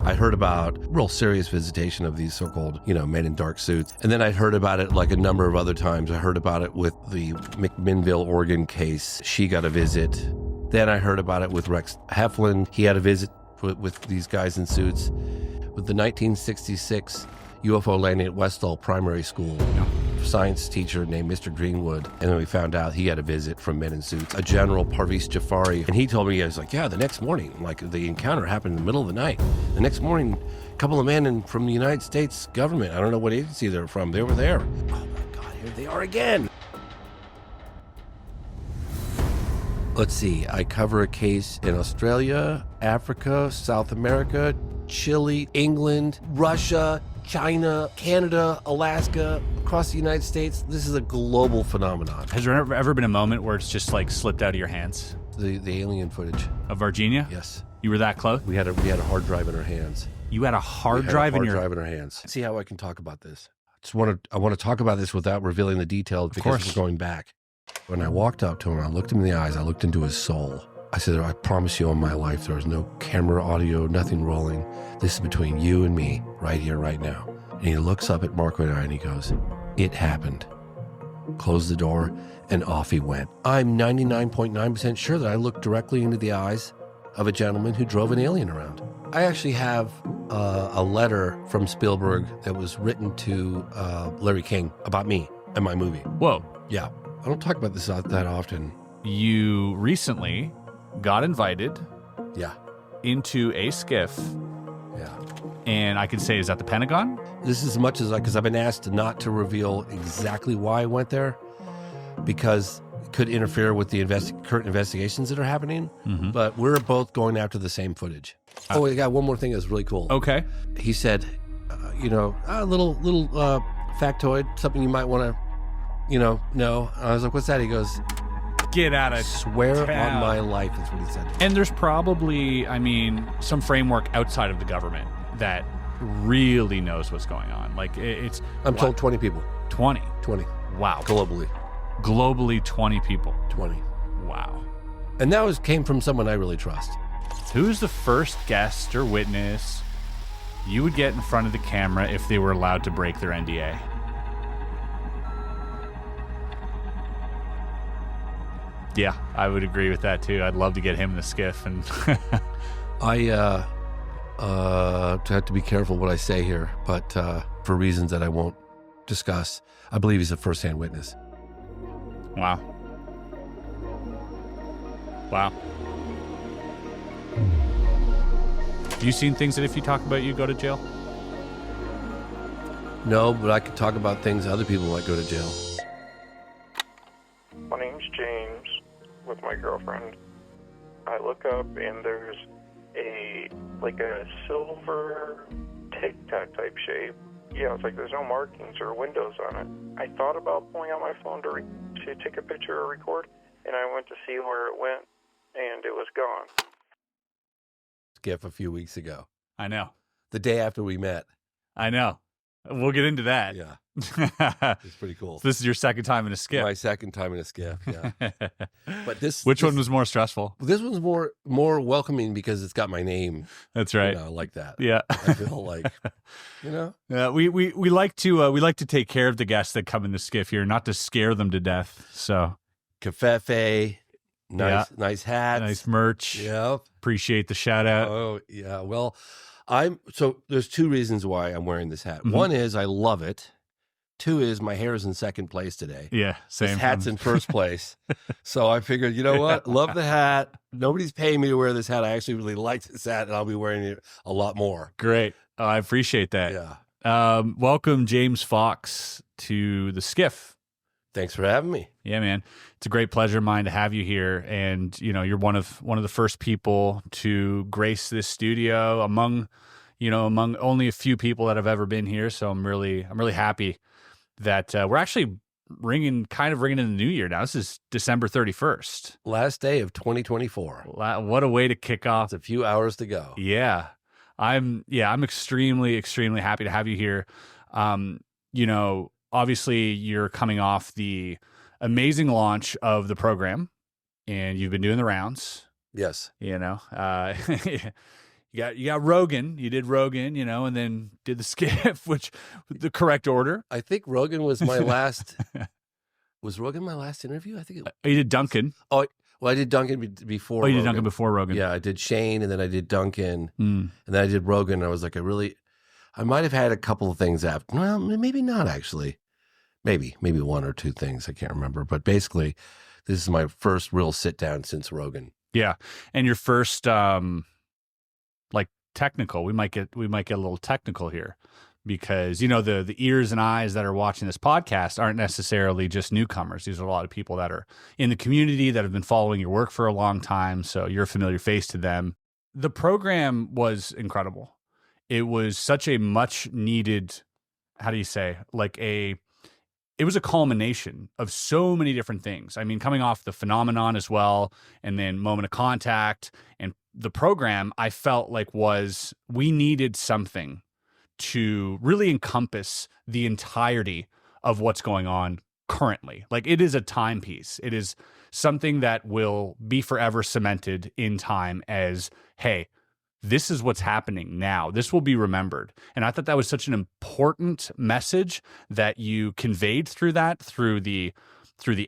I heard about real serious visitation of these so-called, men in dark suits. And then I'd heard about it like a number of other times. I heard about it with the McMinnville, Oregon case. She got a visit. Then I heard about it with Rex Heflin. He had a visit with these guys in suits. With the 1966 UFO landing at Westall Primary School, science teacher named Mr. Greenwood, and then we found out he had a visit from men in suits, a General Parviz Jafari, and he told me, he was like, yeah, the next morning, like the encounter happened in the middle of the night. The next morning, a couple of men from the United States government, I don't know what agency they're from, they were there. Oh my God, here they are again. Let's see, I cover a case in Australia, Africa, South America, Chile, England, Russia, China, Canada, Alaska, across the United States. This is a global phenomenon. Has there ever been a moment where it's just like slipped out of your hands? The alien footage. Of Vargihna? Yes. You were that close? We had a hard drive in our hands. You had a hard drive in your hands. See how I can talk about this. I want to talk about this without revealing the details because we're going back. When I walked up to him, I looked him in the eyes, I looked into his soul. I said, I promise you on my life, there is no camera, audio, nothing rolling. This is between you and me, right here, right now. And he looks up at Marco and I and he goes, it happened. Closed the door and off he went. I'm 99.9% sure that I looked directly into the eyes of a gentleman who drove an alien around. I actually have a letter from Spielberg that was written to Larry King about me and my movie. Whoa. Yeah. I don't talk about this that often. You recently got invited into a SCIF. Yeah. And I can say, is that the Pentagon? This is as much as because I've been asked not to reveal exactly why I went there because it could interfere with the current investigations that are happening. Mm-hmm. But we're both going after the same footage. Oh, I got one more thing that's really cool. Okay. He said, a little factoid, something you might want to, know. I was like, what's that? He goes, get out of swear town. On my life, is what he said. And there's probably, some framework outside of the government that really knows what's going on. Like it's... I'm told 20 people. 20? 20. Wow. Globally 20 people. 20. Wow. And that came from someone I really trust. Who's the first guest or witness you would get in front of the camera if they were allowed to break their NDA? Yeah, I would agree with that too. I'd love to get him in the SCIF. And I have to be careful what I say here, but for reasons that I won't discuss, I believe he's a first-hand witness. Wow. Have you seen things that if you talk about you go to jail? No, but I could talk about things other people might go to jail. My name's James, with my girlfriend. I look up and there's a silver tic-tac type shape. Yeah, it's like there's no markings or windows on it. I thought about pulling out my phone to take a picture or record, and I went to see where it went, and it was gone. SCIF a few weeks ago. I know. The day after we met. I know. We'll get into that. Yeah. It's pretty cool. So this is your second time in a SCIF. My second time in a SCIF, yeah. But Which one was more stressful? This one's more welcoming because it's got my name. That's right. Like that. Yeah. I feel like, Yeah, we like to take care of the guests that come in the SCIF here, not to scare them to death. So Cafefe, nice hats, nice merch. Yeah. Appreciate the shout out. Oh, yeah. Well, so there's two reasons why I'm wearing this hat. Mm-hmm. One is I love it. Two is my hair is in second place today. Yeah, same. This hat's in first place. So I figured, you know what? Love the hat. Nobody's paying me to wear this hat. I actually really like this hat, and I'll be wearing it a lot more. Great. Oh, I appreciate that. Yeah. Welcome, James Fox, to the SCIF. Thanks for having me. Yeah, man. It's a great pleasure of mine to have you here. And, you're one of the first people to grace this studio among only a few people that have ever been here. So I'm really happy that we're actually ringing in the new year now. This is December 31st. Last day of 2024. What a way to kick off. It's a few hours to go. Yeah. I'm extremely, extremely happy to have you here. Obviously you're coming off the amazing launch of the program and you've been doing the rounds. Yes. You got Rogan. You did Rogan, and then did the SCIF, which the correct order. I think Rogan was my last. Was Rogan my last interview? I think you did Duncan. Oh, well, I did Duncan before. Oh, you did Rogan. Duncan before Rogan. Yeah, I did Shane, and then I did Duncan, and then I did Rogan. And I was like, I might have had a couple of things after. Well, maybe not actually. Maybe one or two things. I can't remember. But basically, this is my first real sit down since Rogan. Yeah, and your first like technical. We might get a little technical here, because the ears and eyes that are watching this podcast aren't necessarily just newcomers. These are a lot of people that are in the community that have been following your work for a long time, so you're a familiar face to them. The program was incredible. It was such a much needed, how do you say, it was a culmination of so many different things. I mean, coming off the phenomenon as well, and then Moment of Contact, and the program, I felt like we needed something to really encompass the entirety of what's going on currently. Like, it is a timepiece. It is something that will be forever cemented in time as, hey, this is what's happening now. This will be remembered. And I thought that was such an important message that you conveyed through the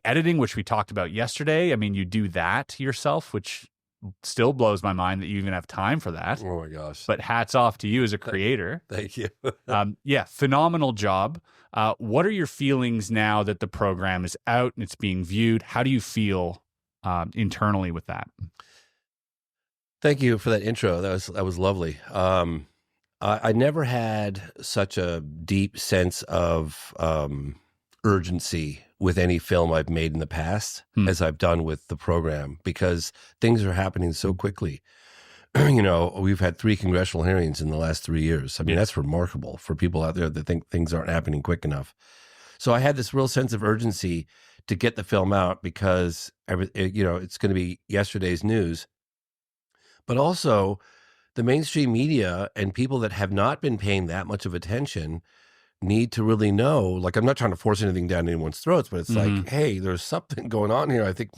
editing, which we talked about yesterday. I mean, you do that yourself, which still blows my mind that you even have time for that. Oh my gosh. But hats off to you as a creator. Thank you. Yeah, phenomenal job. What are your feelings now that the program is out and it's being viewed? How do you feel internally with that? Thank you for that intro. That was lovely. I never had such a deep sense of urgency with any film I've made in the past as I've done with the program, because things are happening so quickly. We've had 3 congressional hearings in the last 3 years. I mean, that's remarkable for people out there that think things aren't happening quick enough. So I had this real sense of urgency to get the film out, because it's going to be yesterday's news. But also, the mainstream media and people that have not been paying that much of attention need to really know. Like, I'm not trying to force anything down anyone's throats, but it's like, hey, there's something going on here. I think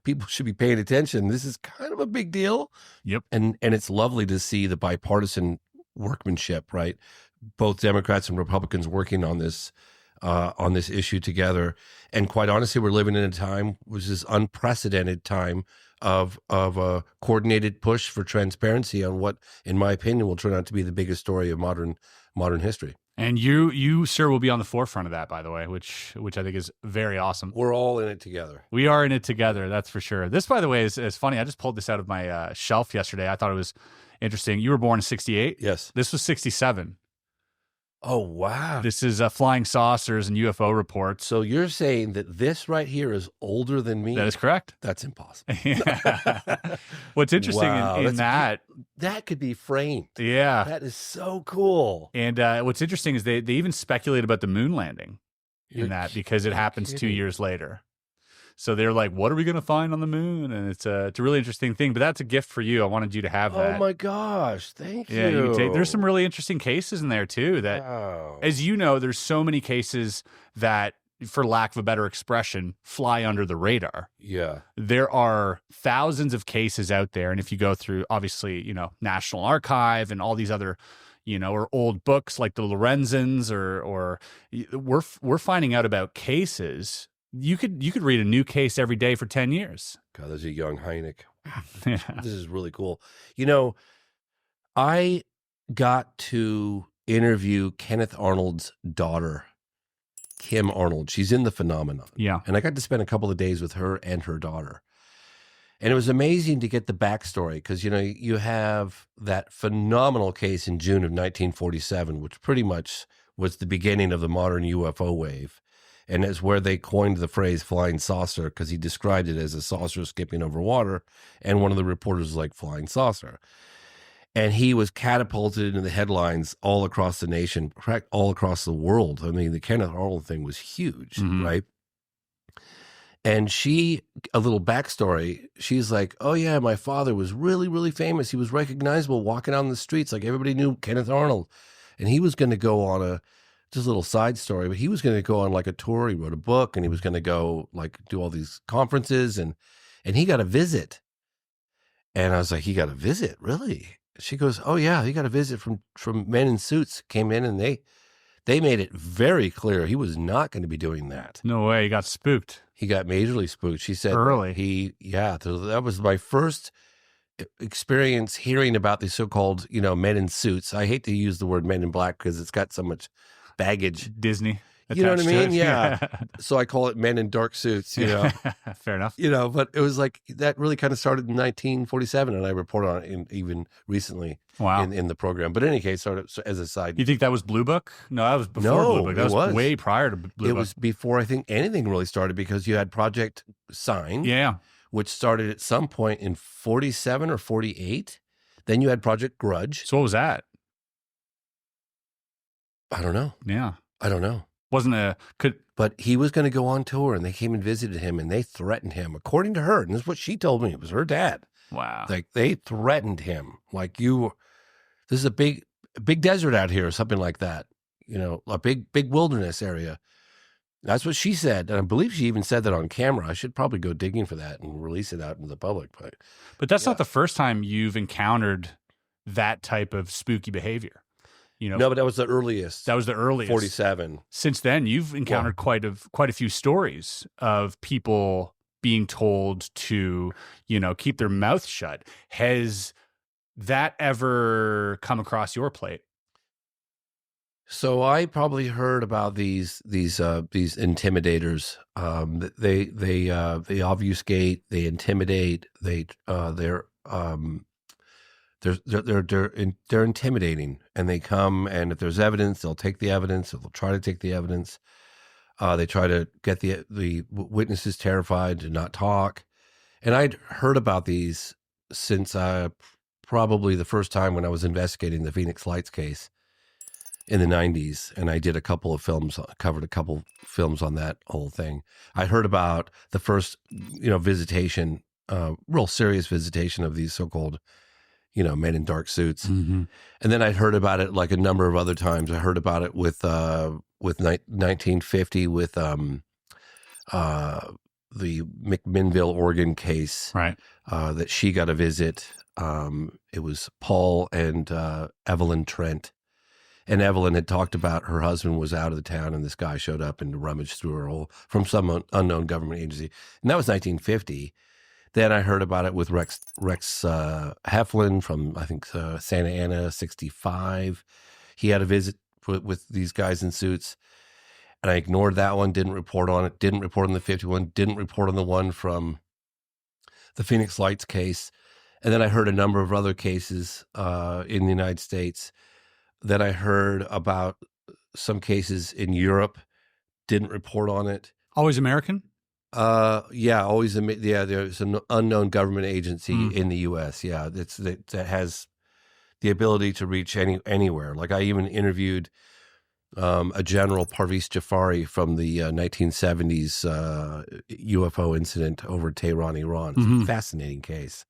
people should be paying attention. This is kind of a big deal. Yep. And it's lovely to see the bipartisan workmanship, right? Both Democrats and Republicans working on this issue together. And quite honestly, we're living in a time which is unprecedented time of a coordinated push for transparency on what, in my opinion, will turn out to be the biggest story of modern history. And you, sir, will be on the forefront of that, by the way, which I think is very awesome. We're all in it together. We are in it together, that's for sure. This, by the way, is funny. I just pulled this out of my shelf yesterday. I thought it was interesting. You were born in 68? Yes. This was 67. Oh, wow. This is flying saucers and UFO reports. So you're saying that this right here is older than me? That is correct. That's impossible. What's interesting in that could be framed. Yeah. That is so cool. And what's interesting is they even speculate about the moon landing because it happens 2 years later. So they're like, what are we going to find on the moon? And it's a really interesting thing. But that's a gift for you. I wanted you to have that. Oh, my gosh. Thank you. Yeah, you can there's some really interesting cases in there, too, that, as you know, there's so many cases that, for lack of a better expression, fly under the radar. Yeah. There are thousands of cases out there. And if you go through, obviously, National Archive and all these other or old books like the Lorenzens, or we're finding out about cases. You could read a new case every day for 10 years. God, there's a young Hynek. Yeah. This is really cool. I got to interview Kenneth Arnold's daughter, Kim Arnold. She's in The Phenomenon. Yeah. And I got to spend a couple of days with her and her daughter. And it was amazing to get the backstory, because, you have that phenomenal case in June of 1947, which pretty much was the beginning of the modern UFO wave. And it's where they coined the phrase flying saucer, because he described it as a saucer skipping over water. And one of the reporters was like, flying saucer. And he was catapulted into the headlines all across the nation, all across the world. I mean, the Kenneth Arnold thing was huge, right? And a little backstory, she's like, oh yeah, my father was really, really famous. He was recognizable walking on the streets. Like, everybody knew Kenneth Arnold. And he was going to go on just a little side story, but he was going to go on like a tour. He wrote a book, and he was going to go do all these conferences, and he got a visit. And I was like, he got a visit? Really? she goes, "Oh yeah, he got a visit from men in suits. Came in and they made it very clear he was not going to be doing that. No way. You got spooked. He got majorly spooked." She said Early. so that was my first experience hearing about these so-called, men in suits. I hate to use the word men in black because it's got so much baggage. Disney. You know what I attached to mean? it. Yeah. So I call it men in dark suits, Fair enough. But it was like that really kind of started in 1947, and I report on it even recently Wow. in the program. But in any case, sort of as a side, You think that was Blue Book? No, that was before No, Blue Book. That it was was. way prior to Blue Book. it was before I think anything really started, because you had Project Sign, Yeah. which started at some point in 47 or 48. Then you had Project Grudge. So what was that? I don't know. Yeah. I don't know. But he was going to go on tour, and they came and visited him, and they threatened him, according to her. And this is what she told me. It was her dad. Wow. Like, they threatened him. Like, this is a big desert out here, or something like that. A big wilderness area. That's what she said. And I believe she even said that on camera. I should probably go digging for that and release it out into the public. But that's not the first time you've encountered that type of spooky behavior. No, but that was the earliest. That was the earliest. 47. Since then, you've encountered quite a few stories of people being told to, keep their mouth shut. Has that ever come across your plate? So I probably heard about these intimidators. They obfuscate, they intimidate, they're intimidating, and they come, and if there's evidence, they'll take the evidence, or they'll try to take the evidence. They try to get the witnesses terrified to not talk. And I'd heard about these since probably the first time when I was investigating the Phoenix Lights case in the 90s, and I did covered a couple films on that whole thing. I heard about the first, visitation, real serious visitation of these so-called, men in dark suits. Mm-hmm. And then I'd heard about it like a number of other times. I heard about it with 1950 with the McMinnville, Oregon case, Right. that she got a visit. It was Paul and Evelyn Trent. And Evelyn had talked about her husband was out of the town, and this guy showed up and rummaged through her hole from some unknown government agency. And that was 1950. Then I heard about it with Rex Heflin from, I think, Santa Ana, 65. He had a visit with these guys in suits, and I ignored that one, didn't report on it, didn't report on the 51, didn't report on the one from the Phoenix Lights case. And then I heard a number of other cases in the United States. Then I heard about some cases in Europe, didn't report on it. Always American? Yeah, always. Yeah, there's an unknown government agency in the U.S. Yeah, that has the ability to reach anywhere. Like, I even interviewed a General Parviz Jafari from the 1970s UFO incident over Tehran, Iran. It's a fascinating case.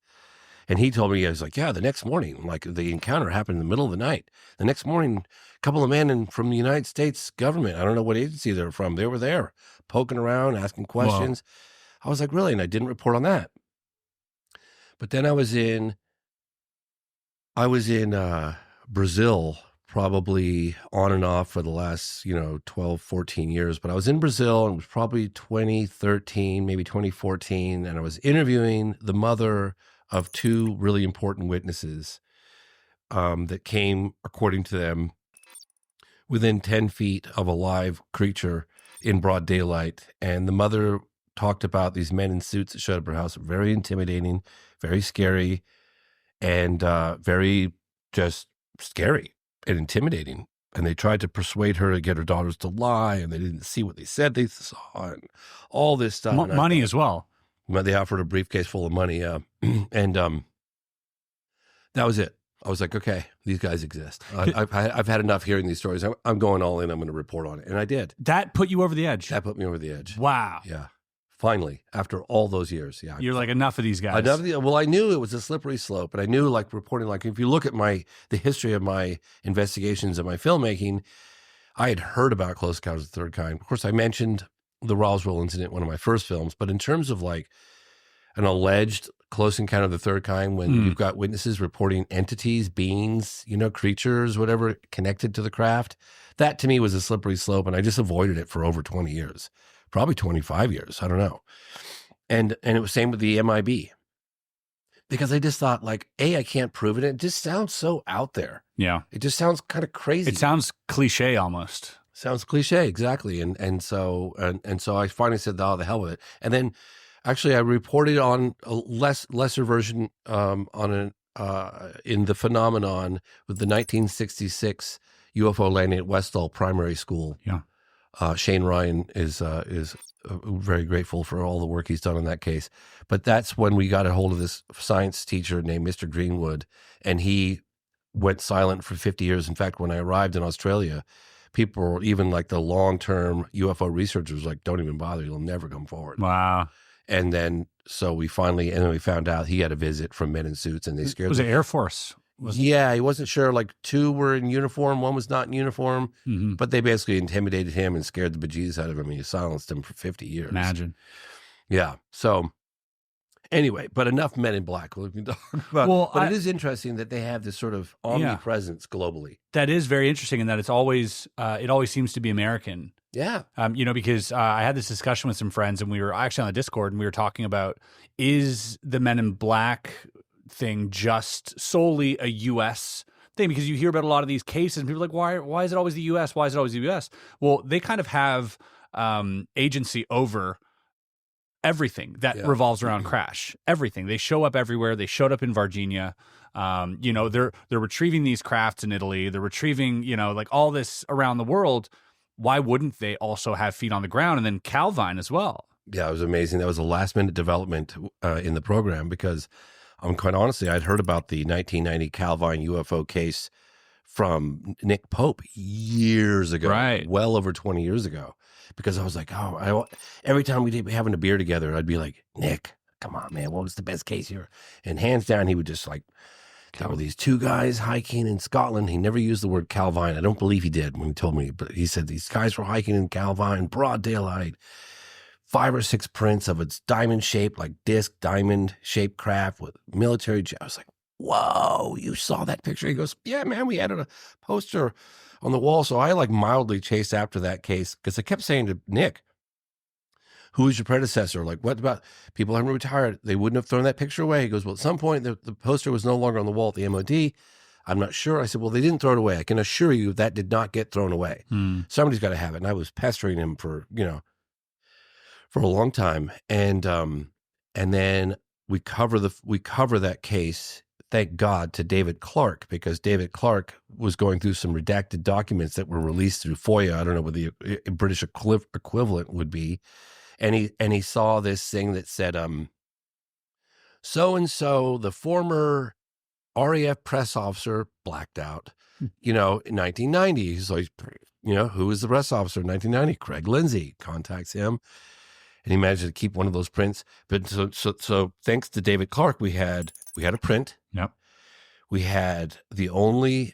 And he told me, he was like, yeah, the next morning, like, the encounter happened in the middle of the night. The next morning, a couple of men from the United States government, I don't know what agency they're from, they were there poking around, asking questions. Wow. I was like, really? And I didn't report on that. But then I was in Brazil, probably on and off for the last, 12, 14 years. But I was in Brazil, and it was probably 2013, maybe 2014. And I was interviewing the mother of two really important witnesses that came, according to them, within 10 feet of a live creature in broad daylight. And the mother talked about these men in suits that showed up at her house. Very intimidating, very scary, and very just scary and intimidating. And they tried to persuade her to get her daughters to lie, and they didn't see what they said they saw, and all this stuff. Money as well. They offered a briefcase full of money, and that was it. I was like, okay, these guys exist. I've had enough hearing these stories. I'm going all in. I'm going to report on it, and I did. That put you over the edge. That put me over the edge. Wow. Yeah. Finally, after all those years, yeah. You're like, enough of these guys. Well, I knew it was a slippery slope, but I knew, like, reporting, like, if you look at the history of my investigations and my filmmaking, I had heard about Close Encounters of the Third Kind. Of course, I mentioned the Roswell incident, one of my first films, but in terms of, like, an alleged close encounter of the third kind when you've got witnesses reporting entities, beings, creatures, whatever, connected to the craft. That to me was a slippery slope, and I just avoided it for over 20 years, probably 25 years. I don't know. And it was same with the MIB, because I just thought, like, I can't prove it. It just sounds so out there. Yeah. It just sounds kind of crazy. It sounds cliche almost. Sounds cliche, exactly. And so I finally said, oh, the hell with it. And then actually I reported on a lesser version in the phenomenon with the 1966 UFO landing at Westall Primary School. Yeah. Shane Ryan is very grateful for all the work he's done in that case. But that's when we got a hold of this science teacher named Mr. Greenwood, and he went silent for 50 years. In fact, when I arrived in Australia, people, even like the long-term UFO researchers, like, don't even bother, you'll never come forward. Wow. And then we found out he had a visit from men in suits, and they scared him. Was it Air Force? Yeah, he wasn't sure. Like, 2 were in uniform, 1 was not in uniform, but they basically intimidated him and scared the bejesus out of him. He silenced him for 50 years. Imagine. Yeah. So anyway, but enough Men in Black. We can talk about. Well, but it is interesting that they have this sort of omnipresence globally. That is very interesting, in that it's always it always seems to be American. Yeah. Because I had this discussion with some friends, and we were actually on the Discord, and we were talking about, is the Men in Black thing just solely a U.S. thing? Because you hear about a lot of these cases, and people are like, why is it always the U.S.? Why is it always the U.S.? Well, they kind of have agency over everything that revolves around crash. Everything. They show up everywhere. They showed up in Vargihna. They're retrieving these crafts in Italy. They're retrieving, like all this around the world. Why wouldn't they also have feet on the ground? And then Calvine as well. Yeah, it was amazing. That was a last-minute development in the program, because quite honestly, I'd heard about the 1990 Calvine UFO case from Nick Pope years ago, right? Well over 20 years ago, because I was like, every time we'd be having a beer together, I'd be like, Nick, come on, man, what was the best case here? And hands down, he would just like, there were these 2 guys hiking in Scotland. He never used the word Calvine. I don't believe he did when he told me, but he said these guys were hiking in Calvine, broad daylight, 5 or 6 prints of its diamond shaped, like disc diamond shaped craft with military. I was like, whoa, you saw that picture? He goes, yeah, man, we added a poster on the wall. So I like mildly chased after that case, because I kept saying to Nick, who was your predecessor? Like, what about people haven't retired? They wouldn't have thrown that picture away. He goes, well, at some point the poster was no longer on the wall at the MOD. I'm not sure. I said, well, they didn't throw it away. I can assure you that did not get thrown away. Somebody's got to have it. And I was pestering him for a long time. And then we cover that case, thank God, to David Clark, because David Clark was going through some redacted documents that were released through FOIA. I don't know what the British equivalent would be. And he saw this thing that said, so-and-so, the former RAF press officer, blacked out, in 1990. So, who was the press officer in 1990? Craig Lindsay. Contacts him. And he managed to keep one of those prints. But so thanks to David Clark, we had a print. Yep. We had the only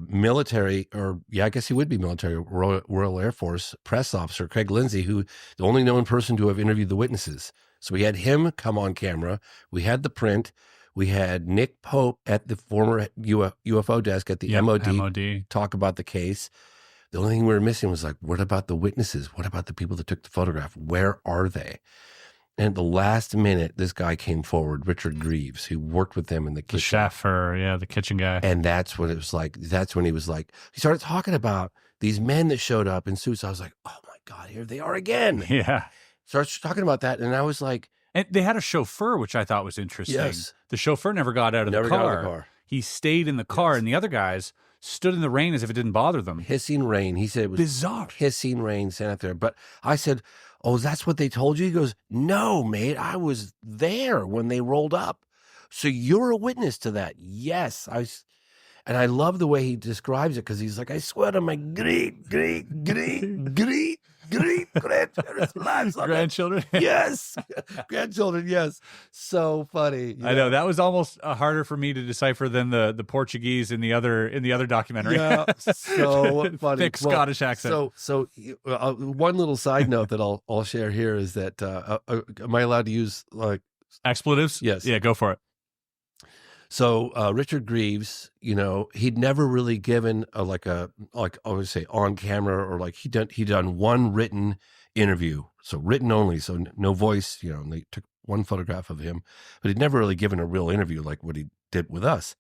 military, or I guess he would be military, Royal Air Force press officer, Craig Lindsay, who the only known person to have interviewed the witnesses. So we had him come on camera. We had the print. We had Nick Pope at the former UFO desk at the MOD talk about the case. The only thing we were missing was like, what about the witnesses? What about the people that took the photograph? Where are they? And at the last minute, this guy came forward, Richard Greaves, who worked with them in the kitchen. The chef, or the kitchen guy. And that's what it was like. That's when he started talking about these men that showed up in suits. I was like, oh my God, here they are again. Yeah. Starts talking about that. And I was like. And they had a chauffeur, which I thought was interesting. Yes. The chauffeur never got out of the car. He stayed in the car, and the other guys stood in the rain as if it didn't bother them. Hissing rain. He said it was bizarre. Hissing rain sent out there. But I said, oh, that's what they told you? He goes, no, mate, I was there when they rolled up. So you're a witness to that. Yes. And I love the way he describes it, because he's like, I swear to my grandchildren. Yes. Grandchildren, yes. So funny. I know. That was almost harder for me to decipher than the Portuguese in the other documentary. Yeah, so funny. Thick Scottish accent. So one little side note that I'll share here is that am I allowed to use like Expletives? Yes. Yeah, go for it. So Richard Greaves, he'd never really given like I would say on camera, or like he'd done one written interview, so written only, so no voice. And they took one photograph of him, but he'd never really given a real interview like what he did with us.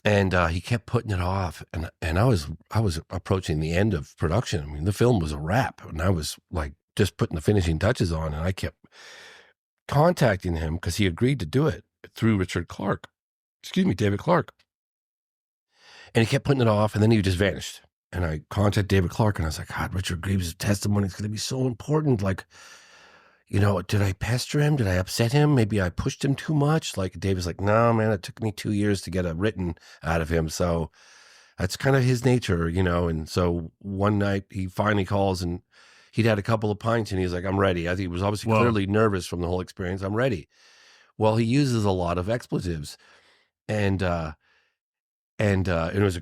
And he kept putting it off, and I was approaching the end of production. I mean, the film was a wrap, and I was like just putting the finishing touches on, and I kept contacting him because he agreed to do it through David Clark. And he kept putting it off, and then he just vanished. And I contacted David Clark, and I was like, God, Richard Greaves' testimony is going to be so important. Like, did I pester him? Did I upset him? Maybe I pushed him too much. Like, David's like, no, man, it took me 2 years to get a written out of him. So that's kind of his nature, And so one night he finally calls, and he'd had a couple of pints, and he was like, I'm ready. I think he was obviously clearly nervous from the whole experience. I'm ready. Well, he uses a lot of expletives, and it was a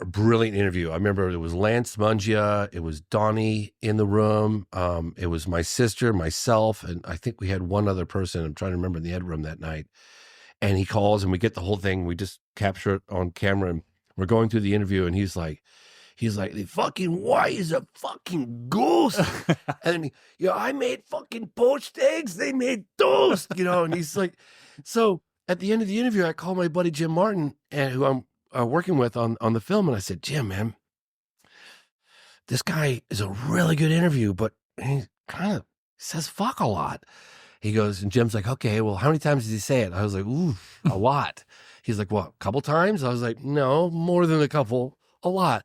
brilliant interview. I remember it was Lance Mungia, it was Donnie in the room, it was my sister, myself, and I think we had one other person. I'm trying to remember in the ed room that night. And he calls, and we get the whole thing. We just capture it on camera, and we're going through the interview, and he's like, the fucking wife is a fucking ghost. And I made fucking poached eggs. They made toast, and he's like, so at the end of the interview, I called my buddy Jim Martin, and who I'm working with on the film. And I said, Jim, man, this guy is a really good interview, but he kind of says fuck a lot. He goes, and Jim's like, okay, well, how many times did he say it? I was like, ooh, a lot. He's like, what, a couple times? I was like, no, more than a couple, a lot.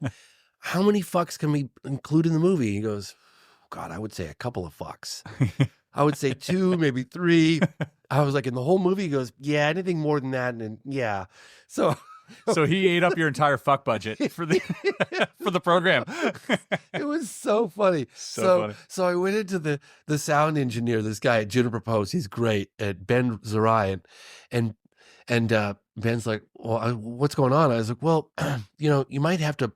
How many fucks can we include in the movie? He goes, God, I would say a couple of fucks. I would say 2, maybe 3. I was like, in the whole movie? He goes, yeah, anything more than that. And yeah. So he ate up your entire fuck budget for the for the program. It was so funny. So I went into the sound engineer, this guy at Juniper Post. He's great, at Ben Zarian. And Ben's like, well, what's going on? I was like, well, you might have to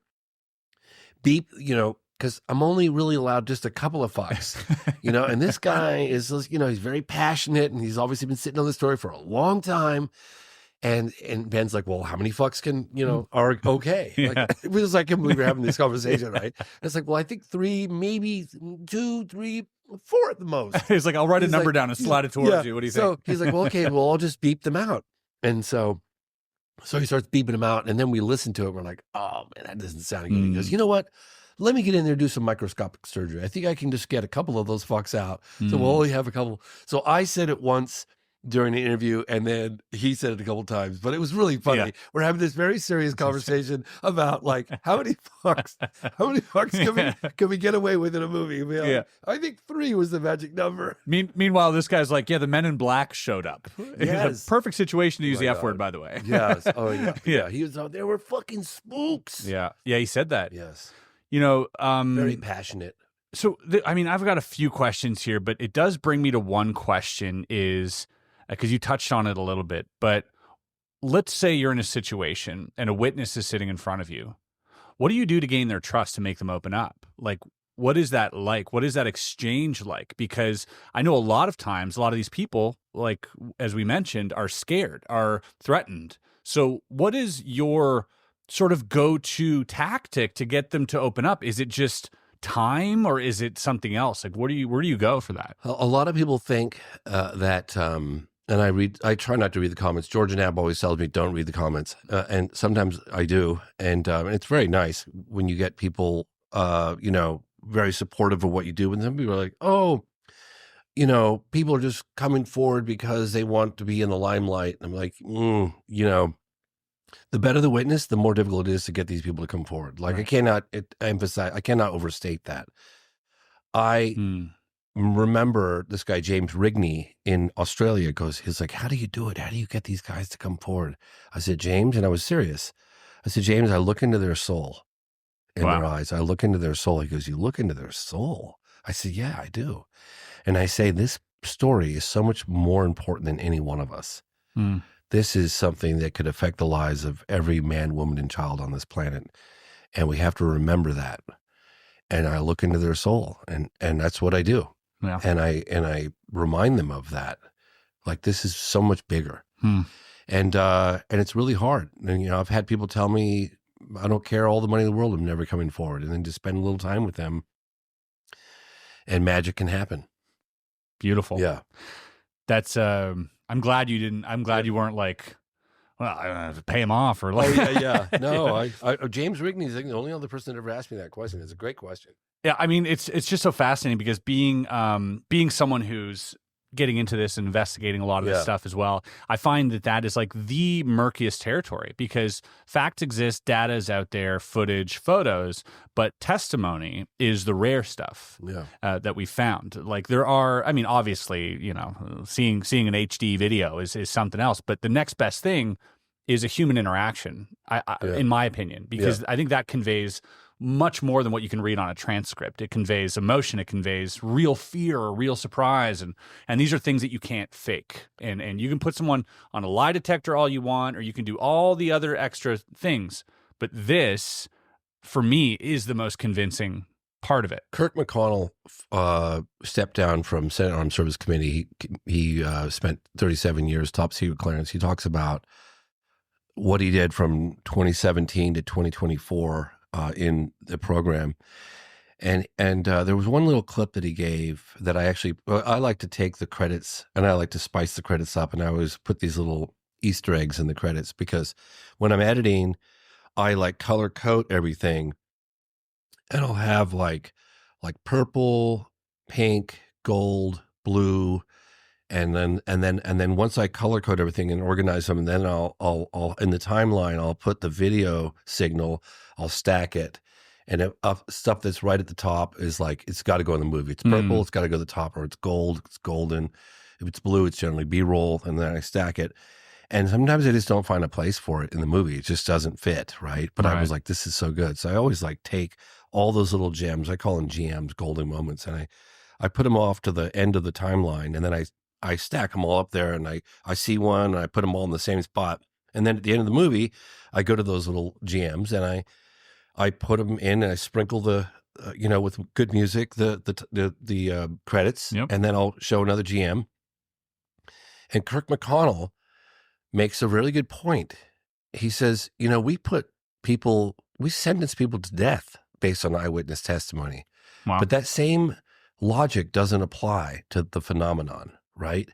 beep, because I'm only really allowed just a couple of fucks, and this guy is, he's very passionate, and he's obviously been sitting on the story for a long time. And Ben's like, well, how many fucks can, are okay? Yeah. Like, it was like, we were having this conversation, right? And it's like, well, I think 3, maybe 2, 3, 4 at the most. He's like, I'll write a number down and slide it towards you. What do you think? So he's like, well, okay, well, I'll just beep them out. And so he starts beeping them out, and then we listen to it. We're like, oh man, that doesn't sound good. He goes, you know what? Let me get in there and do some microscopic surgery. I think I can just get a couple of those fucks out. So we'll only have a couple. So I said it once during the interview, and then he said it a couple times, but it was really funny. Yeah. We're having this very serious conversation about like how many fucks can we get away with in a movie? Like, I think 3 was the magic number. Meanwhile, this guy's like, yeah, the Men in Black showed up. Yes. The perfect situation to use the F word, by the way. Yes. Oh yeah. Yeah. He was out there. Were fucking spooks. Yeah. Yeah. He said that. Yes. Very passionate. So, I've got a few questions here, but it does bring me to one question is, because you touched on it a little bit, but let's say you're in a situation and a witness is sitting in front of you. What do you do to gain their trust to make them open up? Like, what is that like? What is that exchange like? Because I know a lot of times, a lot of these people, like, as we mentioned, are scared, are threatened. So what is your sort of go-to tactic to get them to open up? Is it just time, or is it something else? Like, where do you go for that? A lot of people think that, and I try not to read the comments. George and Ab always tells me don't read the comments, and sometimes I do, and it's very nice when you get people, very supportive of what you do. And some people are like, oh, people are just coming forward because they want to be in the limelight. And I'm like, the better the witness, the more difficult it is to get these people to come forward. Like, right. I cannot overstate that. I remember this guy, James Rigney in Australia he's like, how do you do it? How do you get these guys to come forward? I said, James, and I was serious. I said, James, I look into their soul in their eyes. I look into their soul. He goes, you look into their soul? I said, yeah, I do. And I say, this story is so much more important than any one of us. This is something that could affect the lives of every man, woman, and child on this planet. And we have to remember that. And I look into their soul, and that's what I do. Yeah. And I remind them of that Like, this is so much bigger. And it's really hard. And, you know, I've had people tell me, I don't care all the money in the world, I'm never coming forward. And then just spend a little time with them and magic can happen. Beautiful. Yeah. That's, I'm glad you didn't, I'm glad you weren't like, well, I don't have to pay him off or like. Oh, yeah. No, James Rigney is the only other person that ever asked me that question. It's a great question. Yeah. I mean, it's just so fascinating because being someone who's getting into this and investigating a lot of this stuff as well, I find that is like the murkiest territory because facts exist, data is out there, footage, photos, but testimony is the rare stuff that we found. Like there are, I mean, obviously, you know, seeing an HD video is something else, but the next best thing is a human interaction, in my opinion, because I think that conveys much more than what you can read on a transcript. It conveys emotion, it conveys real fear or real surprise, and these are things that you can't fake. And you can put someone on a lie detector all you want, or you can do all the other extra things. But this, for me, is the most convincing part of it. Kirk McConnell stepped down from Senate Armed Services Committee. He spent 37 years top secret clearance. He talks about what he did from 2017 to 2024 in the program. And there was one little clip that he gave that I like to take the credits and I like to spice the credits up, and I always put these little Easter eggs in the credits because when I'm editing, I like color code everything, and I'll have like purple, pink, gold, blue, and then once I color code everything and organize them, and then I'll in the timeline I'll put the video signal, I'll stack it, and stuff that's right at the top is like it's got to go in the movie. It's purple, it's got to go to the top, or it's gold, it's golden. If it's blue, it's generally B-roll, and then I stack it. And sometimes I just don't find a place for it in the movie. It just doesn't fit, right? But I was like, this is so good. So I always like take all those little gems, I call them GMs, golden moments, and I put them off to the end of the timeline, and then I stack them all up there, and I see one, and I put them all in the same spot. And then at the end of the movie, I go to those little GMs, and I put them in, and I sprinkle the, with good music, the credits, and then I'll show another GM. And Kirk McConnell makes a really good point. He says, we sentence people to death based on eyewitness testimony. Wow. But that same logic doesn't apply to the phenomenon, right?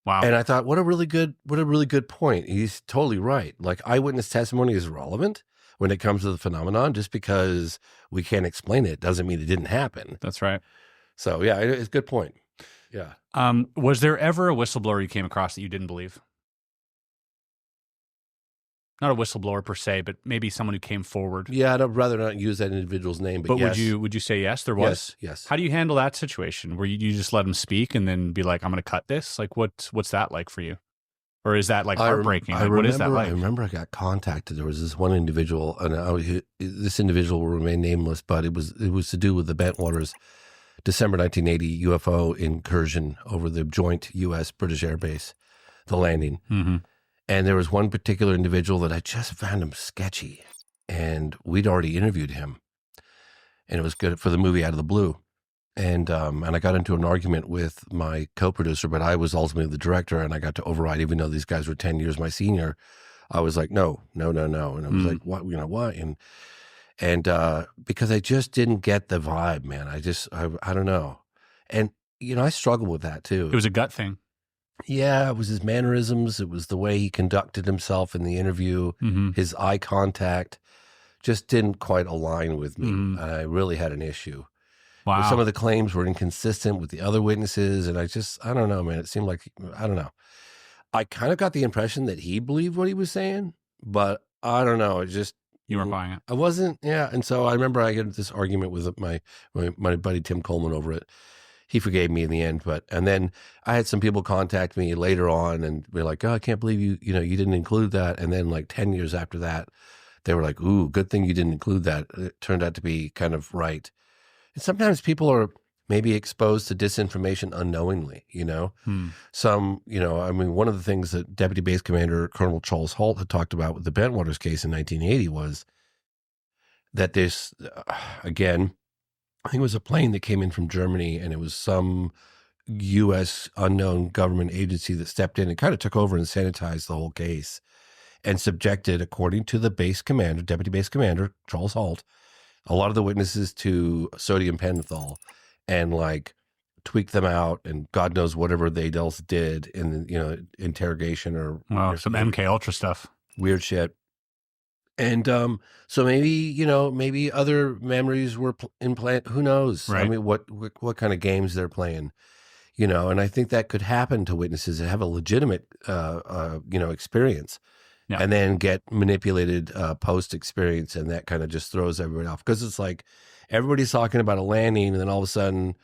Wow. And I thought, what a really good point. He's totally right. Like, eyewitness testimony is relevant when it comes to the phenomenon. Just because we can't explain it doesn't mean it didn't happen. That's right. So yeah, it's a good point. Yeah. Was there ever a whistleblower you came across that you didn't believe? Not a whistleblower per se, but maybe someone who came forward. Yeah, I'd rather not use that individual's name, but yes. would you say yes, there was? Yes. How do you handle that situation where you just let them speak and then be like, I'm going to cut this? Like, what's that like for you? Or is that like heartbreaking? What is that like? I remember I got contacted. There was this one individual, and this individual will remain nameless, but it was to do with the Bentwaters December 1980 UFO incursion over the joint U.S.-British Air Base, the landing. Mm-hmm. And there was one particular individual that I just found him sketchy, and we'd already interviewed him, and it was good for the movie Out of the Blue. And I got into an argument with my co-producer, but I was ultimately the director, and I got to override, even though these guys were 10 years my senior. I was like, no. And I was like, what, what? And because I just didn't get the vibe, man. I don't know. And, I struggle with that too. It was a gut thing. Yeah, it was his mannerisms. It was the way he conducted himself in the interview. Mm-hmm. His eye contact just didn't quite align with me. Mm-hmm. And I really had an issue. Wow. Some of the claims were inconsistent with the other witnesses. And I don't know, man. It seemed like, I don't know. I kind of got the impression that he believed what he was saying, but I don't know. You weren't buying it. I wasn't. Yeah. And so I remember I had this argument with my buddy Tim Coleman over it. He forgave me in the end, and then I had some people contact me later on and be like, "Oh, I can't believe you didn't include that." And then like 10 years after that, they were like, "Ooh, good thing you didn't include that." It turned out to be kind of right. And sometimes people are maybe exposed to disinformation unknowingly, Some, one of the things that Deputy Base Commander Colonel Charles Halt had talked about with the Bentwaters case in 1980 was that this, again, I think it was a plane that came in from Germany, and it was some U.S. unknown government agency that stepped in and kind of took over and sanitized the whole case and subjected, according to the base commander, deputy base commander, Charles Halt, a lot of the witnesses to sodium pentothal and like tweaked them out and God knows whatever they else did in, interrogation or some MK Ultra stuff. Weird shit. And so maybe other memories were implanted. Who knows? Right. I mean, what kind of games they're playing, and I think that could happen to witnesses that have a legitimate, experience. Yeah. And then get manipulated post experience, and that kind of just throws everybody off because it's like everybody's talking about a landing, and then all of a sudden,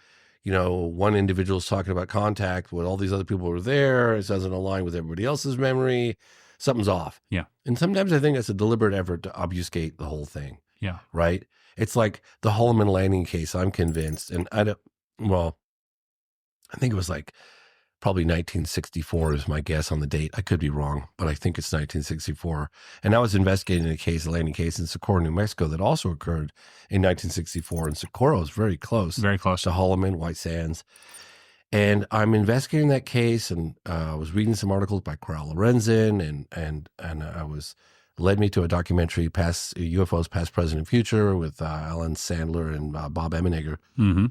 one individual's talking about contact when all these other people were there. It doesn't align with everybody else's memory. Something's off. Yeah. And sometimes I think that's a deliberate effort to obfuscate the whole thing. Yeah. Right. It's like the Holloman landing case. I'm convinced, and I think it was like probably 1964 is my guess on the date. I could be wrong, but I think it's 1964. And I was investigating a landing case in Socorro, New Mexico that also occurred in 1964. And Socorro is very close to Holloman, White Sands. And I'm investigating that case, and I was reading some articles by Corral Lorenzen, and I led me to a documentary, UFOs Past, Present, and Future, with Alan Sandler and Bob Emenegger. Mm-hmm.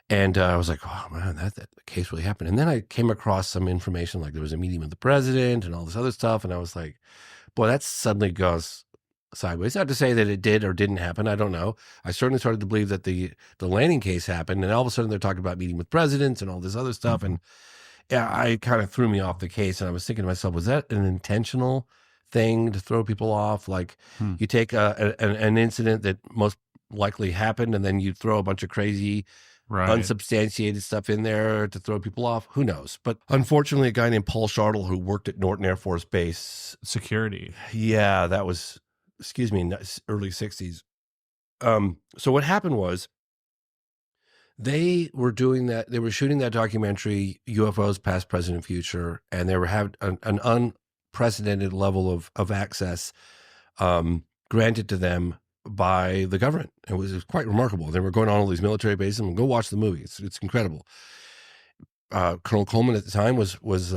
And I was like, oh man, that case really happened. And then I came across some information, like there was a meeting with the president and all this other stuff. And I was like, boy, that suddenly goes sideways. Not to say that it did or didn't happen. I don't know. I certainly started to believe that the landing case happened. And all of a sudden they're talking about meeting with presidents and all this other stuff. And yeah, it kind of threw me off the case. And I was thinking to myself, was that an intentional thing to throw people off? Like you take an incident that most likely happened, and then you throw a bunch of crazy unsubstantiated stuff in there to throw people off. Who knows? But unfortunately, a guy named Paul Shartle, who worked at Norton Air Force Base security. Yeah, that was, early 60s. So what happened was they were doing that. They were shooting that documentary, UFOs Past, Present, and Future, and they were having an unprecedented level of access granted to them by the government. It was quite remarkable. They were going on all these military bases, and go watch the movie. It's incredible. Colonel Coleman at the time was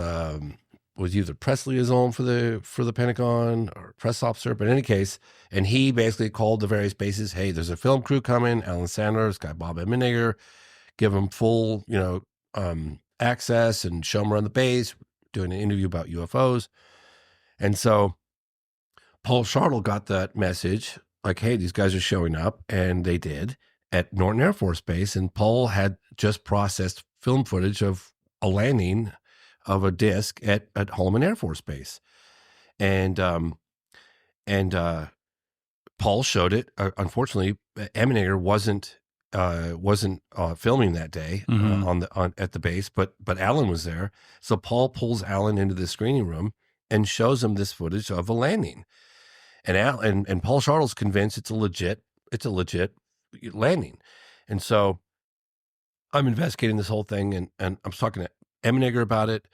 either press liaison for the Pentagon or press officer, but in any case, and he basically called the various bases, hey, there's a film crew coming, Alan Sandler, this guy Bob Emenegger, give them full, access and show them around the base, doing an interview about UFOs. And so Paul Shartle got that message, like, hey, these guys are showing up, and they did at Norton Air Force Base. And Paul had just processed film footage of a landing of a disc at Holloman Air Force Base. And Paul showed it. Unfortunately, Emenegger wasn't filming that day at the base, but Alan was there. So Paul pulls Alan into the screening room and shows him this footage of a landing. And Paul Shartle's convinced it's a legit landing. And so I'm investigating this whole thing, and I'm talking to Emenegger about it.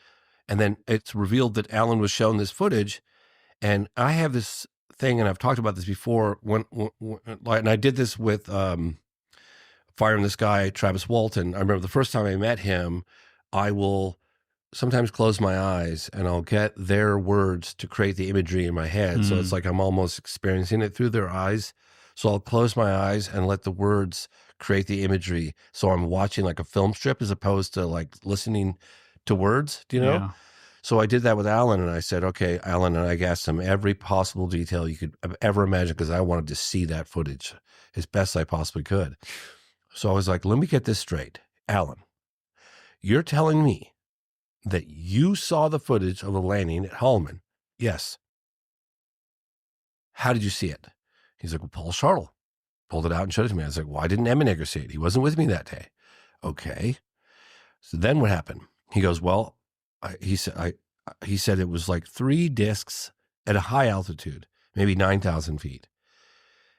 And then it's revealed that Alan was shown this footage. And I have this thing, and I've talked about this before, and I did this with Fire in the Sky, Travis Walton. I remember the first time I met him, I will sometimes close my eyes and I'll get their words to create the imagery in my head. So it's like I'm almost experiencing it through their eyes. So I'll close my eyes and let the words create the imagery. So I'm watching like a film strip as opposed to like listening to words, do you know? Yeah. So I did that with Alan, and I said, okay, Alan, and I asked him every possible detail you could ever imagine because I wanted to see that footage as best I possibly could. So I was like, let me get this straight. Alan, you're telling me that you saw the footage of the landing at Holloman? Yes. How did you see it? He's like, well, Paul Shartle pulled it out and showed it to me. I was like, why didn't Emenegger see it? He wasn't with me that day. Okay. So then what happened? He goes, well, he said it was like 3 discs at a high altitude, maybe 9,000 feet.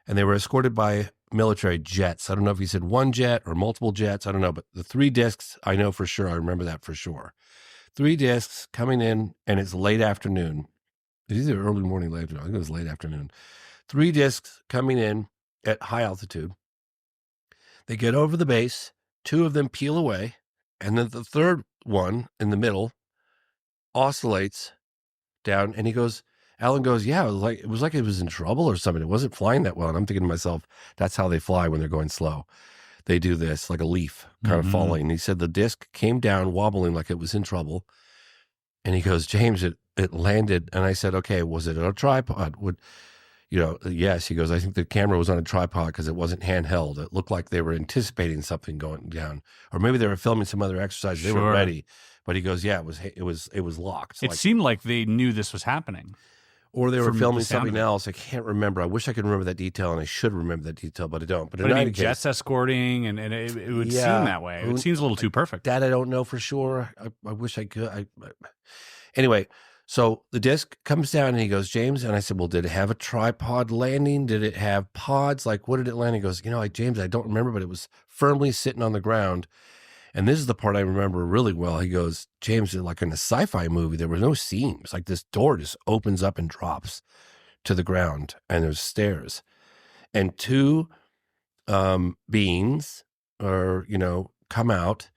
And they were escorted by military jets. I don't know if he said 1 jet or multiple jets. I don't know. But the 3 discs, I know for sure. I remember that for sure. 3 discs coming in, and it's late afternoon. It's either early morning, late afternoon. I think it was late afternoon. 3 discs coming in at high altitude. They get over the base. 2 of them peel away. And then the third one in the middle oscillates down, and he goes, Alan goes, yeah, it was like it was in trouble or something. It wasn't flying that well. And I'm thinking to myself, that's how they fly when they're going slow. They do this like a leaf kind of falling. And he said the disc came down wobbling like it was in trouble. And he goes, James, it landed. And I said, okay, was it on a tripod? Yes. He goes, I think the camera was on a tripod because it wasn't handheld. It looked like they were anticipating something going down, or maybe they were filming some other exercise. They were ready. But he goes, yeah, it was locked. It seemed like they knew this was happening. Or they were filming something else. I can't remember. I wish I could remember that detail, and I should remember that detail, but I don't. But in any case, jets escorting, and it would seem that way. It seems a little too perfect. That I don't know for sure. I wish I could. Anyway, so the disc comes down, and he goes, James, and I said, well, did it have a tripod landing? Did it have pods? Like, what did it land? He goes, James, I don't remember, but it was firmly sitting on the ground. And this is the part I remember really well. He goes, James, like in a sci-fi movie, there were no seams. Like this door just opens up and drops to the ground, and there's stairs. And two beings come out,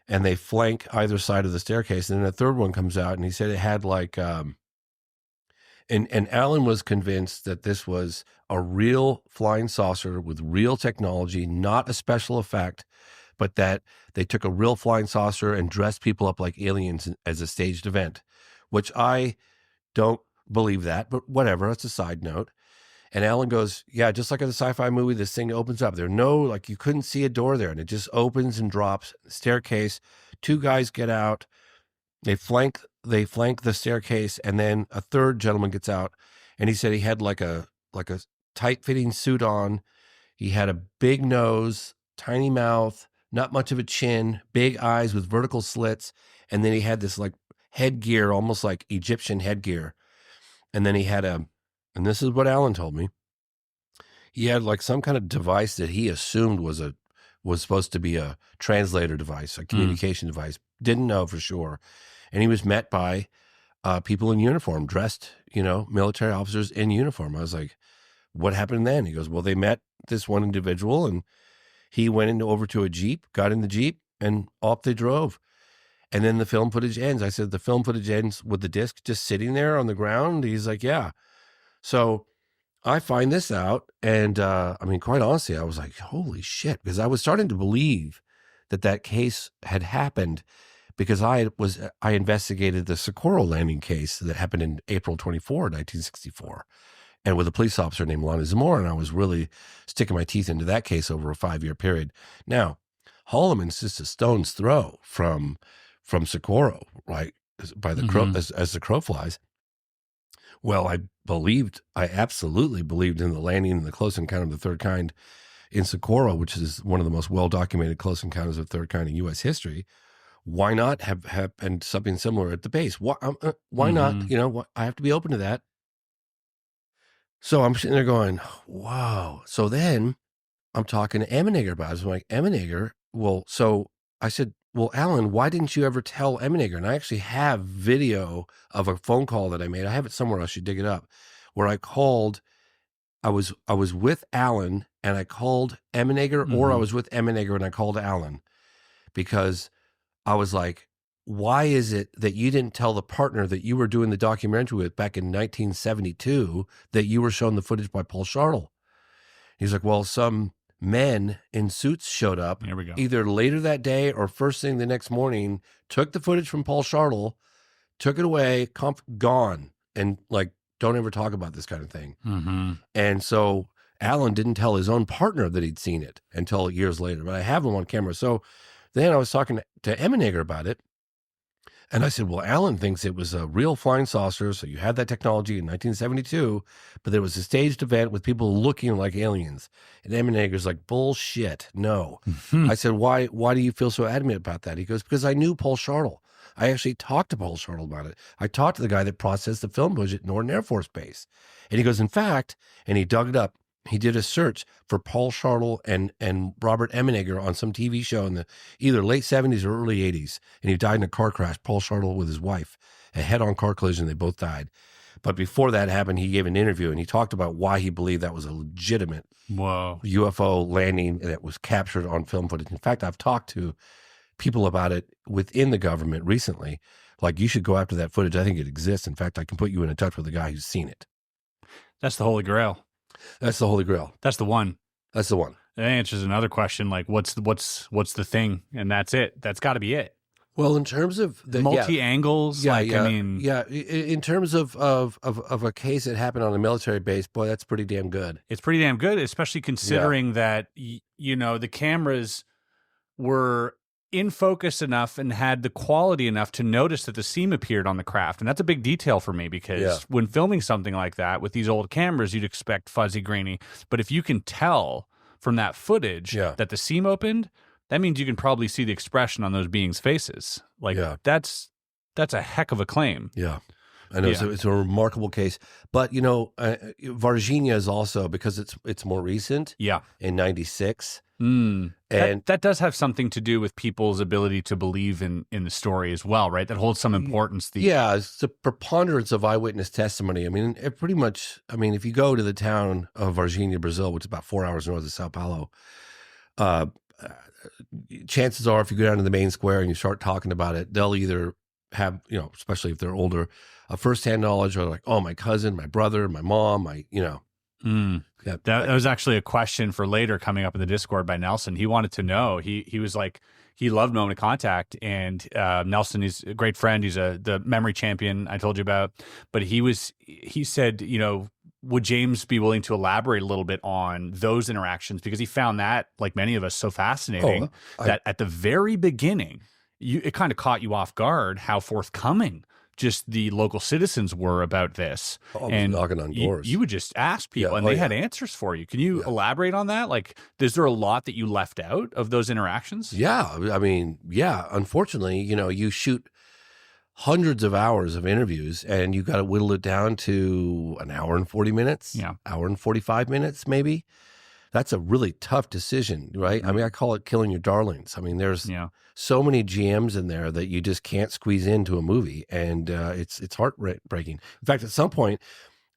and they flank either side of the staircase. And then a third one comes out, and he said it had like, and Alan was convinced that this was a real flying saucer with real technology, not a special effect, but that they took a real flying saucer and dressed people up like aliens as a staged event, which I don't believe that, but whatever, that's a side note. And Alan goes, yeah, just like in the sci-fi movie, this thing opens up. You couldn't see a door there, and it just opens and drops. Staircase, two guys get out, they flank the staircase, and then a third gentleman gets out, and he said he had like a tight-fitting suit on. He had a big nose, tiny mouth, not much of a chin, big eyes with vertical slits. And then he had this like headgear, almost like Egyptian headgear. And then he had and this is what Alan told me, he had like some kind of device that he assumed was supposed to be a translator device, a communication device. Didn't know for sure. And he was met by people in uniform, dressed, military officers in uniform. I was like, what happened then? He goes, well, they met this one individual, and he went over to a Jeep, got in the Jeep, and off they drove. And then the film footage ends. I said, the film footage ends with the disc just sitting there on the ground? He's like, yeah. So I find this out, and quite honestly, I was like, holy shit, because I was starting to believe that case had happened, because I investigated the Socorro landing case that happened in April 24, 1964. And with a police officer named Lonnie Zamora, and I was really sticking my teeth into that case over a 5-year period. Now, Holloman's just a stone's throw from Socorro, right? By the crow, as the crow flies. Well, I absolutely believed in the landing and the close encounter of the third kind in Socorro, which is one of the most well-documented close encounters of third kind in U.S. history. Why not have happened something similar at the base? Why not? I have to be open to that. So I'm sitting there going, wow. So then I'm talking to Emmenegger about it. I'm like, Emmenegger, so I said, well, Alan, why didn't you ever tell Emmenegger? And I actually have video of a phone call that I made. I have it somewhere. I should dig it up, where I called. I was with Alan, and I called Emmenegger, or I was with Emmenegger and I called Alan, because I was like, why is it that you didn't tell the partner that you were doing the documentary with back in 1972 that you were shown the footage by Paul Schartle? He's like, well, some men in suits showed up either later that day or first thing the next morning, took the footage from Paul Schartle, took it away, gone, and like, don't ever talk about this kind of thing. And so Alan didn't tell his own partner that he'd seen it until years later, but I have him on camera. So then I was talking to Emmenegger about it. And I said, well, Alan thinks it was a real flying saucer. So you had that technology in 1972, but there was a staged event with people looking like aliens. And Emmenegger's like, bullshit. No. I said, why do you feel so adamant about that? He goes, because I knew Paul Schartle. I actually talked to Paul Schartle about it. I talked to the guy that processed the film footage at Norton Air Force Base. And he goes, in fact, and he dug it up, he did a search for Paul Schartle and Robert Emmenegger on some TV show in the either late 70s or early 80s. And he died in a car crash, Paul Schartle with his wife, a head-on car collision. They both died. But before that happened, he gave an interview, and he talked about why he believed that was a legitimate UFO landing that was captured on film footage. In fact, I've talked to people about it within the government recently. Like, you should go after that footage. I think it exists. In fact, I can put you in touch with a guy who's seen it. That's the Holy Grail. That's the Holy Grail. That's the one. That's the one. That answers another question, like what's the thing, and that's it. That's got to be it. Well, in terms of the multi-angles, I mean, in terms of a case that happened on a military base, boy, that's pretty damn good. It's pretty damn good, especially considering that the cameras were in focus enough and had the quality enough to notice that the seam appeared on the craft. And that's a big detail for me, because when filming something like that with these old cameras, you'd expect fuzzy, grainy. But if you can tell from that footage that the seam opened, that means you can probably see the expression on those beings' faces. Like, that's a heck of a claim. Yeah. I know it's a remarkable case. But, Vargihna is also, because it's more recent. Yeah. In 96. And that does have something to do with people's ability to believe in the story as well, right? That holds some importance. It's the preponderance of eyewitness testimony. I mean, if you go to the town of Vargihna, Brazil, which is about 4 hours north of Sao Paulo, chances are, if you go down to the main square and you start talking about it, they'll either have, especially if they're older, a firsthand knowledge, or like, oh, my cousin, my brother, my mom, That was actually a question for later coming up in the Discord by Nelson. He wanted to know. He was like, he loved Moment of Contact, and Nelson is a great friend. He's the memory champion I told you about. But he said, would James be willing to elaborate a little bit on those interactions, because he found that, like many of us, so fascinating that at the very beginning, it kind of caught you off guard how forthcoming just the local citizens were about this. And knocking on doors. You would just ask people, and they had answers for you. Can you elaborate on that? Like, is there a lot that you left out of those interactions? Yeah. I mean, unfortunately, you shoot hundreds of hours of interviews, and you got to whittle it down to an hour and 40 minutes, hour and 45 minutes, maybe. That's a really tough decision, right? I mean, I call it killing your darlings. I mean, there's so many GMs in there that you just can't squeeze into a movie, and it's heartbreaking. In fact, at some point,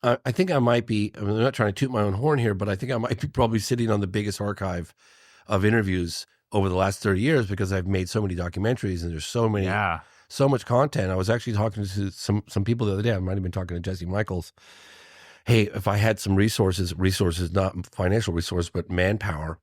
I think I might be, I'm not trying to toot my own horn here, but I think I might be probably sitting on the biggest archive of interviews over the last 30 years, because I've made so many documentaries, and there's so many, so much content. I was actually talking to some people the other day. I might have been talking to Jesse Michaels. Hey, if I had some resources, not financial resource, but manpower,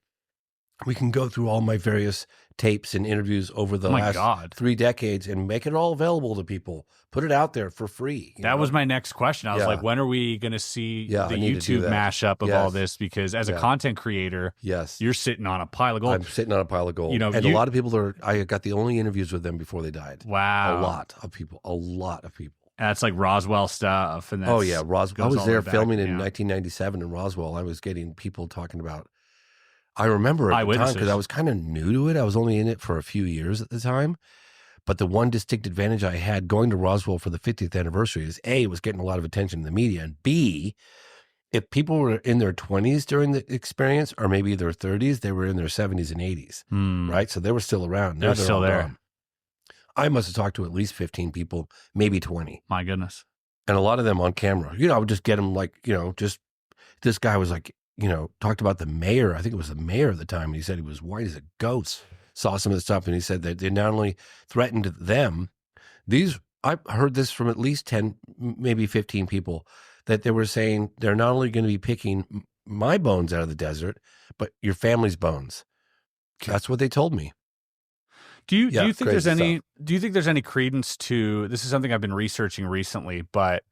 we can go through all my various tapes and interviews over the last 3 decades and make it all available to people. Put it out there for free. That was my next question. I was like, when are we going to see the YouTube mashup of all this? Because as a content creator, you're sitting on a pile of gold. I'm sitting on a pile of gold. And a lot of people I got the only interviews with them before they died. Wow. A lot of people. That's like Roswell stuff. And that's, Roswell. I was there filming in 1997 in Roswell. I was getting people talking about, I remember at the time, because I was kind of new to it. I was only in it for a few years at the time. But the one distinct advantage I had going to Roswell for the 50th anniversary is A, it was getting a lot of attention in the media, and B, if people were in their 20s during the experience, or maybe their 30s, they were in their 70s and 80s, right? So they were still around. They're still there. Gone. I must have talked to at least 15 people, maybe 20. My goodness. And a lot of them on camera. I would just get them just this guy was like, talked about the mayor. I think it was the mayor at the time. And he said he was white as a ghost. Saw some of the stuff, and he said that they not only threatened them, I heard this from at least 10, maybe 15 people, that they were saying they're not only going to be picking my bones out of the desert, but your family's bones. That's what they told me. Do you think there's any credence to, this is something I've been researching recently, but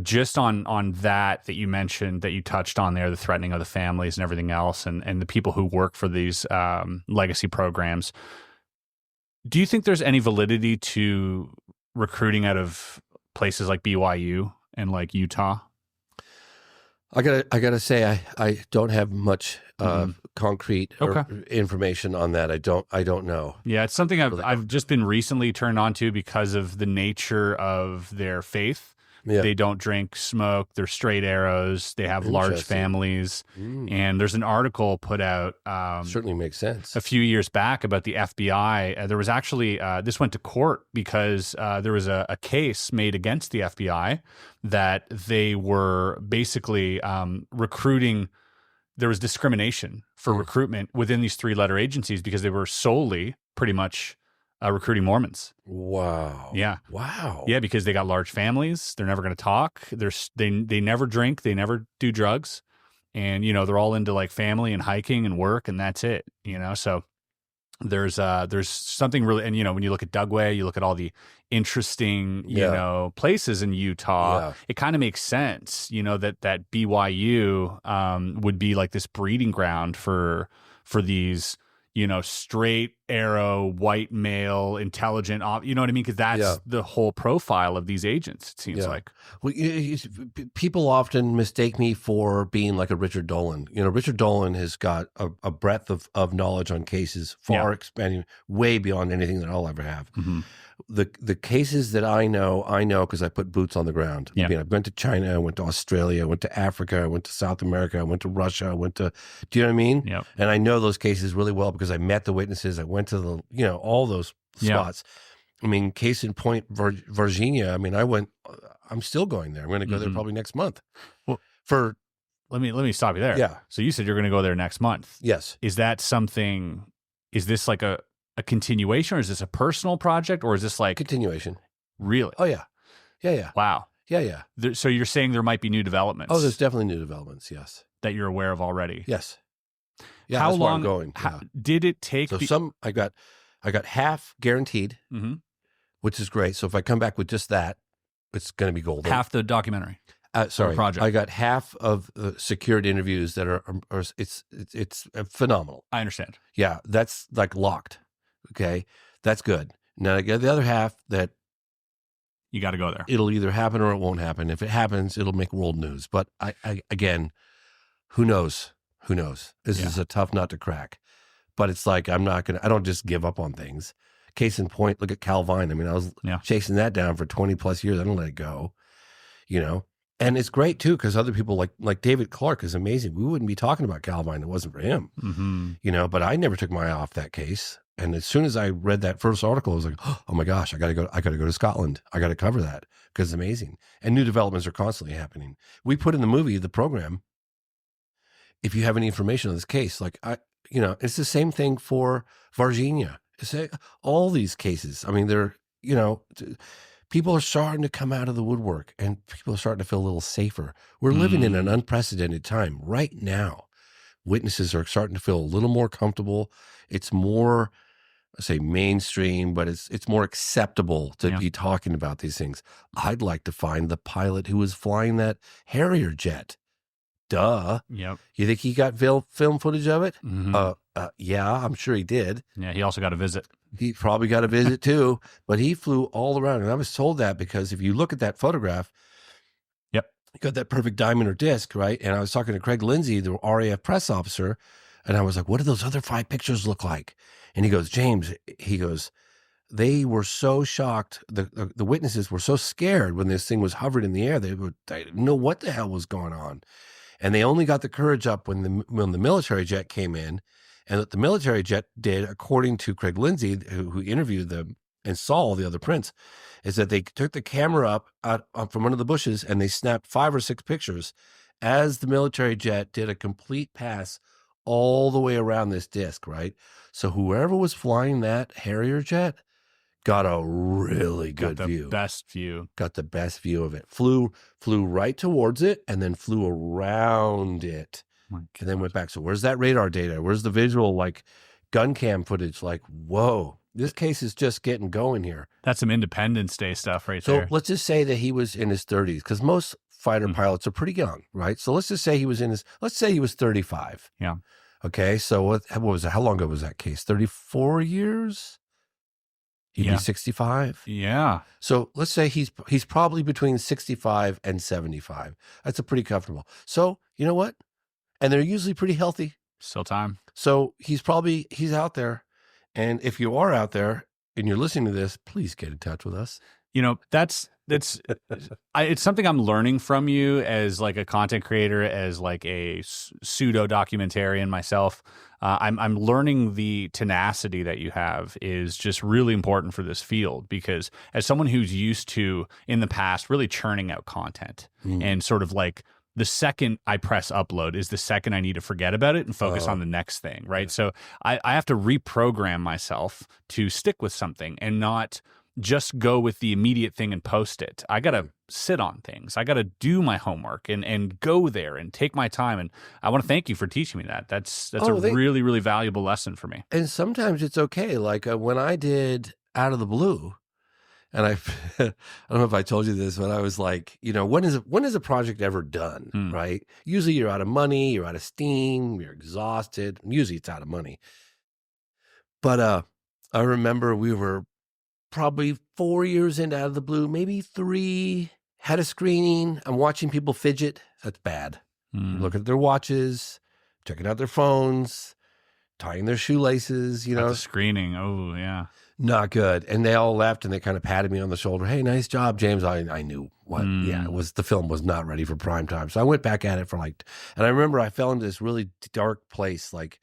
just on that you mentioned, that you touched on there, the threatening of the families and everything else, and the people who work for these legacy programs. Do you think there's any validity to recruiting out of places like BYU and like Utah? I gotta say, I don't have much concrete information on that. I don't know. Yeah, it's something I've just been recently turned on to because of the nature of their faith. Yeah. They don't drink, smoke. They're straight arrows. They have large families. And there's an article put out. Certainly makes sense. A few years back about the FBI. There was actually, this went to court because there was a case made against the FBI that they were basically recruiting. There was discrimination for recruitment within these 3-letter agencies because they were solely pretty much recruiting Mormons. Wow. Yeah. Wow. Yeah, because they got large families. They're never going to talk. They never drink. They never do drugs. And, they're all into like family and hiking and work, and that's it, So there's something really, and, when you look at Dugway, you look at all the interesting, places in Utah, it kind of makes sense, that BYU would be like this breeding ground for these, straight arrow, white male, intelligent, you know what I mean? Because that's the whole profile of these agents, it seems like. Well, people often mistake me for being like a Richard Dolan. Richard Dolan has got a breadth of knowledge on cases far expanding, way beyond anything that I'll ever have. Mm-hmm. The cases that I know because I put boots on the ground. Yeah. I went to China, I went to Australia, I went to Africa, I went to South America, I went to Russia, I went to, do you know what I mean? Yep. And I know those cases really well because I met the witnesses. I went to all those spots. I mean, case in point, Vargihna. I'm still going there. I'm going to go there probably next month. Well, let me stop you there. Yeah. So you said you're going to go there next month. Yes. Is this like a continuation, or is this a personal project, or is this like Continuation. Really? Oh yeah. Yeah. Wow. Yeah. So you're saying there might be new developments? Oh, there's definitely new developments. Yes. That you're aware of already? Yes. Yeah. How that's long? Where I'm going. How, did it take? So I got half guaranteed, which is great. So if I come back with just that, it's going to be golden. Half the documentary. Sorry, project. I got half of the secured interviews that are it's phenomenal. I understand. Yeah, that's like locked. Okay, that's good. Now I got the other half that you got to go there. It'll either happen or it won't happen. If it happens, it'll make world news. But I again, who knows? Who knows? This is a tough nut to crack. But it's like I don't just give up on things. Case in point, look at Calvine. I was chasing that down for 20 plus years. I don't let it go. And it's great too, because other people like David Clark is amazing. We wouldn't be talking about Calvine if it wasn't for him. But I never took my eye off that case. And as soon as I read that first article, I was like, oh my gosh, I gotta go to Scotland. I gotta cover that because it's amazing. And new developments are constantly happening. We put in the program, if you have any information on this case, it's the same thing for Vargihna. It's all these cases. They're, people are starting to come out of the woodwork and people are starting to feel a little safer. We're living in an unprecedented time right now. Witnesses are starting to feel a little more comfortable. It's more, I say mainstream, but it's more acceptable to be talking about these things. I'd like to find the pilot who was flying that Harrier jet. Duh. Yep. You think he got film footage of it? Yeah, I'm sure he did. Yeah, he also got a visit. He probably got a visit too, but he flew all around. And I was told that because if you look at that photograph, you got that perfect diamond or disc, right? And I was talking to Craig Lindsay, the RAF press officer, and I was like, what do those other 5 pictures look like? And he goes, James, they were so shocked. The witnesses were so scared when this thing was hovering in the air. They didn't know what the hell was going on. And they only got the courage up when the military jet came in. And what the military jet did, according to Craig Lindsay, who interviewed them and saw all the other prints, is that they took the camera up from under the bushes and they snapped 5 or 6 pictures as the military jet did a complete pass all the way around this disc, right? So whoever was flying that Harrier jet got a really good view. Got the best view of it. Flew right towards it and then flew around it. And then went back. So where's that radar data? Where's the visual gun cam footage? Whoa, this case is just getting going here. That's some Independence Day stuff there. So let's just say that he was in his 30s, because most fighter pilots are pretty young, right? So let's just say he was let's say he was 35. Yeah. Okay. So what was it? How long ago was that case? 34 years? He'd be 65. Yeah. So let's say he's probably between 65 and 75. That's a pretty comfortable. So you know what? And they're usually pretty healthy. Still time. So he's out there. And if you are out there and you're listening to this, please get in touch with us. That's it's something I'm learning from you as a content creator, as a pseudo documentarian myself. I'm learning the tenacity that you have is just really important for this field, because as someone who's used to in the past really churning out content and sort of the second I press upload is the second I need to forget about it and focus on the next thing, right? So I have to reprogram myself to stick with something and not just go with the immediate thing and post it. I got to sit on things. I got to do my homework and go there and take my time. And I want to thank you for teaching me that. That's really, really valuable lesson for me. And sometimes it's okay. Like when I did Out of the Blue, and I don't know if I told you this, but I was like, when is a project ever done, right? Usually you're out of money, you're out of steam, you're exhausted. Usually it's out of money. But I remember we were probably 4 years into Out of the Blue, maybe 3, had a screening. I'm watching people fidget. That's bad. Look at their watches, checking out their phones, tying their shoelaces, At the screening. Oh, yeah. Not good. And they all left and they kind of patted me on the shoulder. Hey, nice job, James. I knew what, the film was not ready for prime time. So I went back at it and I remember I fell into this really dark place, like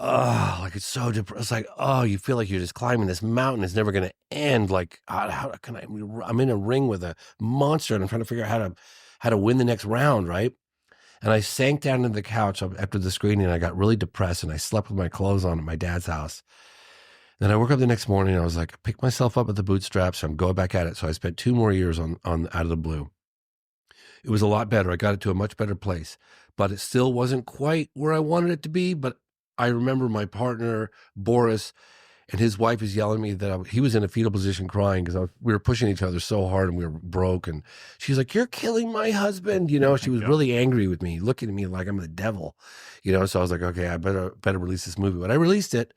it's so depressed. It's like, you feel like you're just climbing this mountain. It's never going to end. Like, how can I'm in a ring with a monster and I'm trying to figure out how to win the next round, right? And I sank down into the couch after the screening and I got really depressed and I slept with my clothes on at my dad's house. Then I woke up the next morning and I was like, I picked myself up at the bootstraps. I'm going back at it. So I spent 2 more years on Out of the Blue. It was a lot better. I got it to a much better place, but it still wasn't quite where I wanted it to be. But I remember my partner, Boris, and his wife is yelling at me that he was in a fetal position crying because we were pushing each other so hard and we were broke. And she's like, "You're killing my husband." She was really angry with me, looking at me like I'm the devil. So I was like, okay, I better release this movie. But I released it.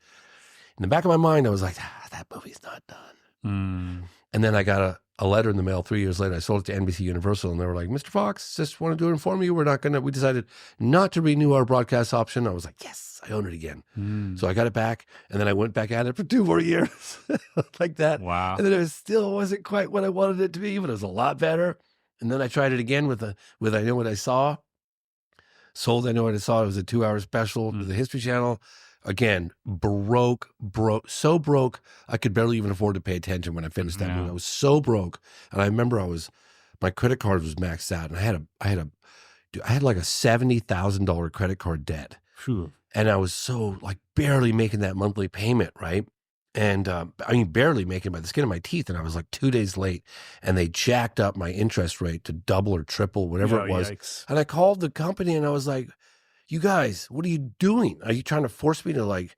In the back of my mind, I was like, that movie's not done. And then I got a letter in the mail 3 years later. I sold it to NBC Universal, and they were like, "Mr. Fox, just wanted to inform you, we decided not to renew our broadcast option." I was like, yes, I own it again. So I got it back, and then I went back at it for 2 more years, like that. Wow. And then it still wasn't quite what I wanted it to be, but it was a lot better. And then I tried it again with I Know What I Saw. Sold I Know What I Saw. It was a 2-hour special to the History Channel. Again, so broke, I could barely even afford to pay attention when I finished that movie. I was so broke. And I remember my credit card was maxed out and I had like a $70,000 credit card debt. Whew. And I was so like barely making that monthly payment, right? And barely making it by the skin of my teeth. And I was like 2 days late and they jacked up my interest rate to double or triple, whatever it was. Yikes. And I called the company and I was like, "You guys, what are you doing? Are you trying to force me to like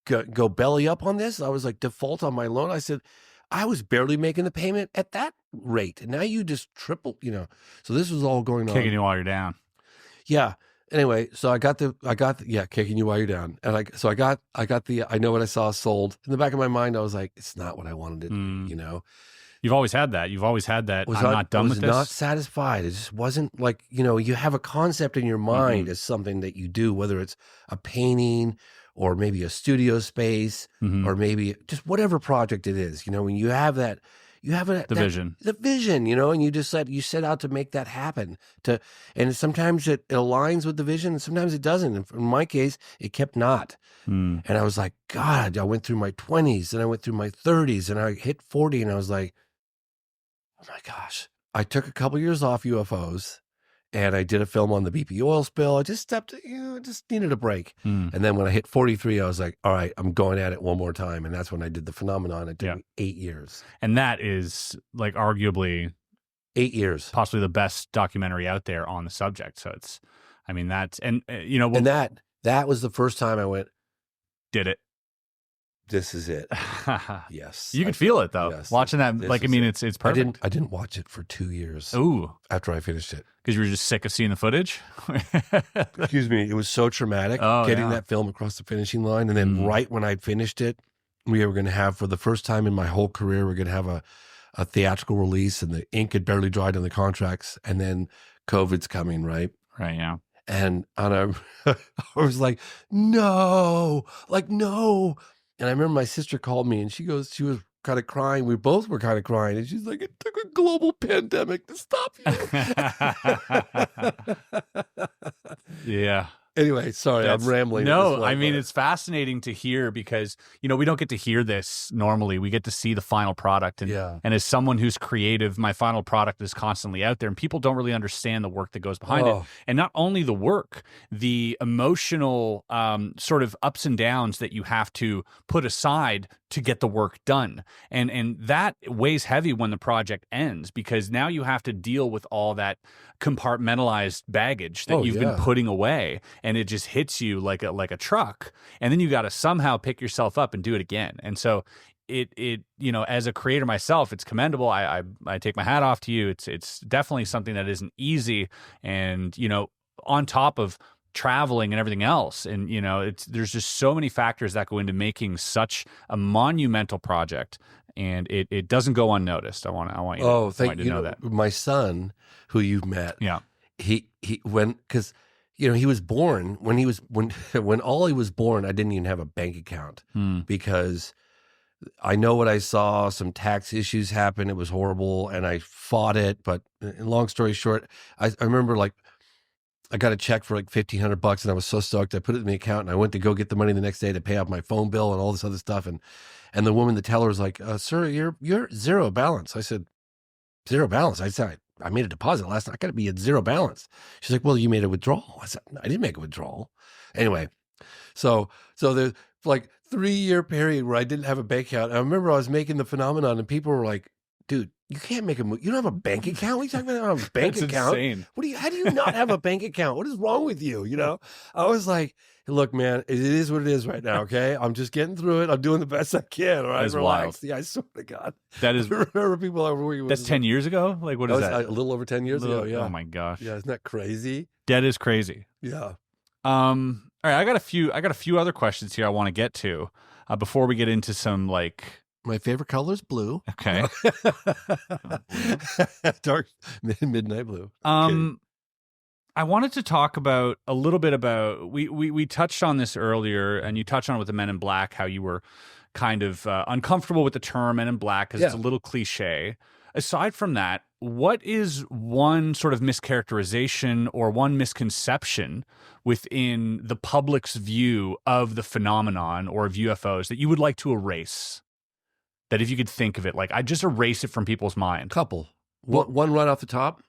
go belly up on this?" I was like, default on my loan. I said, I was barely making the payment at that rate. And now you just triple, So this was all going on. Kicking you while you're down. Yeah. Anyway, so I got the kicking you while you're down. And I got the I Know What I Saw sold. In the back of my mind, I was like, it's not what I wanted it to be, You've always had that. I'm not done with this. I was not satisfied. It just wasn't like, you have a concept in your mind as something that you do, whether it's a painting or maybe a studio space or maybe just whatever project it is, when you have that, vision, and you set out to make that happen and sometimes it aligns with the vision and sometimes it doesn't. And in my case, it kept not. And I was like, God, I went through my 20s and I went through my 30s and I hit 40 and I was like, oh my gosh. I took a couple years off UFOs and I did a film on the BP oil spill. I just just needed a break. And then when I hit 43, I was like, all right, I'm going at it one more time. And that's when I did The Phenomenon. It took me 8 years. And that is like arguably 8 years, possibly the best documentary out there on the subject. So and that was the first time I went, did it. This is it. Yes. You could feel it though. Yes, watching that. It's perfect. I didn't watch it for 2 years. Ooh. After I finished it. Because you were just sick of seeing the footage? Excuse me. It was so traumatic getting that film across the finishing line. And then right when I finished it, we were going to have, for the first time in my whole career, we're going to have a theatrical release and the ink had barely dried on the contracts. And then COVID's coming, right? Right, yeah. And I was like, no. And I remember my sister called me and she was kind of crying. We both were kind of crying. And she's like, it took a global pandemic to stop you. Yeah. Anyway, sorry, I'm rambling. No, I mean, it's fascinating to hear because, we don't get to hear this normally. We get to see the final product. And, and as someone who's creative, my final product is constantly out there and people don't really understand the work that goes behind it. And not only the work, the emotional sort of ups and downs that you have to put aside to get the work done. And that weighs heavy when the project ends because now you have to deal with all that compartmentalized baggage that you've been putting away, and it just hits you like a truck, and then you got to somehow pick yourself up and do it again. And so it as a creator myself, it's commendable. I take my hat off to you. It's definitely something that isn't easy, and on top of traveling and everything else, and there's just so many factors that go into making such a monumental project, and it doesn't go unnoticed. I want you to know that. My son, who you've met, he was born when Ollie was born, I didn't even have a bank account because I know what I saw. Some tax issues happened. It was horrible, and I fought it. But long story short, I remember I got a check for like $1,500 and I was so stoked. I put it in the account and I went to go get the money the next day to pay off my phone bill and all this other stuff. And the woman, the teller, was like, sir, you're zero balance. I said, zero balance? I said, I made a deposit last night. I got to be at zero balance. She's like, well, you made a withdrawal. I said, I didn't make a withdrawal. Anyway, so there's like 3-year period where I didn't have a bank account. I remember I was making the phenomenon and people were like, dude, you can't make a move. You don't have a bank account? What are you talking about? I don't have a bank account. Insane. How do you not have a bank account? What is wrong with you? I was like, look, man, it is what it is right now. Okay. I'm just getting through it. I'm doing the best I can. All right. That's relax. wild. Yeah. I swear to God. That is, I remember people I was working with. That's 10 years ago? Like, what is that? A little over 10 years ago. Yeah. Oh my gosh. Yeah. Isn't that crazy? That is crazy. Yeah. All right. I got a few other questions here I want to get to before we get into some my favorite color is blue. Okay. Dark midnight blue. I wanted to talk a little bit about, we touched on this earlier, and you touched on it with the Men in Black, how you were kind of uncomfortable with the term Men in Black because it's a little cliche. Aside from that, what is one sort of mischaracterization or one misconception within the public's view of the phenomenon or of UFOs that you would like to erase? That if you could think of it, I'd just erase it from people's mind. Couple. One right off the top.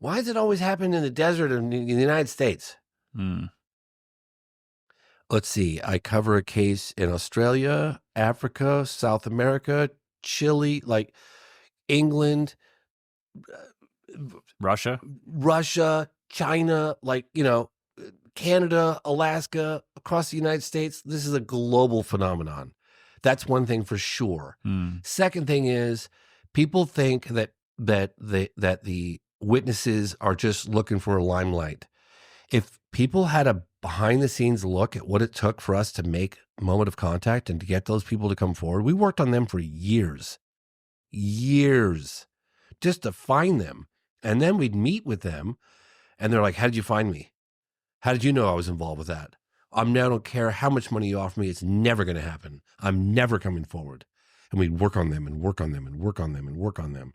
Why does it always happen in the desert in the United States? Let's see. I cover a case in Australia, Africa, South America, Chile, England, Russia, China, Canada, Alaska, across the United States. This is a global phenomenon. That's one thing for sure. Second thing is people think that the witnesses are just looking for a limelight. If people had a behind the scenes look at what it took for us to make Moment of Contact and to get those people to come forward, we worked on them for years just to find them. And then we'd meet with them and they're like, how did you find me? How did you know I was involved with that? I don't care how much money you offer me. It's never going to happen. I'm never coming forward. And we'd work on them and work on them and work on them and work on them.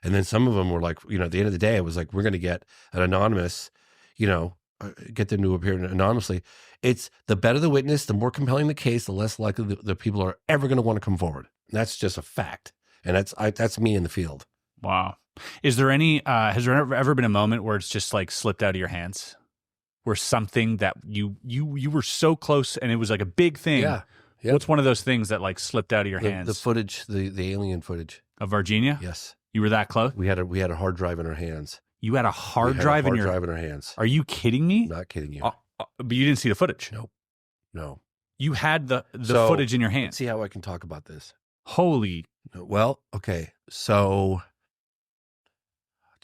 And then some of them were like, at the end of the day, it was like, we're going to get an anonymous, get them to appear anonymously. It's the better the witness, the more compelling the case, the less likely the people are ever going to want to come forward. And that's just a fact. And that's me in the field. Wow. Is there any, has there ever been a moment where it's just slipped out of your hands? Where something that you were so close and it was like a big thing. Yeah. What's one of those things that slipped out of your hands? The footage, the alien footage. Of Vargihna? Yes. You were that close? We had a hard drive in our hands. You had a hard drive in our hands. Are you kidding me? Not kidding you. But you didn't see the footage? Nope. No. You had the footage in your hands. Let's see how I can talk about this. Holy. Well, okay. So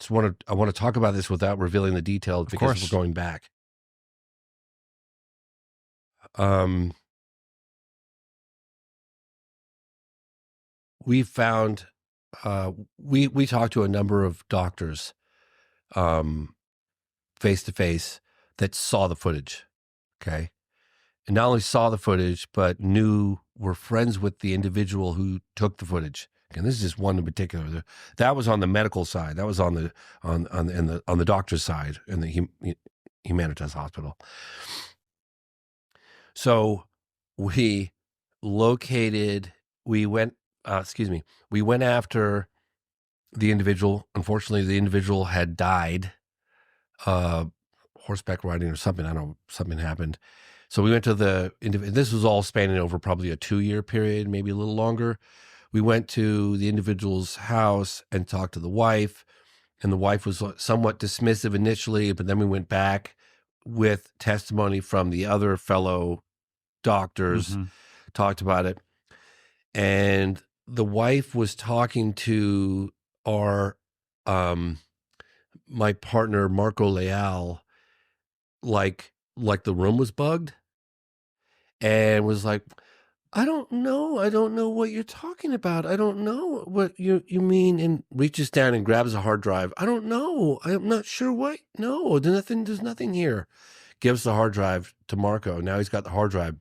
I want to talk about this without revealing the details because we're going back. We found we talked to a number of doctors face to face that saw the footage, okay, and not only saw the footage but were friends with the individual who took the footage. And this is just one in particular. That was on the medical side. That was on the doctor's side, and Humanitas Hospital. So we went after the individual. Unfortunately, the individual had died, horseback riding or something. I don't know, something happened. So we went to this was all spanning over probably a 2-year period, maybe a little longer. We went to the individual's house and talked to the wife, and the wife was somewhat dismissive initially, but then we went back with testimony from the other fellow doctors, talked about it. And the wife was talking to my partner, Marco Leal, like the room was bugged, and was like, I don't know what you're talking about. I don't know what you mean, and reaches down and grabs a hard drive. I don't know. I'm not sure what. No, there's nothing here. Gives the hard drive to Marco. Now he's got the hard drive.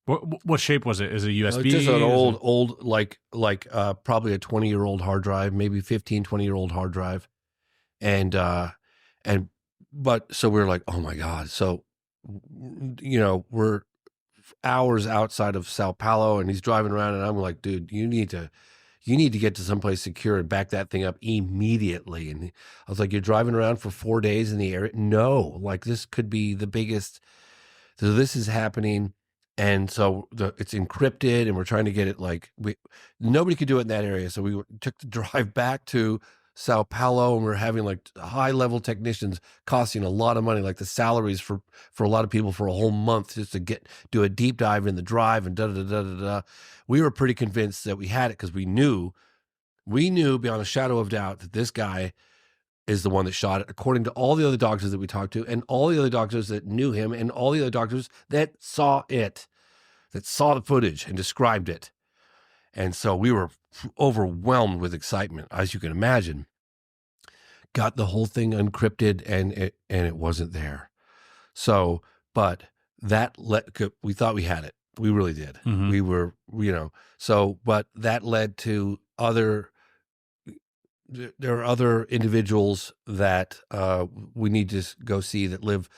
What shape was it? Is it USB? Just an old, like probably a 20-year-old hard drive, maybe 15, 20-year-old hard drive. But so we were like, oh my God. So, we're hours outside of Sao Paulo, and he's driving around, and I'm like, dude, you need to get to someplace secure and back that thing up immediately. And I was like, you're driving around for 4 days in the area? No, like this could be the biggest. So this is happening. And so it's encrypted, and we're trying to get it nobody could do it in that area. So we took the drive back to Sao Paulo, and we're having like high level technicians costing a lot of money, like the salaries for a lot of people for a whole month just to do a deep dive in the drive and da. We were pretty convinced that we had it because we knew beyond a shadow of doubt that this guy is the one that shot it, according to all the other doctors that we talked to, and all the other doctors that knew him, and all the other doctors that saw it, that saw the footage and described it. And so we were overwhelmed with excitement, as you can imagine. Got the whole thing encrypted, and it wasn't there. So, but we thought we had it. We really did. We were, but that led to there are other individuals that we need to go see that live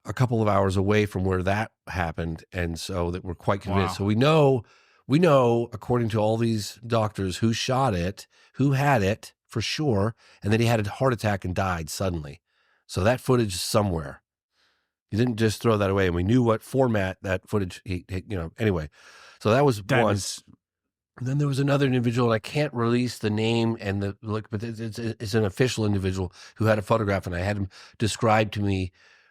a couple of hours away from where that happened, and so that we're quite convinced. Wow. So we know, according to all these doctors, who shot it, who had it for sure, and then he had a heart attack and died suddenly. So that footage is somewhere. He didn't just throw that away, and we knew what format that footage. Anyway. So that was one. And then there was another individual, and I can't release the name but it's an official individual who had a photograph, and I had him describe to me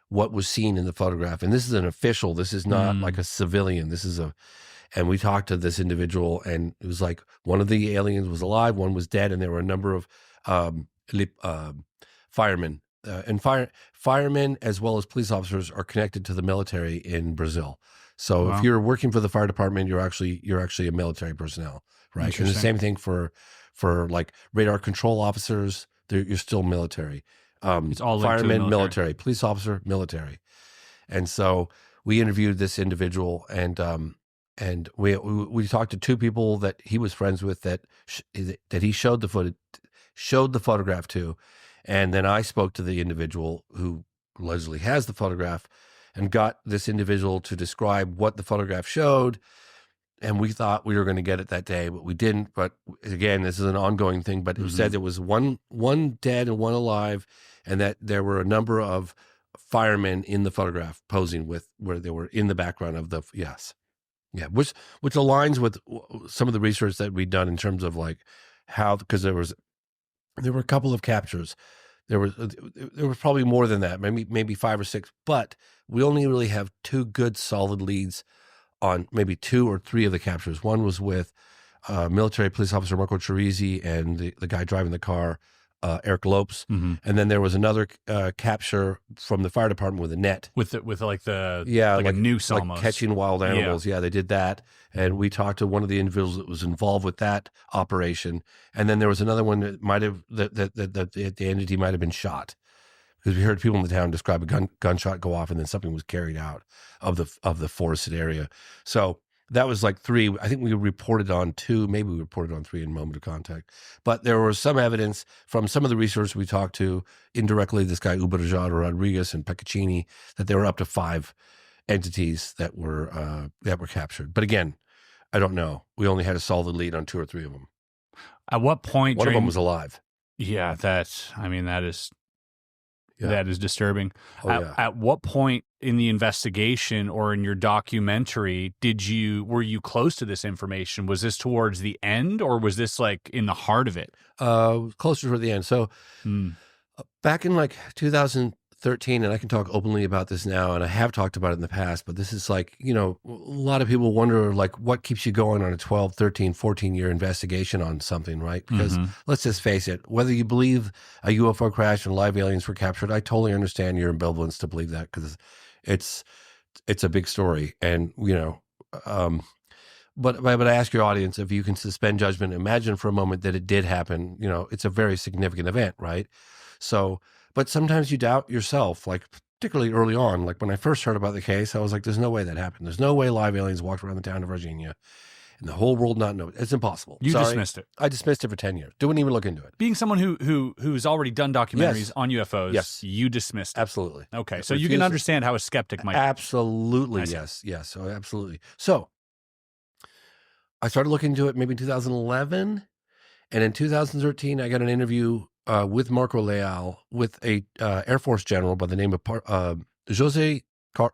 what was seen in the photograph. And this is an official. This is not like a civilian. And we talked to this individual, and it was like one of the aliens was alive, one was dead, and there were a number of firemen. And firemen as well as police officers are connected to the military in Brazil. So if you're working for the fire department, you're actually a military personnel, right? And the same thing for like radar control officers, you're still military. It's all firemen, military, police officer, military. And so we interviewed this individual, and we talked to two people that he was friends with that he showed the photograph to, and then I spoke to the individual who allegedly has the photograph, and got this individual to describe what the photograph showed. And we thought we were going to get it that day, but we didn't. But again, this is an ongoing thing. But it said there was one dead and one alive, and that there were a number of firemen in the photograph posing where they were in the background of the which aligns with some of the research that we'd done in terms of like how, because there were a couple of captures. There was probably more than that, maybe 5 or 6, but we only really have 2 good solid leads on maybe 2 or 3 of the captures. One was with military police officer Marco Chirizi and the guy driving the car, Eric Lopes, and then there was another capture from the fire department with a net, with like a noose, like almost catching wild animals. Yeah, they did that, and we talked to one of the individuals that was involved with that operation. And then there was another one that might have that the entity might have been shot, because we heard people in the town describe a gunshot go off, and then something was carried out of the forested area. So That was like 3. I think we reported on 2, maybe we reported on 3 in Moment of Contact. But there was some evidence from some of the researchers we talked to, indirectly, this guy Uberjado Rodriguez and Peccaccini, that there were up to 5 entities that were captured. But again, I don't know. We only had a solid lead on 2 or 3 of them. At what point? One of them was alive. Yeah, that is disturbing. Oh, At what point in the investigation or in your documentary were you close to this information? Was this towards the end, or was this like in the heart of it? Closer to the end. So back in like 2013, and I can talk openly about this now, and I have talked about it in the past, but this is like, you know, a lot of people wonder like what keeps you going on a 12, 13, 14-year investigation on something, right? Because let's just face it, whether you believe a UFO crash and live aliens were captured, I totally understand your ambivalence to believe that, because it's a big story. And, you know, but I ask your audience if you can suspend judgment, imagine for a moment that it did happen. You know, it's a very significant event, right? So, but sometimes you doubt yourself, like particularly early on. Like when I first heard about the case, I was like, there's no way that happened. There's no way live aliens walked around the town of Vargihna and the whole world not know it. It's impossible. You dismissed it. I dismissed it for 10 years. Didn't even look into it. Being someone who's already done documentaries on UFOs, yes, you dismissed it. Absolutely. Okay, so you can understand how a skeptic might. Absolutely, yes. So absolutely. So I started looking into it maybe in 2011, and in 2013, I got an interview with Marco Leal with a Air Force general by the name of Jose Carlos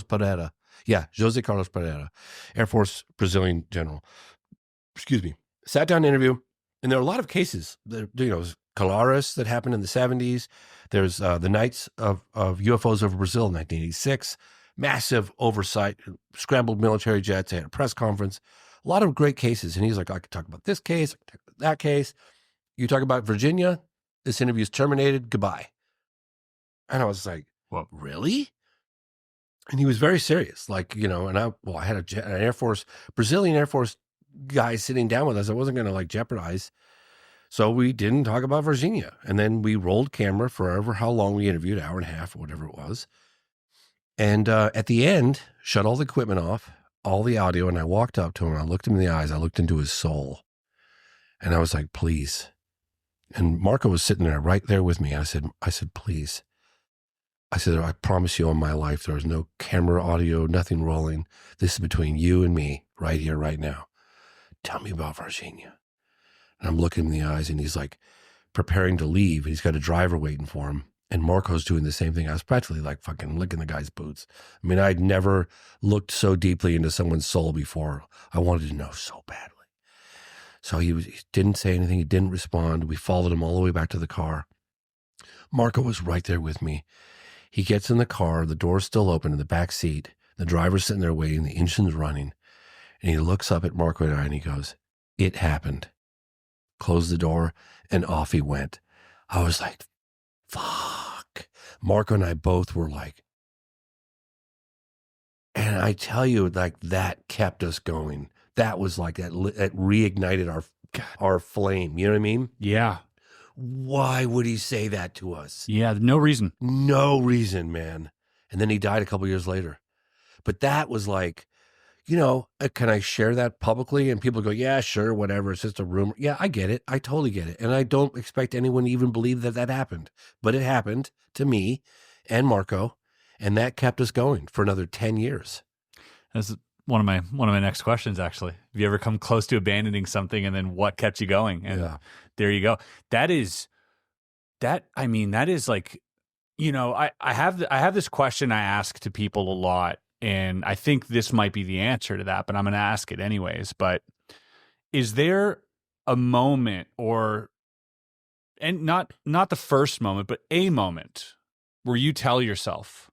Pereira? Yeah, Jose Carlos Pereira, Air Force Brazilian general. Excuse me. Sat down interview, and there are a lot of cases. There, you know, Colares that happened in the 70s. There's the Nights of UFOs over Brazil in 1986. Massive oversight, scrambled military jets. They had a press conference. A lot of great cases. And he's like, I could talk about this case, I could talk about that case. You talk about Virginia, this interview is terminated, goodbye. And I was like, well, really? And he was very serious. Like, you know, and I had an Brazilian Air Force guy sitting down with us. I wasn't going to like jeopardize. So we didn't talk about Virginia. And then we rolled camera for how long we interviewed, an hour and a half or whatever it was. And at the end, shut all the equipment off, all the audio, and I walked up to him, and I looked him in the eyes, I looked into his soul, and I was like, please. And Marco was sitting there right there with me. I said, please. I said, I promise you on my life, there was no camera, audio, nothing rolling. This is between you and me right here, right now. Tell me about Vargihna. And I'm looking him in the eyes, and he's like preparing to leave. He's got a driver waiting for him. And Marco's doing the same thing. I was practically like fucking licking the guy's boots. I mean, I'd never looked so deeply into someone's soul before. I wanted to know so badly. So he didn't say anything. He didn't respond. We followed him all the way back to the car. Marco was right there with me. He gets in the car. The door's still open in the back seat. The driver's sitting there waiting. The engine's running. And he looks up at Marco and I, and he goes, it happened. Closed the door, and off he went. I was like, fuck. Marco and I both were like, and I tell you, like, that kept us going. That was like that reignited our flame. You know what I mean? Yeah. Why would he say that to us? Yeah, no reason. No reason, man. And then he died a couple years later. But that was like, you know, can I share that publicly? And people go, yeah, sure, whatever. It's just a rumor. Yeah, I get it. I totally get it. And I don't expect anyone to even believe that happened. But it happened to me and Marco, and that kept us going for another 10 years. That's one of my next questions, actually. Have you ever come close to abandoning something, and then what kept you going? And there you go. That is like, you know, I have this question I ask to people a lot. And I think this might be the answer to that, but I'm going to ask it anyways. But is there a moment, and not the first moment, but a moment where you tell yourself,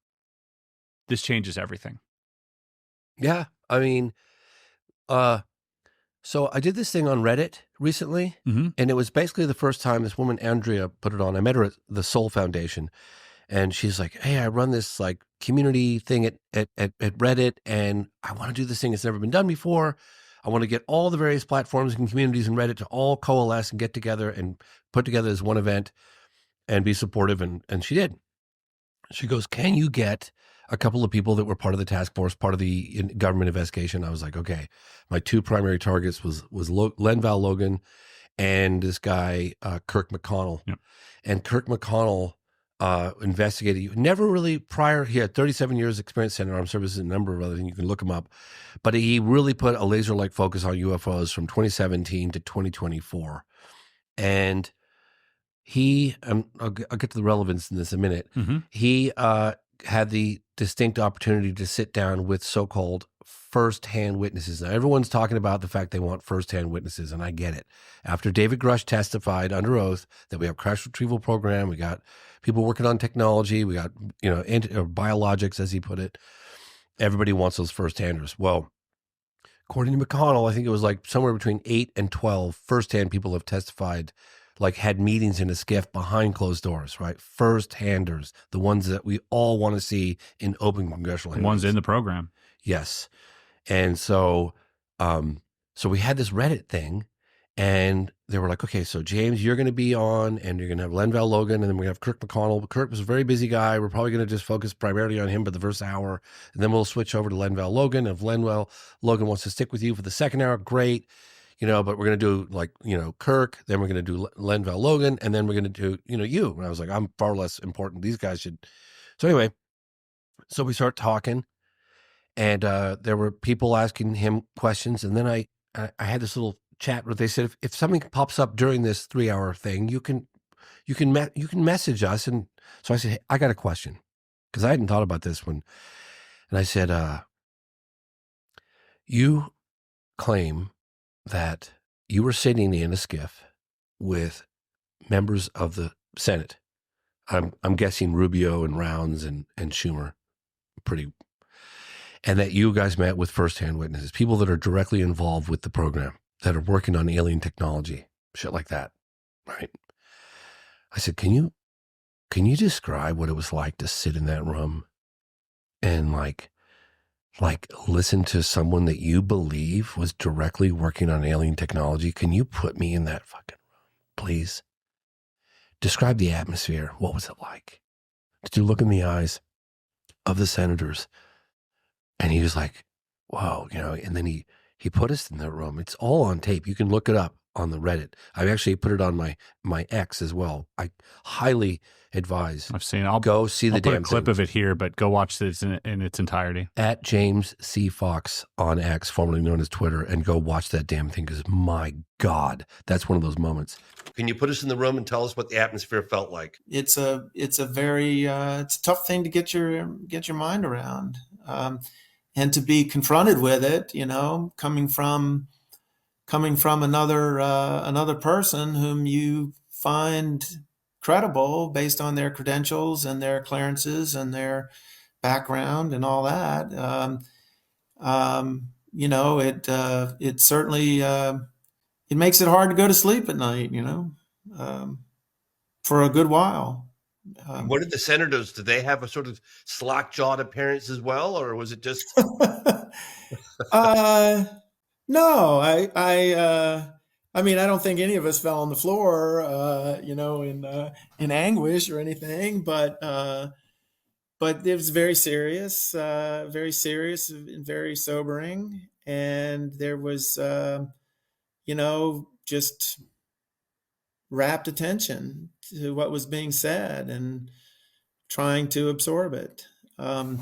this changes everything? Yeah. I mean, so I did this thing on Reddit recently, and it was basically the first time this woman, Andrea, put it on. I met her at the Soul Foundation. And she's like, hey, I run this like community thing at Reddit, and I want to do this thing that's never been done before. I want to get all the various platforms and communities in Reddit to all coalesce and get together and put together as one event and be supportive. And she did. She goes, can you get a couple of people that were part of the task force, part of the government investigation. I was like, okay, my two primary targets was Lenval Logan and this guy, Kirk McConnell. Yep. And Kirk McConnell investigated, never really prior, he had 37 years experience in armed services, a number of other things, you can look him up. But he really put a laser-like focus on UFOs from 2017 to 2024. And he, I'll get to the relevance in this in a minute. Mm-hmm. He had the distinct opportunity to sit down with so-called first-hand witnesses. Now, everyone's talking about the fact they want first-hand witnesses, and I get it. After David Grush testified under oath that we have a crash retrieval program, we got people working on technology, we got, biologics, as he put it. Everybody wants those first-handers. Well, according to McConnell, I think it was like somewhere between 8 and 12 first-hand people have testified, like had meetings in a SCIF behind closed doors, right? First-handers, the ones that we all want to see in open congressional hearings. The ones in the program. Yes. And so we had this Reddit thing, and they were like, okay, so James, you're going to be on, and you're going to have Lenval Logan, and then we're going to have Kirk McConnell. Kirk was a very busy guy. We're probably going to just focus primarily on him for the first hour, and then we'll switch over to Lenval Logan. If Lenval Logan wants to stick with you for the second hour, great. But we're going to do Kirk, then we're going to do Lenval Logan, and then we're going to do, you. And I was like, I'm far less important. These guys should. So anyway, so we start talking, and there were people asking him questions. And then I had this little chat where they said, if something pops up during this 3-hour thing, you can message us. And so I said, hey, I got a question, because I hadn't thought about this one. And I said, you claim that you were sitting in a SCIF with members of the Senate. I'm guessing Rubio and Rounds and Schumer, and that you guys met with firsthand witnesses, people that are directly involved with the program, that are working on alien technology, shit like that, right? I said, can you describe what it was like to sit in that room and like listen to someone that you believe was directly working on alien technology? Can you put me in that fucking room, please? Describe the atmosphere. What was it like? Did you look in the eyes of the senators? And he was like, wow, and then he put us in that room. It's all on tape. You can look it up on the Reddit. I've actually put it on my X as well. I highly advise. I've seen it. I'll go see the put damn a clip thing. of it here, but go watch this in its entirety. At James C. Fox on X, formerly known as Twitter, and go watch that damn thing, because my God, that's one of those moments. Can you put us in the room and tell us what the atmosphere felt like? It's a very it's a tough thing to get your mind around, and to be confronted with it, coming from another person whom you find credible based on their credentials and their clearances and their background and all that. It certainly it makes it hard to go to sleep at night, for a good while. What did the senators, did they have a sort of slack-jawed appearance as well, or was it just? No, I mean, I don't think any of us fell on the floor, in anguish or anything, but it was very serious and very sobering. And there was, just rapt attention to what was being said and trying to absorb it. They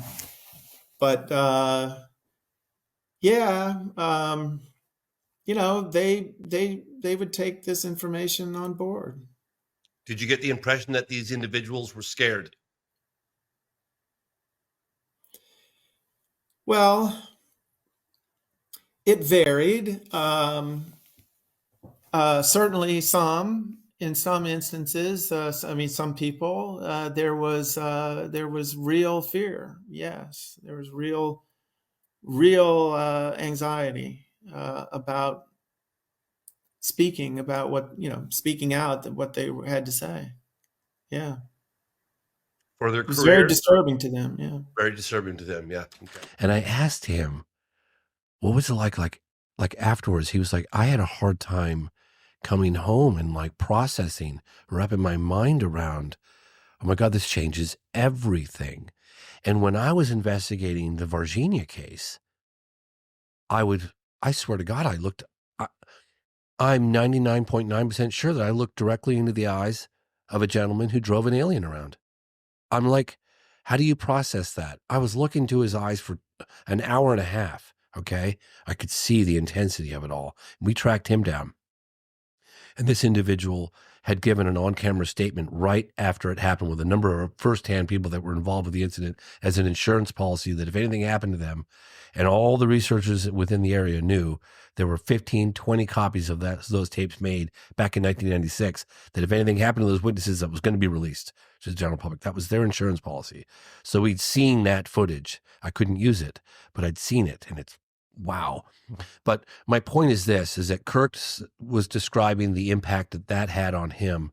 would take this information on board. Did you get the impression that these individuals were scared? Well, it varied. Certainly in some instances, some people, there was real fear. Yes, there was real anxiety about speaking out what they had to say. Yeah. For their It was career? very disturbing to them. Yeah. Very disturbing to them. Yeah. Okay. And I asked him, what was it like afterwards? He was like, I had a hard time coming home and like processing, wrapping my mind around, oh my God, this changes everything. And when I was investigating the Vargihna case, I swear to God, I'm 99.9% sure that I looked directly into the eyes of a gentleman who drove an alien around. I'm like, how do you process that? I was looking to his eyes for an hour and a half, okay? I could see the intensity of it all. We tracked him down. And this individual had given an on-camera statement right after it happened with a number of first-hand people that were involved with the incident as an insurance policy that if anything happened to them, and all the researchers within the area knew there were 15, 20 copies of those tapes made back in 1996, that if anything happened to those witnesses, that was going to be released to the general public. That was their insurance policy. So we'd seen that footage. I couldn't use it, but I'd seen it, and it's wow. But my point is this, is that Kirk was describing the impact that had on him.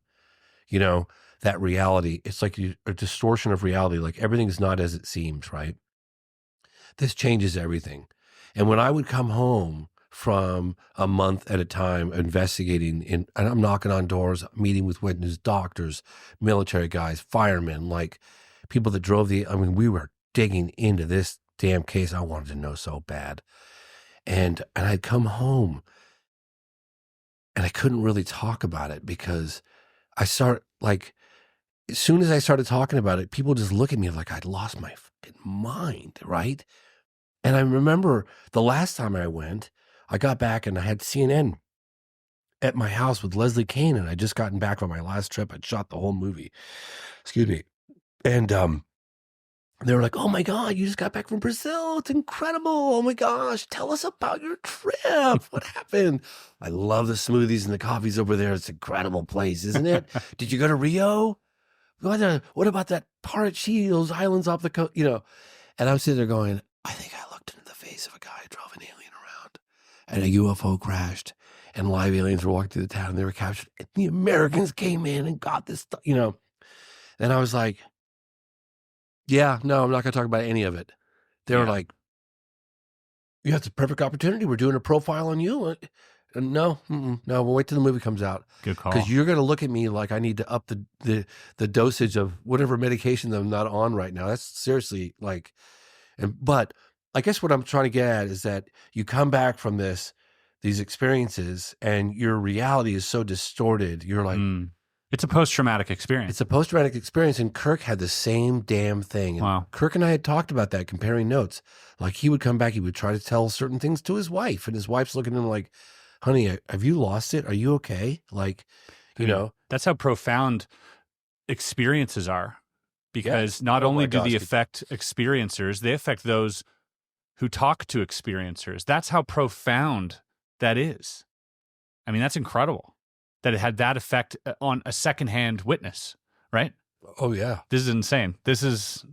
You know, that reality, it's like a distortion of reality, like everything's not as it seems, right? This changes everything. And when I would come home from a month at a time investigating, and I'm knocking on doors, meeting with witnesses, doctors, military guys, firemen, like people that drove we were digging into this damn case. I wanted to know so bad. And I'd come home and I couldn't really talk about it because as soon as I started talking about it, people just look at me like I'd lost my fucking mind, right? And I remember the last time I went, I got back and I had CNN at my house with Leslie Kane, and I'd just gotten back from my last trip. I'd shot the whole movie. Excuse me. And they were like, "Oh my God, you just got back from Brazil. It's incredible. Oh my gosh, tell us about your trip. What happened?" I love the smoothies and the coffees over there. It's an incredible place, isn't it? Did you go to Rio? What about that Parachi, those islands off the coast? You know, and I'm sitting there going, I think I looked into the face of a guy who drove an alien around and a UFO crashed and live aliens were walking through the town and they were captured. And the Americans came in and got this stuff, you know. And I was like, yeah, no, I'm not going to talk about any of it. They were like, "You have the perfect opportunity. We're doing a profile on you." And no, we'll wait till the movie comes out. Good call. Because you're going to look at me like I need to up the dosage of whatever medication that I'm not on right now. That's seriously like, but I guess what I'm trying to get at is that you come back from these experiences and your reality is so distorted. You're like, it's a post-traumatic experience. It's a post-traumatic experience, and Kirk had the same damn thing. And wow. Kirk and I had talked about that, comparing notes. Like he would come back, he would try to tell certain things to his wife, and his wife's looking at him like, "Honey, have you lost it? Are you okay?" Like, you know. That's how profound experiences are, because not only do they affect experiencers, they affect those who talk to experiencers. That's how profound that is. I mean, that's incredible that it had that effect on a secondhand witness, right? Oh, yeah. This is insane. This is,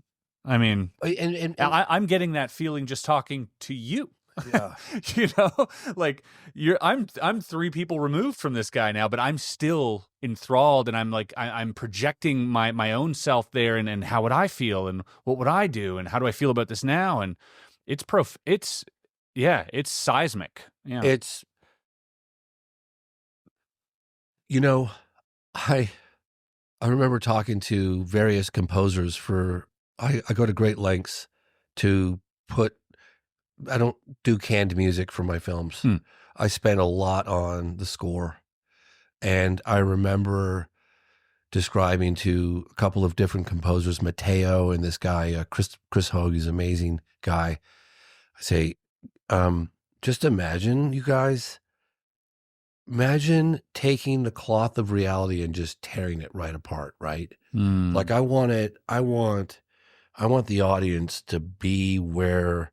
I mean, and I'm getting that feeling just talking to you. Yeah. You know, like I'm 3 people removed from this guy now, but I'm still enthralled, and I'm like, I'm projecting my own self there, and how would I feel, and what would I do, and how do I feel about this now? And it's seismic. Yeah. It's, you know, I remember talking to various composers I go to great lengths to I don't do canned music for my films. I spend a lot on the score. And I remember describing to a couple of different composers, Mateo and this guy, Chris Hogue, he's an amazing guy. I say, just imagine, you guys, imagine taking the cloth of reality and just tearing it right apart, right? Like I want the audience to be where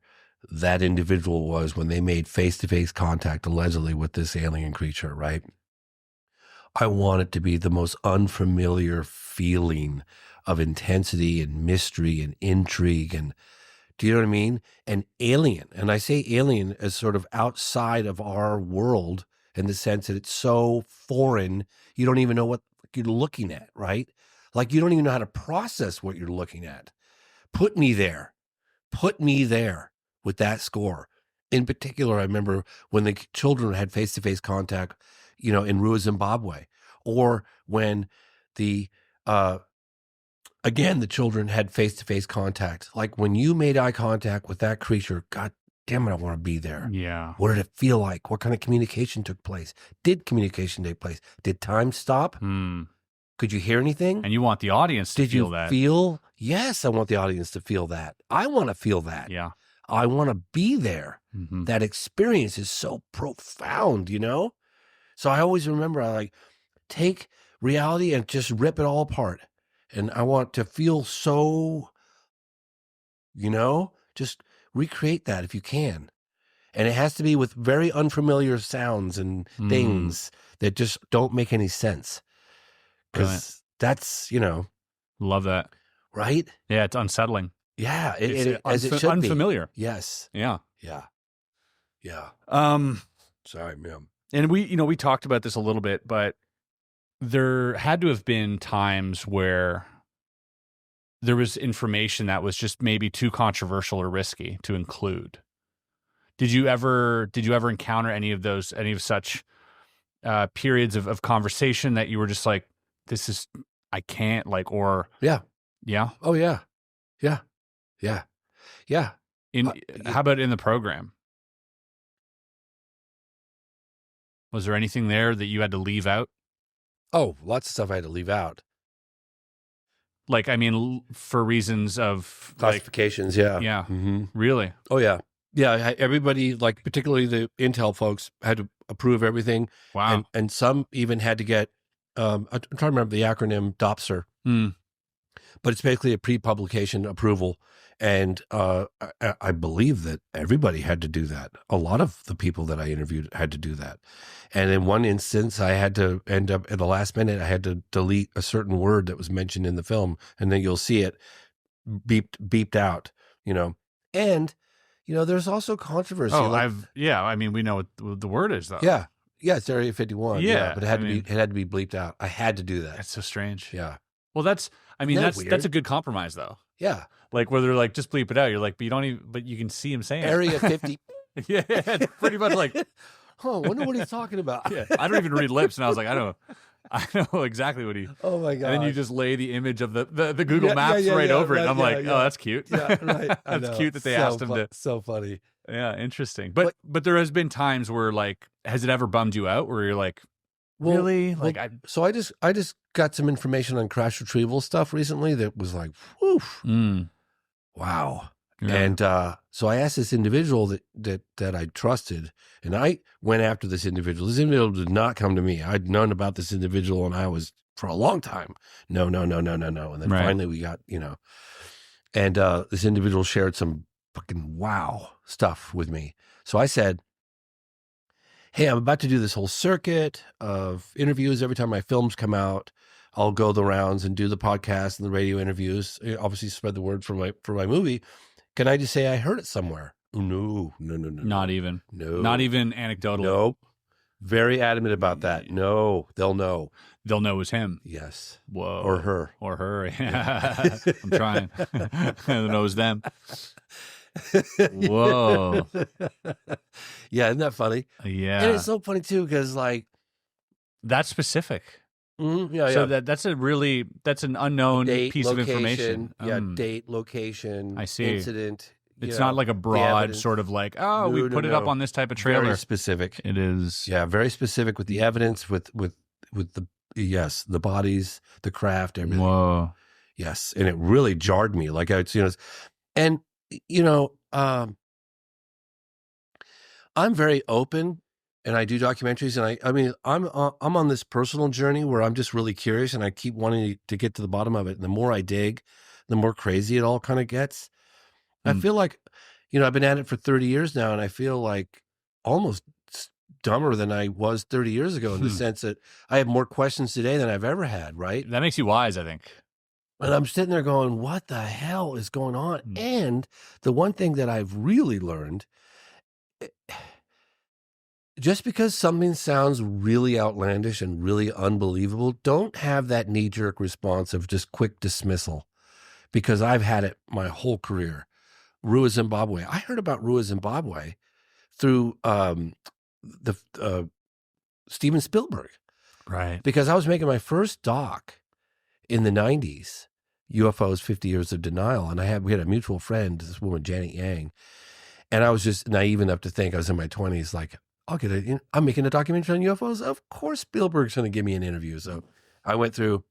that individual was when they made face-to-face contact allegedly with this alien creature, right? I want it to be the most unfamiliar feeling of intensity and mystery and intrigue, and do you know what I mean? And alien, and I say alien as sort of outside of our world in the sense that it's so foreign, you don't even know what you're looking at, right? Like you don't even know how to process what you're looking at. Put me there with that score. In particular, I remember when the children had face-to-face contact, you know, in Rua, Zimbabwe, or when a again, the children had face-to-face contact. Like when you made eye contact with that creature, God damn it, I want to be there. Yeah. What did it feel like? What kind of communication took place? Did communication take place? Did time stop? Could you hear anything? And you want the audience to feel that. Did you feel? Yes, I want the audience to feel that. I want to feel that. Yeah. I want to be there. That experience is so profound, you know? So I always remember, I like take reality and just rip it all apart. And I want to feel so, you know, just recreate that if you can. And it has to be with very unfamiliar sounds and things that just don't make any sense. Because that's, you know. Love that. Right? Yeah, it's unsettling. Yeah, As it should unfamiliar. Be. Yes. Yeah. Yeah. Yeah. Sorry, ma'am. And we talked about this a little bit, but there had to have been times where there was information that was just maybe too controversial or risky to include. Did you ever encounter any of such periods of conversation that you were just like, I can't, like, or yeah. Oh yeah. How about in the program? Was there anything there that you had to leave out? Oh, lots of stuff I had to leave out. Like, I mean, for reasons of classifications, yeah. Yeah. Really? Oh, yeah. Yeah, everybody, like particularly the Intel folks, had to approve everything. Wow. And some even had to get, I'm trying to remember the acronym, DOPSR. But it's basically a pre-publication approval. And I believe that everybody had to do that. A lot of the people that I interviewed had to do that. And in one instance, I had to end up at the last minute, I had to delete a certain word that was mentioned in the film. And then you'll see it beeped out, you know. And, you know, there's also controversy. Oh, I mean, we know what the word is, though. Yeah. Yeah, it's Area 51. Yeah. But it had to be bleeped out. I had to do that. That's so strange. Yeah. Well, that's a good compromise, though. Yeah. Like where they're like, just bleep it out. You're like, but you can see him saying Area 50. Yeah, it's pretty much like, oh, I wonder what he's talking about. Yeah, I don't even read lips, and I was like, I know exactly what he. Oh my god! And then you just lay the image of the Google Maps right over it. And I'm like, oh, that's cute. Yeah, right. That's cute that they asked him to. So funny. Yeah, interesting. But there has been times where, like, has it ever bummed you out where you're like, really? So I just got some information on crash retrieval stuff recently that was like, whew, wow. Yeah. And so I asked this individual that I trusted, and I went after this individual. This individual did not come to me. I'd known about this individual, and I was for a long time. No. And then finally we got, you know, and this individual shared some fucking wow stuff with me. So I said, hey, I'm about to do this whole circuit of interviews. Every time my films come out, I'll go the rounds and do the podcast and the radio interviews. Obviously, spread the word for my movie. Can I just say I heard it somewhere? No. Not even. No. Not even anecdotal. Nope. Very adamant about that. No, they'll know. They'll know it was him. Yes. Whoa. Or her. Or her. Yeah. I'm trying. They'll know it was them. Whoa. Yeah, isn't that funny? Yeah. And it's so funny too, because like that's specific. Yeah. So that's an unknown date, piece location, of information. Yeah, date, location, I see. Incident. It's not like a broad sort of like, we put it up on this type of trailer. Very specific. It is. Yeah, very specific with the evidence, with the bodies, the craft, everything. Whoa. Yes, and it really jarred me. Like and I'm very open. And I do documentaries, and I mean, I'm on this personal journey where I'm just really curious, and I keep wanting to get to the bottom of it. And the more I dig, the more crazy it all kind of gets. I feel like, I've been at it for 30 years now, and I feel like almost dumber than I was 30 years ago in the sense that I have more questions today than I've ever had, right? That makes you wise, I think. And I'm sitting there going, what the hell is going on? And the one thing that I've really learned, just because something sounds really outlandish and really unbelievable, don't have that knee-jerk response of just quick dismissal, because I've had it my whole career. Rua Zimbabwe. I heard about Rua Zimbabwe through Steven Spielberg. Right. Because I was making my first doc in the 90s, UFOs, 50 Years of Denial. And we had a mutual friend, this woman, Janet Yang. And I was just naive enough to think, I was in my 20s, like, I'm making a documentary on UFOs. Of course, Spielberg's going to give me an interview. So I went through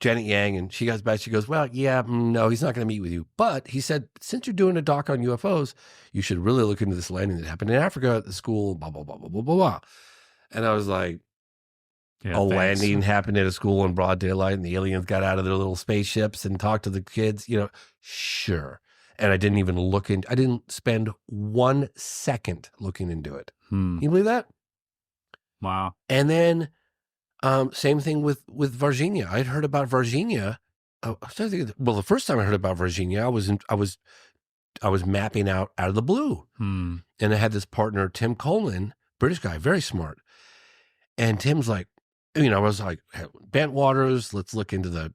Janet Yang, and she goes back. She goes, well, yeah, no, he's not going to meet with you. But he said, since you're doing a doc on UFOs, you should really look into this landing that happened in Africa at the school, blah, blah, blah, blah, blah, blah, blah. And I was like, landing happened at a school in broad daylight, and the aliens got out of their little spaceships and talked to the kids, sure. And I didn't spend 1 second looking into it. You believe that? Wow. And then same thing with Vargihna. I'd heard about Vargihna. The first time I heard about Vargihna, I was mapping out of the blue. And I had this partner, Tim Coleman, British guy, very smart. And Tim's like, I was like, Bentwaters, let's look into the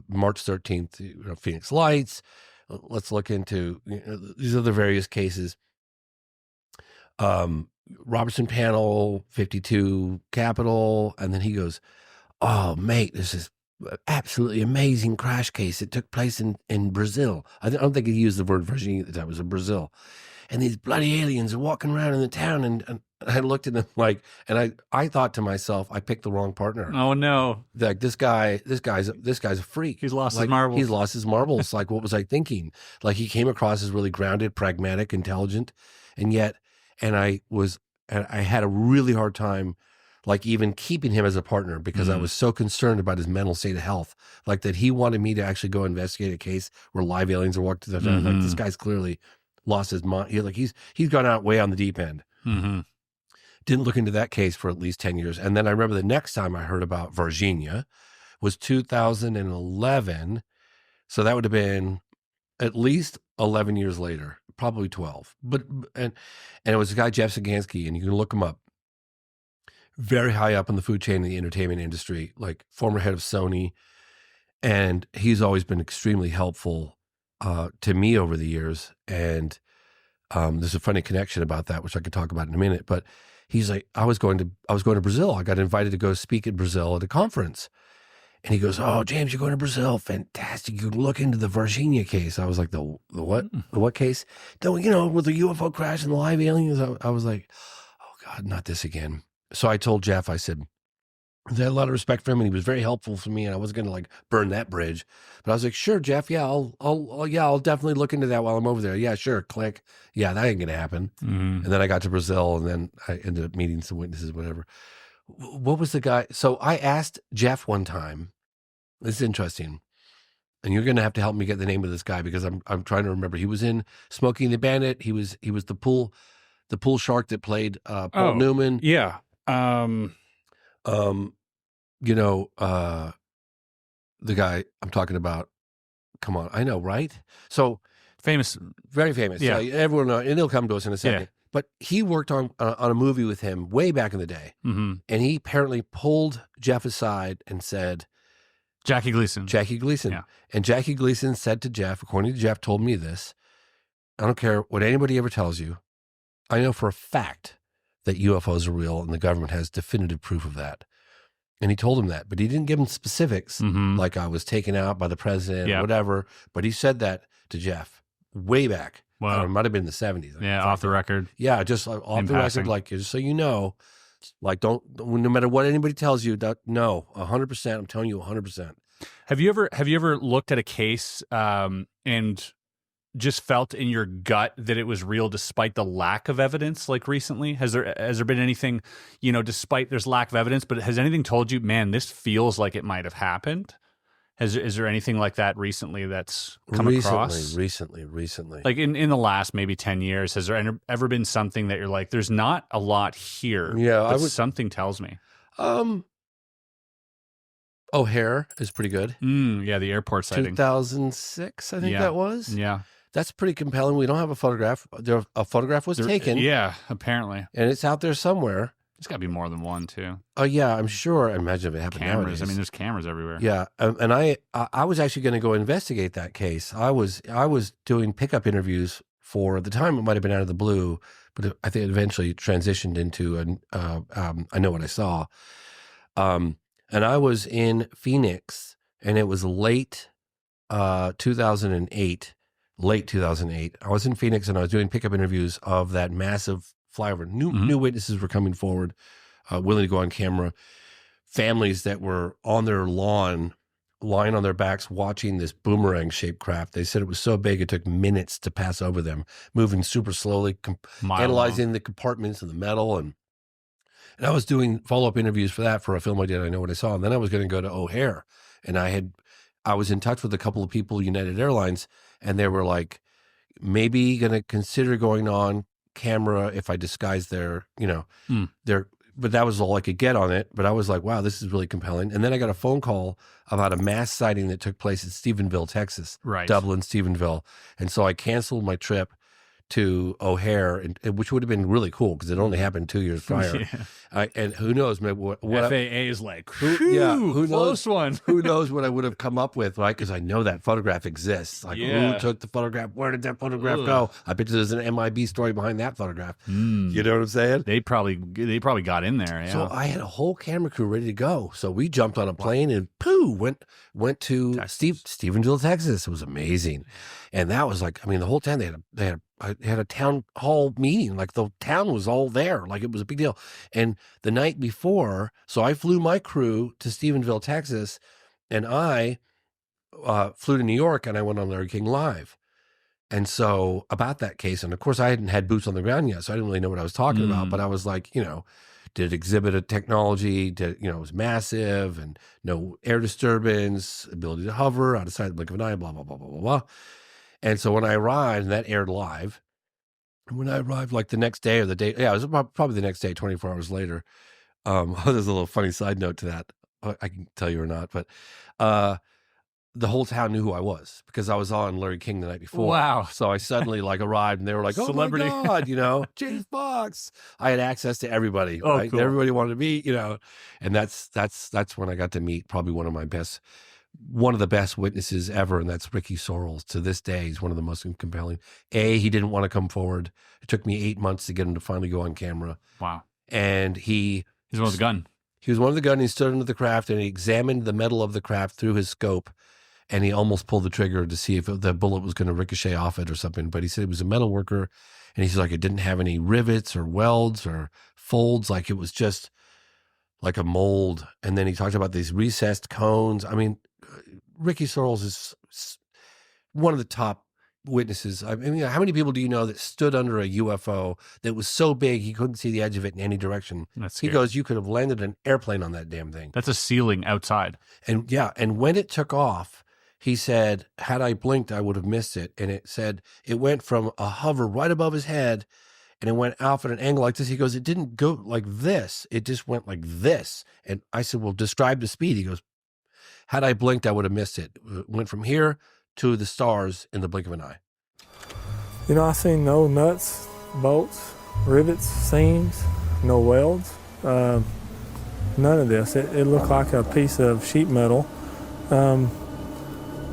March 13th, Phoenix Lights. Let's look into these other various cases. Robertson Panel, 52 Capitol. And then he goes, oh, mate, this is absolutely amazing crash case. It took place in Brazil. I don't think he used the word Virginia at the time. It was in Brazil. And these bloody aliens are walking around in the town. And I looked at them and I thought to myself, I picked the wrong partner. Oh, no. Like this guy's a freak. He's lost his marbles. He's lost his marbles. Like, what was I thinking? Like, he came across as really grounded, pragmatic, intelligent. And I had a really hard time, like, even keeping him as a partner, because I was so concerned about his mental state of health, like that he wanted me to actually go investigate a case where live aliens are walking through the town. Like, this guy's clearly lost his mind. He's gone out way on the deep end. Didn't look into that case for at least 10 years. And then I remember the next time I heard about Vargihna was 2011. So that would have been at least 11 years later, probably 12. And it was a guy, Jeff Sagansky, and you can look him up. Very high up in the food chain in the entertainment industry, like former head of Sony. And he's always been extremely helpful to me over the years. And there's a funny connection about that, which I could talk about in a minute. But he's like, I was going to Brazil. I got invited to go speak in Brazil at a conference. And he goes, oh, James, you're going to Brazil. Fantastic. You can look into the Vargihna case. I was like, the what? The what case? With the UFO crash and the live aliens. I was like, oh, God, not this again. So I told Jeff, I said, I had a lot of respect for him, and he was very helpful for me, and I wasn't going to burn that bridge. But I was like, sure, Jeff, yeah, I'll definitely look into that while I'm over there. Yeah, sure, click. Yeah, that ain't going to happen. And then I got to Brazil, and then I ended up meeting some witnesses, whatever. What was the guy? So I asked Jeff one time, this is interesting, and you're going to have to help me get the name of this guy, because I'm trying to remember. He was in Smokey and the Bandit. He was the pool shark that played Paul Newman. Yeah. The guy I'm talking about, come on, I know, right? So famous, very famous. Yeah. Everyone knows, and he'll come to us in a second. Yeah. But he worked on a movie with him way back in the day. And he apparently pulled Jeff aside and said, Jackie Gleason. Yeah. And Jackie Gleason said to Jeff, according to Jeff, told me this, I don't care what anybody ever tells you, I know for a fact that UFOs are real, and the government has definitive proof of that. And he told him that, but he didn't give him specifics, like I was taken out by the president, or whatever. But he said that to Jeff way back. Wow. It might have been in the 70s. Yeah, off the record. Yeah, just off the record, like, just so you know, like, don't, no matter what anybody tells you, no, 100%, I'm telling you 100%. Have you ever looked at a case and just felt in your gut that it was real despite the lack of evidence, like recently? Has there been anything, despite there's lack of evidence, but has anything told you, man, this feels like it might have happened? Is there anything like that recently that's come across? Recently. Like in the last maybe 10 years, has there ever been something that you're like, there's not a lot here, but something tells me? O'Hare is pretty good. Yeah, the airport sighting. 2006, I think that was. Yeah. That's pretty compelling. We don't have a photograph. A photograph was taken. Yeah, apparently. And it's out there somewhere. There's got to be more than one, too. Oh, yeah, I'm sure. I imagine if it happened cameras. nowadays. I mean, there's cameras everywhere. Yeah, and I was actually going to go investigate that case. I was doing pickup interviews for, at the time, it might have been out of the blue, but I think it eventually transitioned into I Know What I Saw. And I was in Phoenix and it was late 2008. Late 2008. I was in Phoenix and I was doing pickup interviews of that massive flyover. New witnesses were coming forward, willing to go on camera. Families that were on their lawn, lying on their backs, watching this boomerang-shaped craft. They said it was so big it took minutes to pass over them, moving super slowly, analyzing the compartments and the metal. And I was doing follow-up interviews for that for a film I did, I Know What I Saw. And then I was going to go to O'Hare. And I was in touch with a couple of people, United Airlines, and they were like, maybe going to consider going on camera if I disguise their, but that was all I could get on it. But I was like, wow, this is really compelling. And then I got a phone call about a mass sighting that took place at Stephenville, Texas, Right. Dublin, Stephenville. And so I canceled my trip to O'Hare, and which would have been really cool because it only happened 2 years prior. And who knows, maybe what FAA is like, who knows? close one. Who knows what I would have come up with, right? Because I know that photograph exists. Like, who took the photograph? Where did that photograph go? I bet there's an MIB story behind that photograph. You know what I'm saying? They probably got in there. Yeah. So I had a whole camera crew ready to go. So we jumped on a plane and went to Stephenville, Texas. It was amazing, and that was like, I mean, the whole time they had a town hall meeting. Like the town was all there. Like it was a big deal. And the night before, so I flew my crew to Stephenville, Texas, and I flew to New York and I went on Larry King Live. And so about that case, and of course I hadn't had boots on the ground yet, so I didn't really know what I was talking about, but I was like, did it exhibit a technology, it was massive and no air disturbance, ability to hover out of sight, blink of an eye, blah, blah, blah, blah, blah, blah. And so when I arrived, and that aired live, and when I arrived like the next day or the day, it was probably the next day, 24 hours later. There's a little funny side note to that. I can tell you or not, but the whole town knew who I was because I was on Larry King the night before. Wow. So I suddenly arrived and they were like, oh Celebrity. my God, James Fox. I had access to everybody. Oh, right? cool. Everybody wanted to meet, and that's when I got to meet probably one of the best witnesses ever, and that's Ricky Sorrells. To this day, he's one of the most compelling. He didn't want to come forward. It took me 8 months to get him to finally go on camera. Wow. And he's one with the gun. He was one of the gun. He stood under the craft and he examined the metal of the craft through his scope, and he almost pulled the trigger to see if the bullet was going to ricochet off it or something. But he said he was a metal worker, and he's like, it didn't have any rivets or welds or folds. Like it was just like a mold. And then he talked about these recessed cones. I mean, Ricky Sorrells is one of the top witnesses. I mean, how many people do you know that stood under a UFO that was so big he couldn't see the edge of it in any direction? He goes, you could have landed an airplane on that damn thing. That's a ceiling outside. And when it took off, he said, had I blinked, I would have missed it. And it said it went from a hover right above his head and it went off at an angle like this. He goes, it didn't go like this. It just went like this. And I said, well, describe the speed. He goes, had I blinked, I would have missed it. It went from here to the stars in the blink of an eye. I seen no nuts, bolts, rivets, seams, no welds, none of this. It looked like a piece of sheet metal.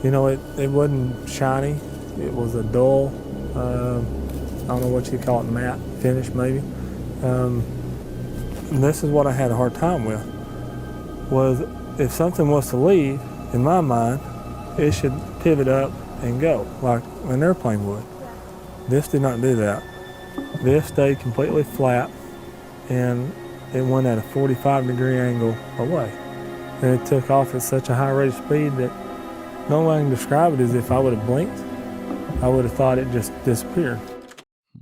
It wasn't shiny. It was a dull, I don't know what you call it, matte finish maybe. And this is what I had a hard time with, was if something was to leave, in my mind, it should pivot up and go, like an airplane would. This did not do that. This stayed completely flat, and it went at a 45-degree angle away. And it took off at such a high rate of speed that no way I can describe it is if I would have blinked, I would have thought it just disappeared.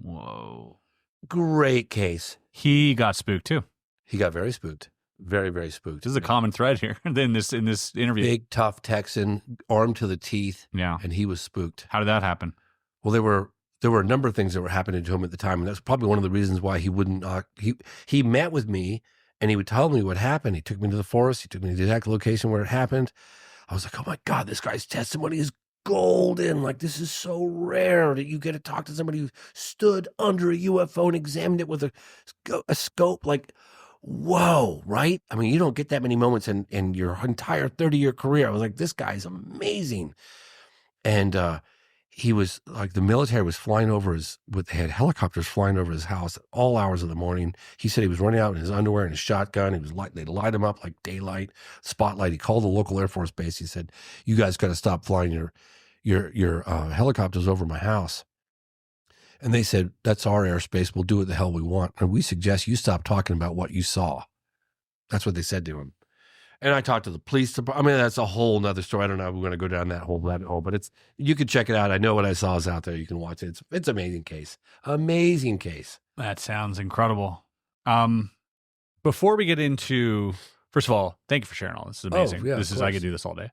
Whoa. Great case. He got spooked too. He got very spooked. Very, very spooked. This is a common thread here in this interview. Big, tough Texan, armed to the teeth. Yeah. And he was spooked. How did that happen? Well, there were a number of things that were happening to him at the time, and that's probably one of the reasons why he wouldn't. He met with me, and he would tell me what happened. He took me to the forest. He took me to the exact location where it happened. I was like, oh my God, this guy's testimony is golden. Like, this is so rare that you get to talk to somebody who stood under a UFO and examined it with a scope. Like, whoa, right? I mean, you don't get that many moments in your entire 30-year career. I was like, this guy's amazing. And he was like, the military was flying over they had helicopters flying over his house at all hours of the morning. He said he was running out in his underwear and his shotgun. They'd light him up like daylight, spotlight. He called the local Air Force base. He said, "You guys got to stop flying your helicopters over my house." And they said, "That's our airspace. We'll do what the hell we want. And we suggest you stop talking about what you saw." That's what they said to him. And I talked to the police department. I mean, that's a whole nother story. I don't know if we're going to go down that whole rabbit hole, but you could check it out. I know what I saw is out there. You can watch it. It's an amazing case. Amazing case. That sounds incredible. Before we get into, first of all, thank you for sharing all this. This is amazing. Oh, yeah, I could do this all day.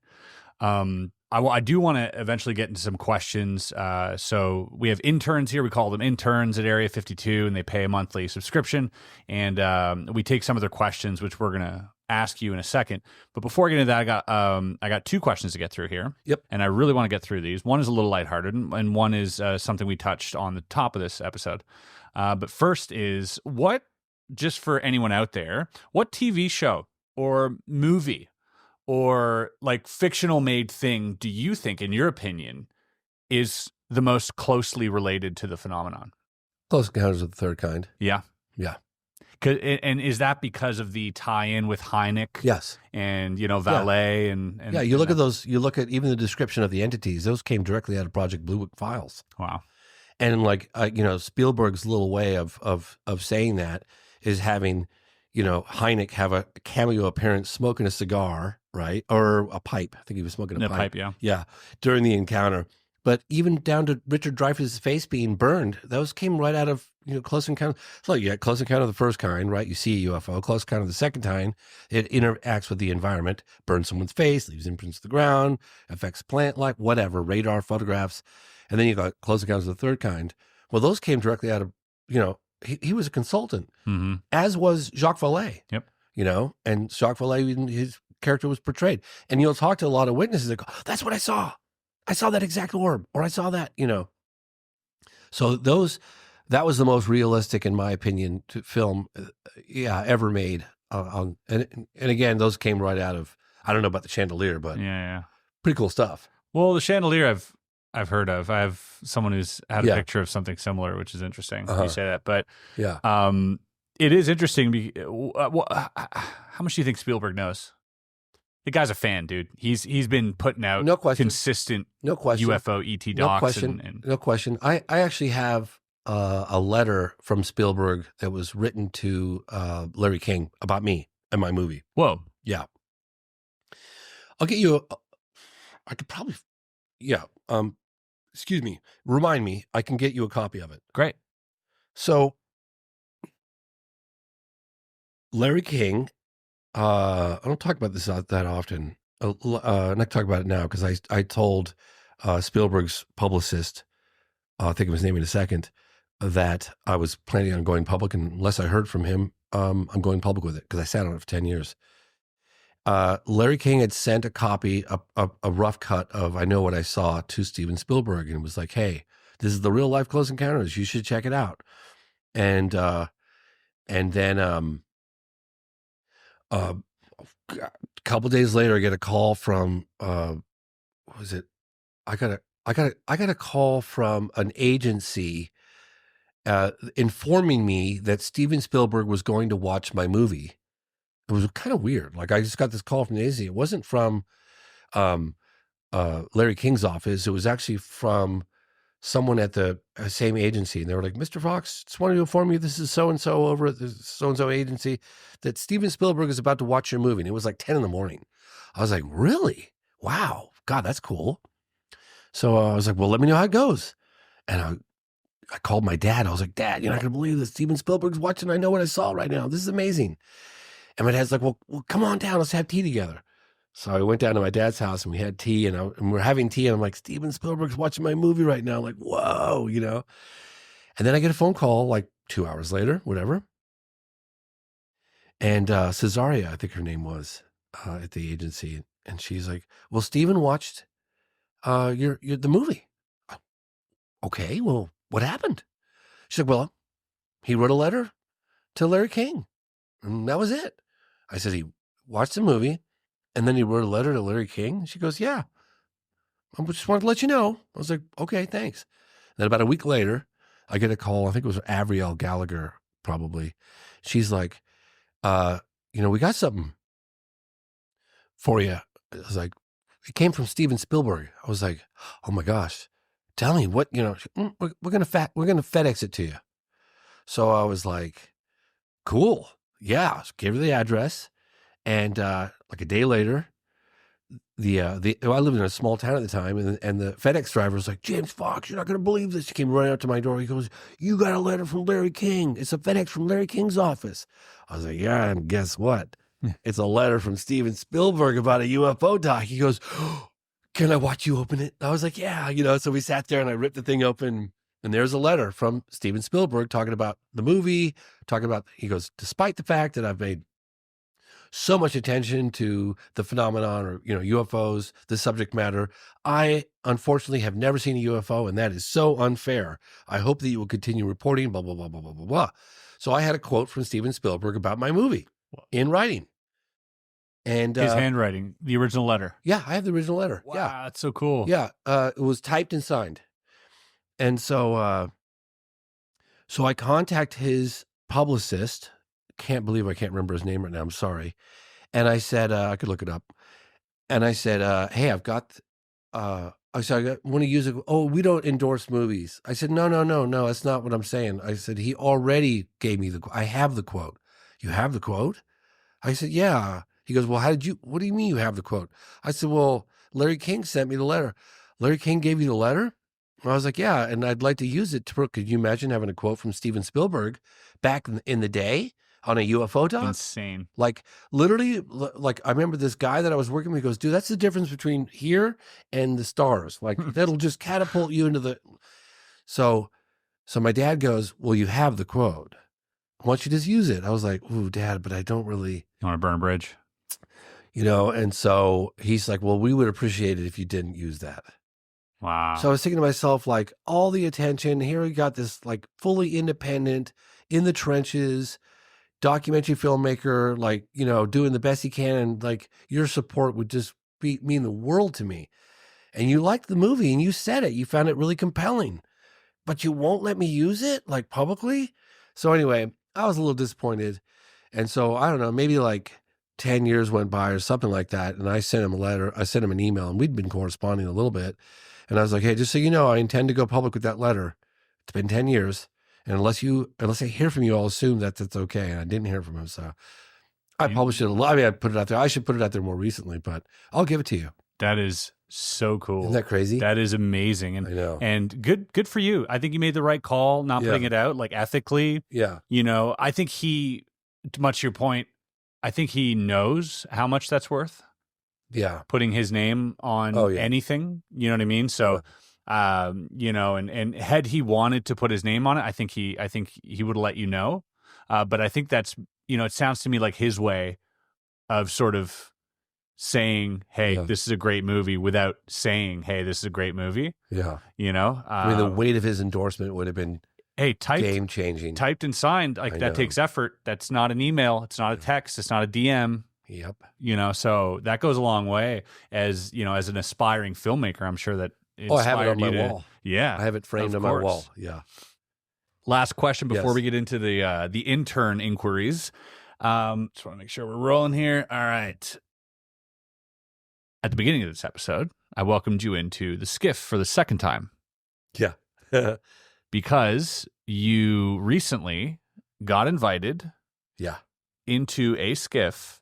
I do want to eventually get into some questions. So we have interns here. We call them interns at Area 52, and they pay a monthly subscription. And we take some of their questions, which we're going to ask you in a second. But before I get into that, I got 2 questions to get through here. Yep. And I really want to get through these. One is a little lighthearted, and one is something we touched on the top of this episode. But first is, just for anyone out there, what TV show or movie or like fictional made thing do you think, in your opinion, is the most closely related to the phenomenon? Close Encounters of the Third Kind. Yeah. Yeah. And is that because of the tie-in with Hynek? Yes. And, Valet and yeah, you look at those, you look at even the description of the entities, those came directly out of Project Blue Book files. Wow. And like, Spielberg's little way of saying that is having, Hynek have a cameo appearance smoking a cigar, right? Or a pipe. I think he was smoking a pipe. Yeah. Yeah, during the encounter. But even down to Richard Dreyfuss' face being burned, those came right out of, Close Encounter. So you got Close Encounter of the first kind, right? You see a UFO. Close Encounter of the second kind, it interacts with the environment, burns someone's face, leaves imprints to the ground, affects plant life, whatever, radar photographs. And then you got Close Encounters of the third kind. Well, those came directly out of, he was a consultant, as was Jacques Vallée. Yep. And Jacques Vallée, his character was portrayed. And you'll talk to a lot of witnesses that go, "That's what I saw. I saw that exact orb," or "I saw that," So that was the most realistic, in my opinion, to film, ever made. And again, those came right out of, I don't know about the chandelier, but yeah, pretty cool stuff. Well, the chandelier I've heard of. I have someone who's had a picture of something similar, which is interesting. You say that, but yeah, it is interesting. How much do you think Spielberg knows? The guy's a fan, dude. He's been putting out consistent UFO ET docs. No question. I actually have a letter from Spielberg that was written to Larry King about me and my movie. Whoa. Yeah. I'll get you. I could probably. Yeah. Excuse me. Remind me. I can get you a copy of it. Great. So, Larry King. I don't talk about this that often. And I talk about it now because I told Spielberg's publicist, I'll think of his name in a second, that I was planning on going public, and unless I heard from him, I'm going public with it because I sat on it for 10 years. Larry King had sent a copy, a rough cut of I Know What I Saw to Steven Spielberg, and was like, "Hey, this is the real life Close Encounters. You should check it out." And then a couple days later, I get a call from what was it? I got a call from an agency informing me that Steven Spielberg was going to watch my movie. It was kind of weird. Like, I just got this call from the agency. It wasn't from Larry King's office. It was actually from someone at the same agency. And they were like, "Mr. Fox, just wanted to inform you this is so-and-so over at the so-and-so agency that Steven Spielberg is about to watch your movie." And it was like 10 in the morning. I was like, "Really? Wow. God, that's cool." So I was like, "Well, let me know how it goes." And I called my dad. I was like, "Dad, you're not going to believe that Steven Spielberg's watching I Know What I Saw right now. This is amazing." And my dad's like, well, come on down. Let's have tea together. So I went down to my dad's house and we had tea, and we're having tea. And I'm like, "Steven Spielberg's watching my movie right now." I'm like, whoa, And then I get a phone call like 2 hours later, whatever. And Cesaria, I think her name was, at the agency. And she's like, "Well, Steven watched the movie." "Okay, well, what happened?" She's like, "Well, he wrote a letter to Larry King. And that was it." I said, "He watched the movie, and then he wrote a letter to Larry King?" She goes, "Yeah." I just wanted to let you know. I was like, okay, thanks. Then about a week later, I get a call. I think it was Avriel Gallagher, probably. She's like, we got something for you. I was like, it came from Steven Spielberg. I was like, oh my gosh, tell me what, we're gonna FedEx it to you. So I was like, cool, yeah. So gave her the address, and like a day later, I lived in a small town at the time, and the FedEx driver was like, James Fox, you're not gonna believe this. He came running up to my door. He goes, you got a letter from Larry King. It's a FedEx from Larry King's office. I was like, yeah, and guess what? It's a letter from Steven Spielberg about a UFO doc. He goes, can I watch you open it? I was like, yeah, so we sat there and I ripped the thing open, and there's a letter from Steven Spielberg talking about the movie, he goes, despite the fact that I've made so much attention to the phenomenon or, UFOs, the subject matter, I unfortunately have never seen a UFO, and that is so unfair. I hope that you will continue reporting, blah, blah, blah, blah, blah, blah, blah. So I had a quote from Steven Spielberg about my movie in writing. And his handwriting, the original letter. Yeah, I have the original letter. Wow, yeah, that's so cool. Yeah, it was typed and signed, and so I contact his publicist. Can't believe I can't remember his name right now. I'm sorry. And I said I could look it up. And I said, hey, I want to use it. Oh, we don't endorse movies. I said, no, that's not what I'm saying. I said, he already gave me I have the quote. You have the quote? I said, yeah. He goes, well, what do you mean you have the quote? I said, well, Larry King sent me the letter. Larry King gave you the letter? And I was like, yeah, and I'd like to use it. Could you imagine having a quote from Steven Spielberg back in the day on a UFO doc? Insane. Like, literally, like, I remember this guy that I was working with, he goes, dude, that's the difference between here and the stars. Like, that'll just catapult you into the... So my dad goes, well, you have the quote. Why don't you just use it? I was like, ooh, Dad, but I don't really... You want to burn a bridge? And so he's like, well, we would appreciate it if you didn't use that. Wow. So I was thinking to myself, like, all the attention, here we got this, like, fully independent, in the trenches, documentary filmmaker, like, doing the best he can, and, like, your support would just mean the world to me. And you liked the movie, and you said it. You found it really compelling. But you won't let me use it, like, publicly? So anyway, I was a little disappointed. And so, I don't know, maybe, like, 10 years went by or something like that. And I sent him a letter. I sent him an email, and we'd been corresponding a little bit. And I was like, hey, just so you know, I intend to go public with that letter. It's been 10 years. And unless I hear from you, I'll assume that that's okay. And I didn't hear from him. So I published it a lot. I mean, I put it out there. I should put it out there more recently, but I'll give it to you. That is so cool. Isn't that crazy? That is amazing. And I know. And good for you. I think you made the right call, not putting it out, like, ethically. Yeah. I think much to your point, I think he knows how much that's worth. Yeah. Putting his name on anything, you know what I mean? So, and had he wanted to put his name on it, I think he would have let you know. But I think that's, it sounds to me like his way of sort of saying, hey, this is a great movie, without saying, hey, this is a great movie. Yeah. I mean, the weight of his endorsement would have been game changing. Typed and signed, like, that takes effort. That's not an email. It's not a text. It's not a DM. Yep. So that goes a long way as an aspiring filmmaker. I'm sure that I have it on my wall. Yeah. I have it framed on my wall. Yeah. Last question before we get into the intern inquiries. Just want to make sure we're rolling here. All right. At the beginning of this episode, I welcomed you into the SCIF for the second time. Yeah. Because you recently got invited into a SCIF.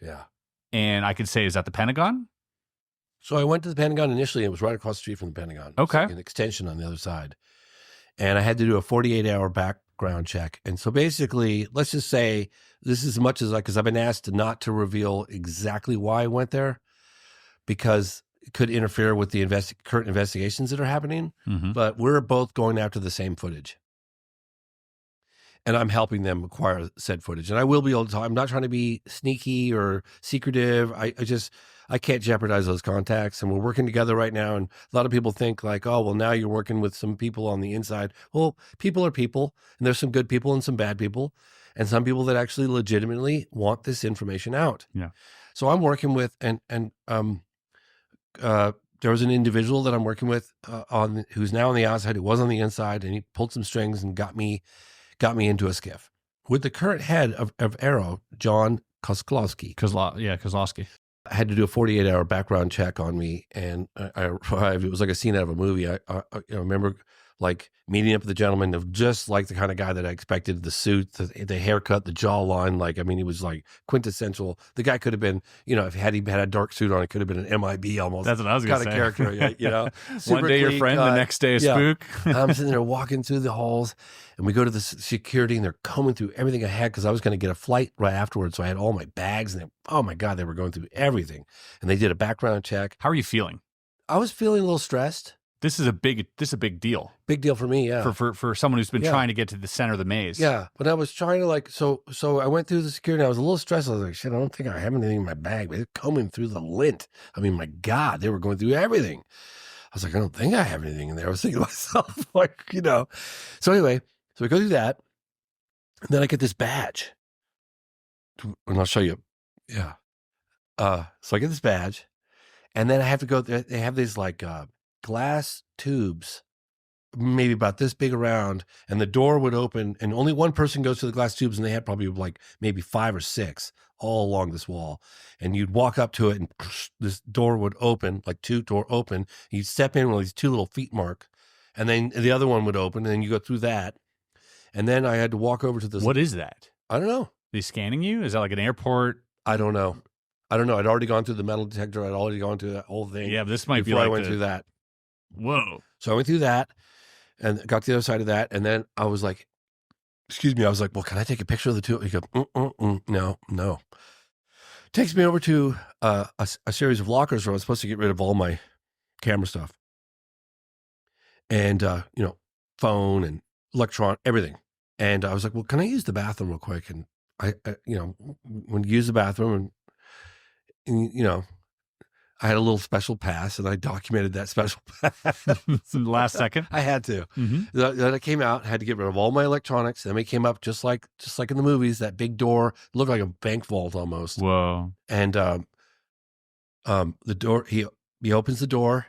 Yeah. And I could say, is that the Pentagon? So I went to the Pentagon initially. It was right across the street from the Pentagon. Okay. Like an extension on the other side. And I had to do a 48-hour background check. And so basically, let's just say this is as much as because I've been asked not to reveal exactly why I went there, because it could interfere with the current investigations that are happening. Mm-hmm. But we're both going after the same footage. And I'm helping them acquire said footage. And I will be able to talk. I'm not trying to be sneaky or secretive. I can't jeopardize those contacts. And we're working together right now. And a lot of people think like, oh, well, now you're working with some people on the inside. Well, people are people. And there's some good people and some bad people. And some people that actually legitimately want this information out. Yeah. So I'm working with there was an individual that I'm working with who's now on the outside, who was on the inside, and he pulled some strings and got me into a SCIF with the current head of Arrow, John Kosloski. Kosloski. I had to do a 48-hour background check on me, and I arrived. It was like a scene out of a movie. I remember like meeting up with the gentleman of just like the kind of guy that I expected, the suit, the haircut, the jawline. Like, I mean, he was like quintessential. The guy could have been, if he had a dark suit on, it could have been an MIB almost. That's what I was going to say. Kind of character, One day your friend, the next day a spook. I'm sitting there walking through the halls, and we go to the security, and they're combing through everything I had because I was going to get a flight right afterwards. So I had all my bags, and oh my God, they were going through everything. And they did a background check. How are you feeling? I was feeling a little stressed. This is a big deal. Big deal for me, yeah. For someone who's been trying to get to the center of the maze. Yeah, but I was trying to so I went through the security. I was a little stressed. I was like, shit, I don't think I have anything in my bag. But they're combing through the lint. I mean, my God, they were going through everything. I was like, I don't think I have anything in there. I was thinking to myself, So anyway, so we go through that, and then I get this badge, and I'll show you. Yeah. So I get this badge, and then I have to go. They have these glass tubes, maybe about this big around, and the door would open, and only one person goes to the glass tubes, and they had probably maybe 5 or 6 all along this wall. And you'd walk up to it, and this door would open, like 2-door open. You'd step in with these 2 little feet mark, and then the other one would open, and then you go through that. And then I had to walk over to this. What is that? I don't know. Are they scanning you? Is that like an airport? I don't know. I'd already gone through the metal detector. I'd already gone through that whole thing. Yeah, but this might be before like I went through that. Whoa. So I went through that and got to the other side of that. And then I was like, excuse me. I was like, well, can I take a picture of the two? He goes, no. Takes me over to a series of lockers where I was supposed to get rid of all my camera stuff. And, phone and electron, everything. And I was like, well, can I use the bathroom real quick? And I when you use the bathroom and I had a little special pass, and I documented that special pass. In the last second? I had to. Mm-hmm. Then I came out, had to get rid of all my electronics. Then we came up just like in the movies, that big door looked like a bank vault almost. Whoa. And the door, he opens the door,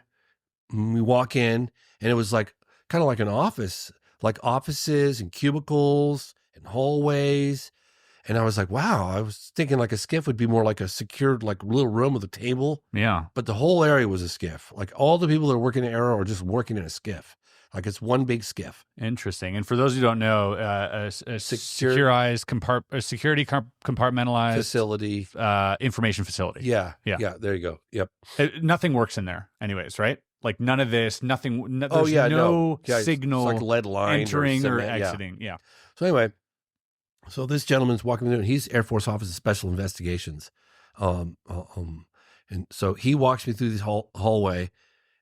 and we walk in, and it was kind of like an office, like offices and cubicles and hallways. And I was like, wow, I was thinking like a SCIF would be more like a secured, little room with a table. Yeah. But the whole area was a SCIF. Like all the people that are working in Arrow are just working in a SCIF. Like it's one big SCIF. Interesting. And for those who don't know, a security compartmentalized facility, information facility. Yeah. There you go. Yep. Nothing works in there anyways, right? Like none of this, nothing. There's no signal it's like lead line entering or cement, exiting. Yeah. So anyway, so this gentleman's walking through, and he's Air Force Office of Special Investigations. And so he walks me through this hallway,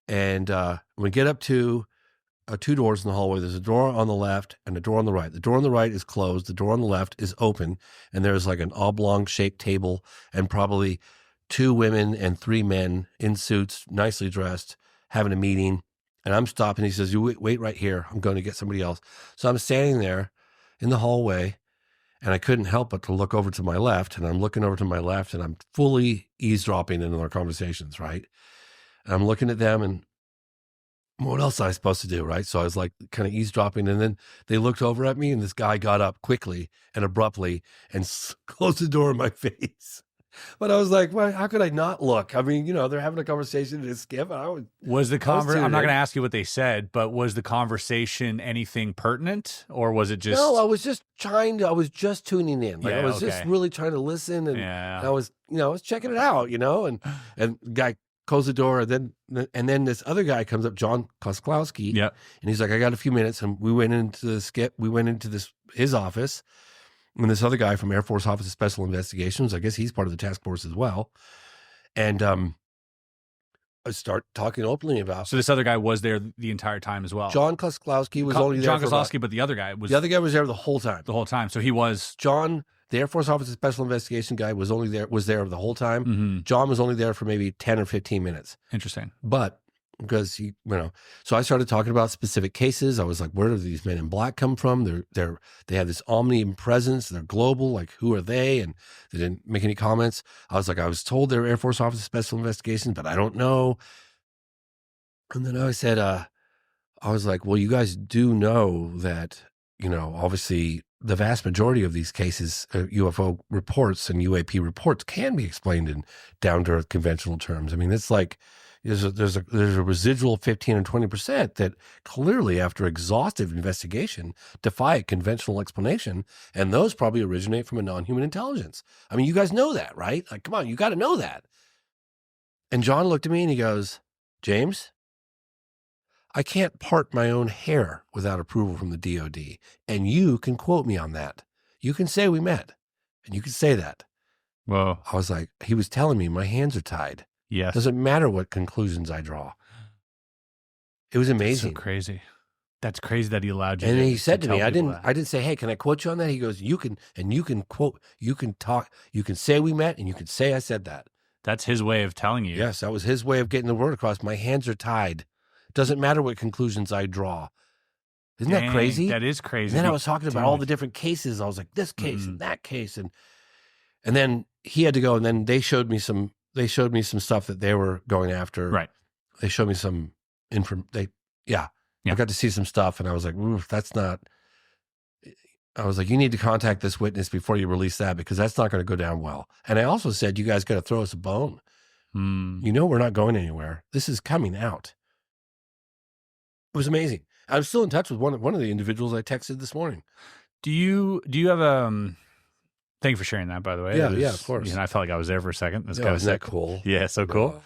and we get up to 2 doors in the hallway. There's a door on the left and a door on the right. The door on the right is closed. The door on the left is open, and there's like an oblong-shaped table and probably 2 women and 3 men in suits, nicely dressed, having a meeting. And I'm stopping. He says, "You wait right here. I'm going to get somebody else." So I'm standing there in the hallway, and I couldn't help but to look over to my left, and I'm looking over to my left, and I'm fully eavesdropping into their conversations, right? And I'm looking at them, and what else am I supposed to do, right? So I was kind of eavesdropping, and then they looked over at me, and this guy got up quickly and abruptly and closed the door in my face. But I was like, well, how could I not look? I mean, they're having a conversation in a SCIF. I'm not going to ask you what they said, but was the conversation anything pertinent, or was it just? No, I was just tuning in. I was just really trying to listen, and I was checking it out, and the guy closed the door, and then this other guy comes up, John Kosloski, and he's like, I got a few minutes, and we went into the SCIF. We went into his office. And this other guy from Air Force Office of Special Investigations, I guess he's part of the task force as well. And I start talking openly about. So this other guy was there the entire time as well. John Kosloski was only there. John Kosloski, but the other guy was. The other guy was there the whole time. The whole time. So he was. John, the Air Force Office of Special Investigation guy, was there the whole time. Mm-hmm. John was only there for maybe 10 or 15 minutes. Interesting. But because so I started talking about specific cases. I was like, where do these men in black come from? They have this omnipresence. They're global. Like, who are they? And they didn't make any comments. I was like, I was told they're Air Force Office of Special Investigations, but I don't know. And then I said, I was like, well, you guys do know that, obviously the vast majority of these cases, UFO reports and UAP reports can be explained in down-to-earth conventional terms. I mean, it's like there's a residual 15 and 20% that clearly, after exhaustive investigation, defy a conventional explanation, and those probably originate from a non-human intelligence. I mean, you guys know that, right? Like, come on, you got to know that. And John looked at me and he goes, James, I can't part my own hair without approval from the DOD. And you can quote me on that. You can say we met. And you can say that. Whoa. I was like, he was telling me my hands are tied. Yes. Doesn't matter what conclusions I draw. It was amazing. That's so crazy. That's crazy that he allowed you. And to, he said to me, I that. didn't say, hey, can I quote you on that? He goes, you can quote, you can talk, you can say we met, and you can say I said that. That's his way of telling you. Yes, that was his way of getting the word across. My hands are tied. Doesn't matter what conclusions I draw. Isn't that crazy? That is crazy. And then I was talking about all the different cases. I was like, this case and that case, and then he had to go. And then they showed me some stuff that they were going after. Right. They showed me some I got to see some stuff, and I was like, that's not. I was like, you need to contact this witness before you release that, because that's not going to go down well. And I also said, you guys got to throw us a bone. We're not going anywhere. This is coming out. It was amazing. I'm still in touch with one of the individuals I texted this morning. Do you have thank you for sharing that, by the way. Yeah, of course. I felt like I was there for a second. That's Yeah, kind of isn't that sick. cool? Yeah, so cool.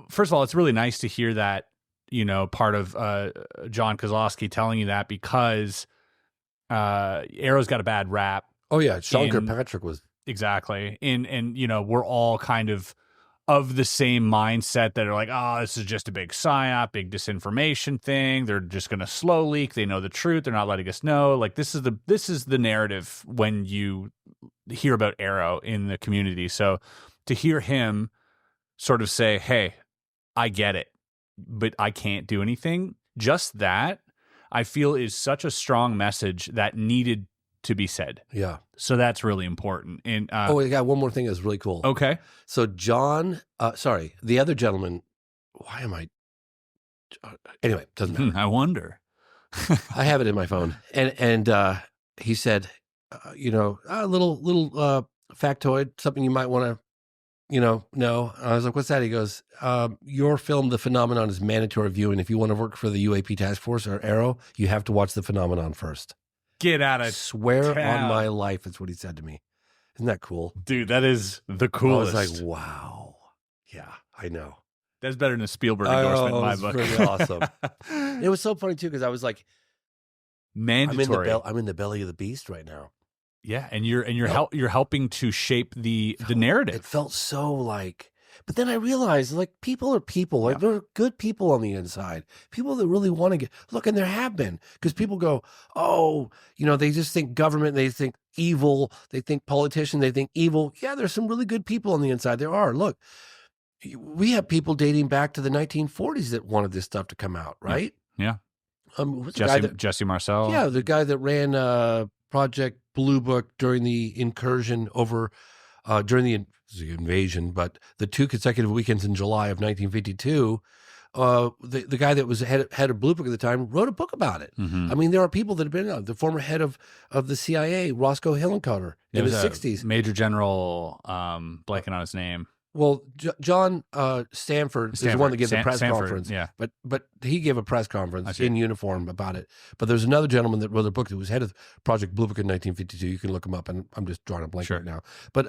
First of all, it's really nice to hear that, part of John Kosloski telling you that, because Arrow's got a bad rap. Oh yeah, Sean Kirkpatrick was exactly, and we're all kind of the same mindset that are like, oh, this is just a big psyop, big disinformation thing. They're just going to slow leak. They know the truth. They're not letting us know. Like, this is the narrative when you hear about Arrow in the community. So to hear him sort of say, hey, I get it, but I can't do anything. Just that, I feel, is such a strong message that needed to be said. Yeah. So that's really important. And I got one more thing that's really cool. Okay. So John, the other gentleman, why am I? Anyway, doesn't matter. I wonder. I have it in my phone, and he said, a little factoid, something you might want to, know. I was like, what's that? He goes, your film, The Phenomenon, is mandatory viewing. If you want to work for the UAP Task Force or Arrow, you have to watch The Phenomenon first. Get out of swear town. on my life, is what he said to me. Isn't that cool? Dude, that is the coolest. I was like, wow. Yeah, I know. That's better than a Spielberg endorsement in my book. Really awesome. It was so funny too, because I was like, mandatory. I'm in the belly of the beast right now. Yeah, and you're helping to shape the narrative. It felt so like. But then I realized, like, people are people. Like, there are good people on the inside. People that really want to look, and there have been. Because people go, they just think government, they think evil, they think politician, they think evil. Yeah, there's some really good people on the inside. There are. Look, we have people dating back to the 1940s that wanted this stuff to come out, right? Yeah. Jesse Marcel. Yeah, the guy that ran Project Blue Book during the incursion over, during the invasion, but the 2 consecutive weekends in July of 1952, the guy that was head of Blue Book at the time wrote a book about it. Mm-hmm. I mean, there are people that have been on. The former head of the CIA, Roscoe Hillenkotter, in the 60s. Major General, blanking on his name. Well, John Stanford is the one that gave the press conference. Yeah. But he gave a press conference in uniform about it. But there's another gentleman that wrote a book that was head of Project Blue Book in 1952. You can look him up, and I'm just drawing a blank right now. But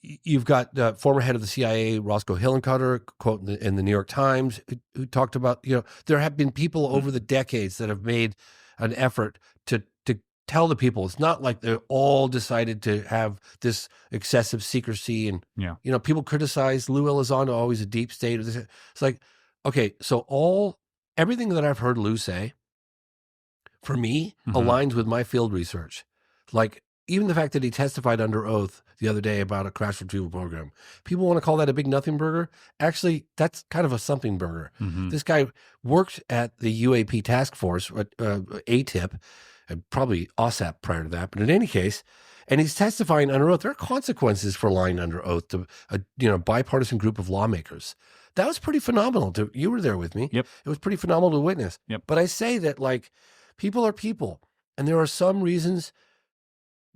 you've got the former head of the CIA, Roscoe Hillenkotter, quote in the New York Times, who talked about, there have been people over the decades that have made an effort to tell the people. It's not like they're all decided to have this excessive secrecy. And, people criticize Lou Elizondo, always a deep state. It's like, okay, so everything that I've heard Lou say, for me, aligns with my field research. Like, even the fact that he testified under oath the other day about a crash retrieval program. People want to call that a big nothing burger. Actually, that's kind of a something burger. Mm-hmm. This guy worked at the UAP task force, ATIP, and probably OSAP prior to that. But in any case, And he's testifying under oath. There are consequences for lying under oath to a bipartisan group of lawmakers. That was pretty phenomenal. You were there with me. Yep. It was pretty phenomenal to witness. Yep. But I say that, like, people are people. And there are some reasons,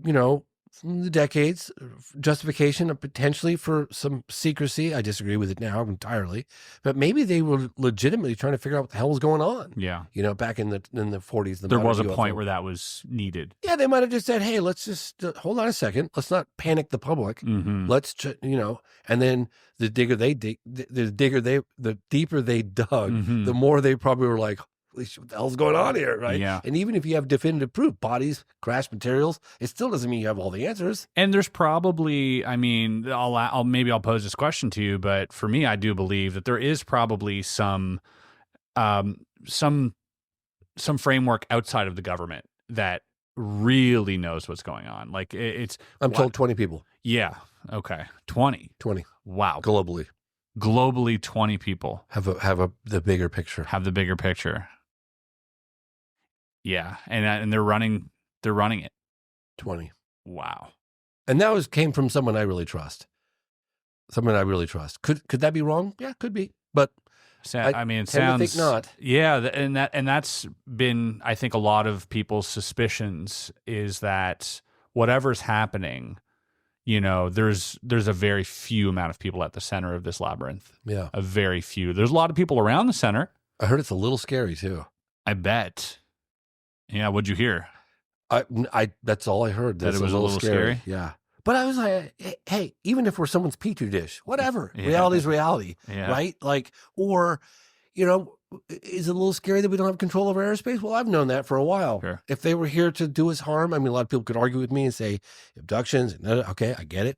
from the decades, justification potentially for some secrecy. I disagree with it now entirely. But maybe they were legitimately trying to figure out what the hell was going on. Yeah. Back in the 40s. There was a point where that was needed. Yeah, they might have just said, hey, let's just hold on a second. Let's not panic the public. Mm-hmm. Let's, and then the deeper they dug, Mm-hmm. the more they probably were like, what the hell's going on here, right? Yeah. And even if you have definitive proof, bodies, crash materials, it still doesn't mean you have all the answers. And there's probably, I'll pose this question to you, but for me, I do believe that there is probably some framework outside of the government that really knows what's going on. Like I'm told 20 people. Yeah. Okay. 20. 20. Wow. Globally, 20 people have the bigger picture. Have the bigger picture. Yeah. And they're running it. 20. Wow. And that came from someone I really trust. Could that be wrong? Yeah, could be. But It tend sounds to think not. Yeah, and that's been, I think, a lot of people's suspicions is that whatever's happening, there's a very few amount of people at the center of this labyrinth. Yeah, a very few. There's a lot of people around the center. I heard it's a little scary too. I bet. Yeah, what'd you hear? I that's all I heard. That it was a little scary. Yeah. But I was like, hey, even if we're someone's petri dish, whatever, Yeah. reality's reality, Yeah. right? Like, or, is it a little scary that we don't have control over airspace? Well, I've known that for a while. Sure. If they were here to do us harm, a lot of people could argue with me and say abductions. Okay, I get it.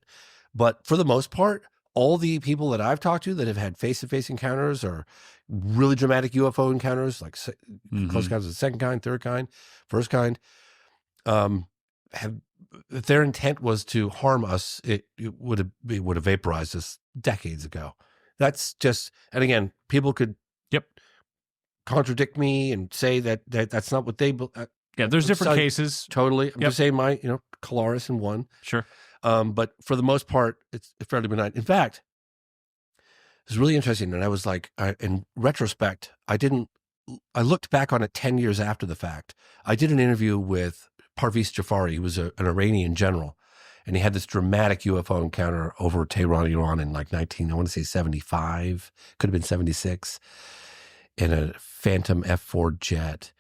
But for the most part, all the people that I've talked to that have had face-to-face encounters or really dramatic UFO encounters, like close encounters of the second kind, third kind, first kind, if their intent was to harm us, it would have vaporized us decades ago. That's just, and again, people could contradict me and say that's not what they. Yeah, there's different cases. Totally, I'm just saying my Colaris and one. Sure. But for the most part, it's fairly benign. In fact, it's really interesting. And I was like, in retrospect, I looked back on it 10 years after the fact. I did an interview with Parviz Jafari. He was an Iranian general, and he had this dramatic UFO encounter over Tehran, Iran in like 75, could have been 76, in a Phantom F4 jet.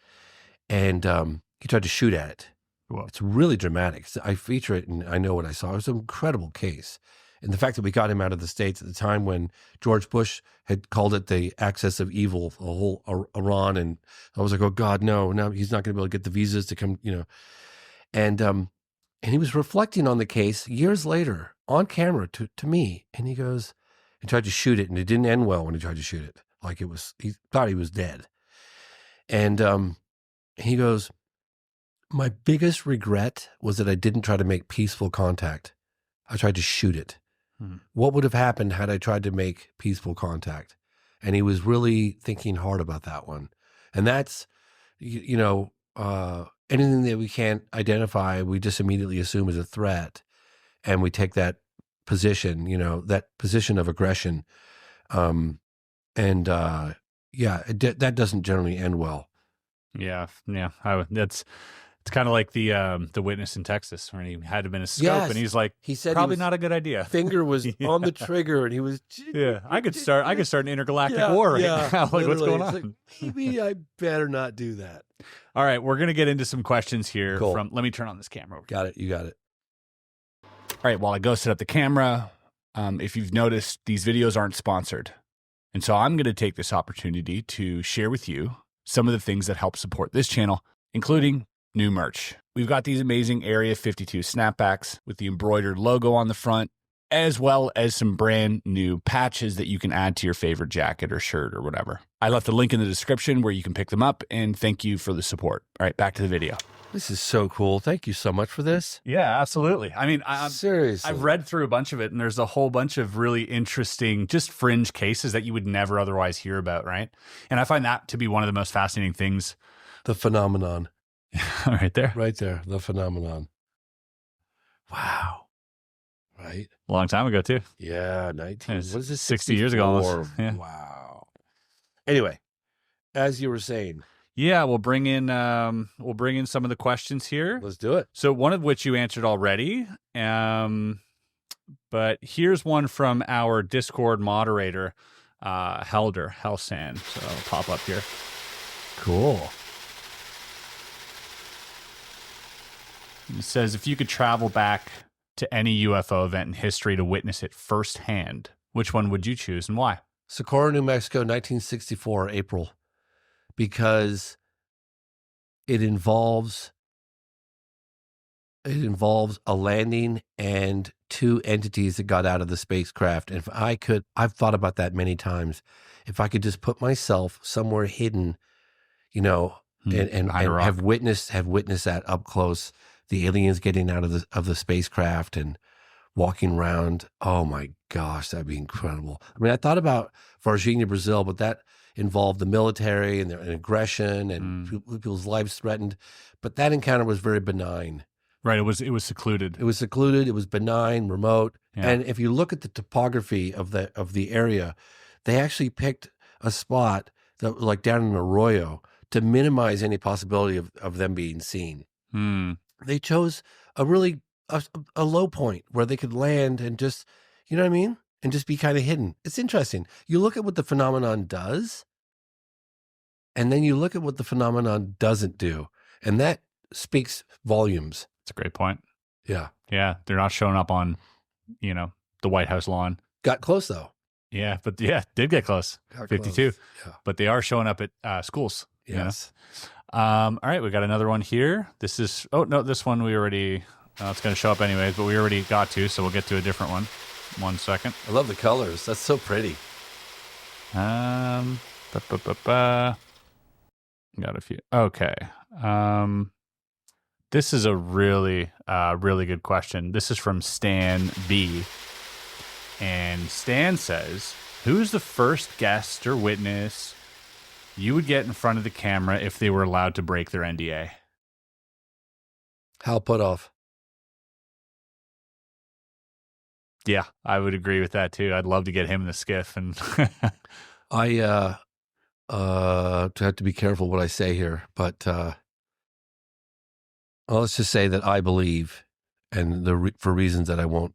And he tried to shoot at it. Whoa. It's really dramatic. I feature it, and I know what I saw. It was an incredible case. And the fact that we got him out of the States at the time when George Bush had called it the axis of evil, the whole Iran. And I was like, oh, God, no, he's not going to be able to get the visas to come, And he was reflecting on the case years later on camera to me. And he goes, he tried to shoot it, and it didn't end well when he tried to shoot it. Like he thought he was dead. And he goes, my biggest regret was that I didn't try to make peaceful contact. I tried to shoot it. What would have happened had I tried to make peaceful contact? And he was really thinking hard about that one. And that's, anything that we can't identify, we just immediately assume is a threat. And we take that position, that position of aggression. That doesn't generally end well. Yeah. It's kind of like the witness in Texas when he had him in a scope, and he's like, he said probably not a good idea. Finger was on the trigger, and he was. Yeah, I could start an intergalactic war right now. Like, what's going on? Like, maybe I better not do that. All right, we're gonna get into some questions here. Cool. Let me turn on this camera. Got it. You got it. All right, while I go set up the camera, if you've noticed, these videos aren't sponsored, and so I'm going to take this opportunity to share with you some of the things that help support this channel, including new merch. We've got these amazing Area 52 snapbacks with the embroidered logo on the front, as well as some brand new patches that you can add to your favorite jacket or shirt or whatever. I left a link in the description where you can pick them up, and thank you for the support. All right, back to the video. This is so cool. Thank you so much for this. Yeah, absolutely. I mean, seriously, I've read through a bunch of it, and there's a whole bunch of really interesting, just fringe cases that you would never otherwise hear about, right? And I find that to be one of the most fascinating things. The phenomenon. Right there. Right there. The phenomenon. Wow. Right? A long time ago, too. Yeah, 19. It's What is this? 60 years ago almost. 64? Yeah. Wow. Anyway, as you were saying, Yeah, we'll bring in some of the questions here. let's do it. So one of which you answered already. But here's one from our Discord moderator, Helsan. So it'll pop up here. Cool. It says, if you could travel back to any UFO event in history to witness it firsthand, which one would you choose and why? Socorro, New Mexico, 1964, April, because it involves a landing and two entities that got out of the spacecraft. And if I could, I've thought about that many times. If I could just put myself somewhere hidden, and have witnessed that up close, the aliens getting out of the spacecraft and walking around. Oh my gosh, that'd be incredible. I mean, I thought about Vargihna, Brazil, but that involved the military and aggression and people's lives threatened. But that encounter was very benign. Right. It was secluded. It was secluded. It was benign, remote. Yeah. And if you look at the topography of the area, they actually picked a spot that was like down in an arroyo to minimize any possibility of them being seen. They chose a really a low point where they could land and just, you know what I mean? And just be kind of hidden. It's interesting. You look at what the phenomenon does, and then you look at what the phenomenon doesn't do. And that speaks volumes. That's a great point. Yeah. Yeah. They're not showing up on, the White House lawn. Got close though. Yeah. But did get close. Got 52. close. Yeah. But they are showing up at schools. Yes. All right. We got another one here. This is, this one we already, it's going to show up anyways, but we already got to, so we'll get to a different one. 1 second. I love the colors. That's so pretty. Got a few. Okay. This is a really, really good question. This is from Stan B. And Stan says, who's the first guest or witness you would get in front of the camera if they were allowed to break their NDA? Hal Puthoff. Yeah, I would agree with that too. I'd love to get him in the SCIF. And I have to be careful what I say here, but let's just say that I believe, and for reasons that I won't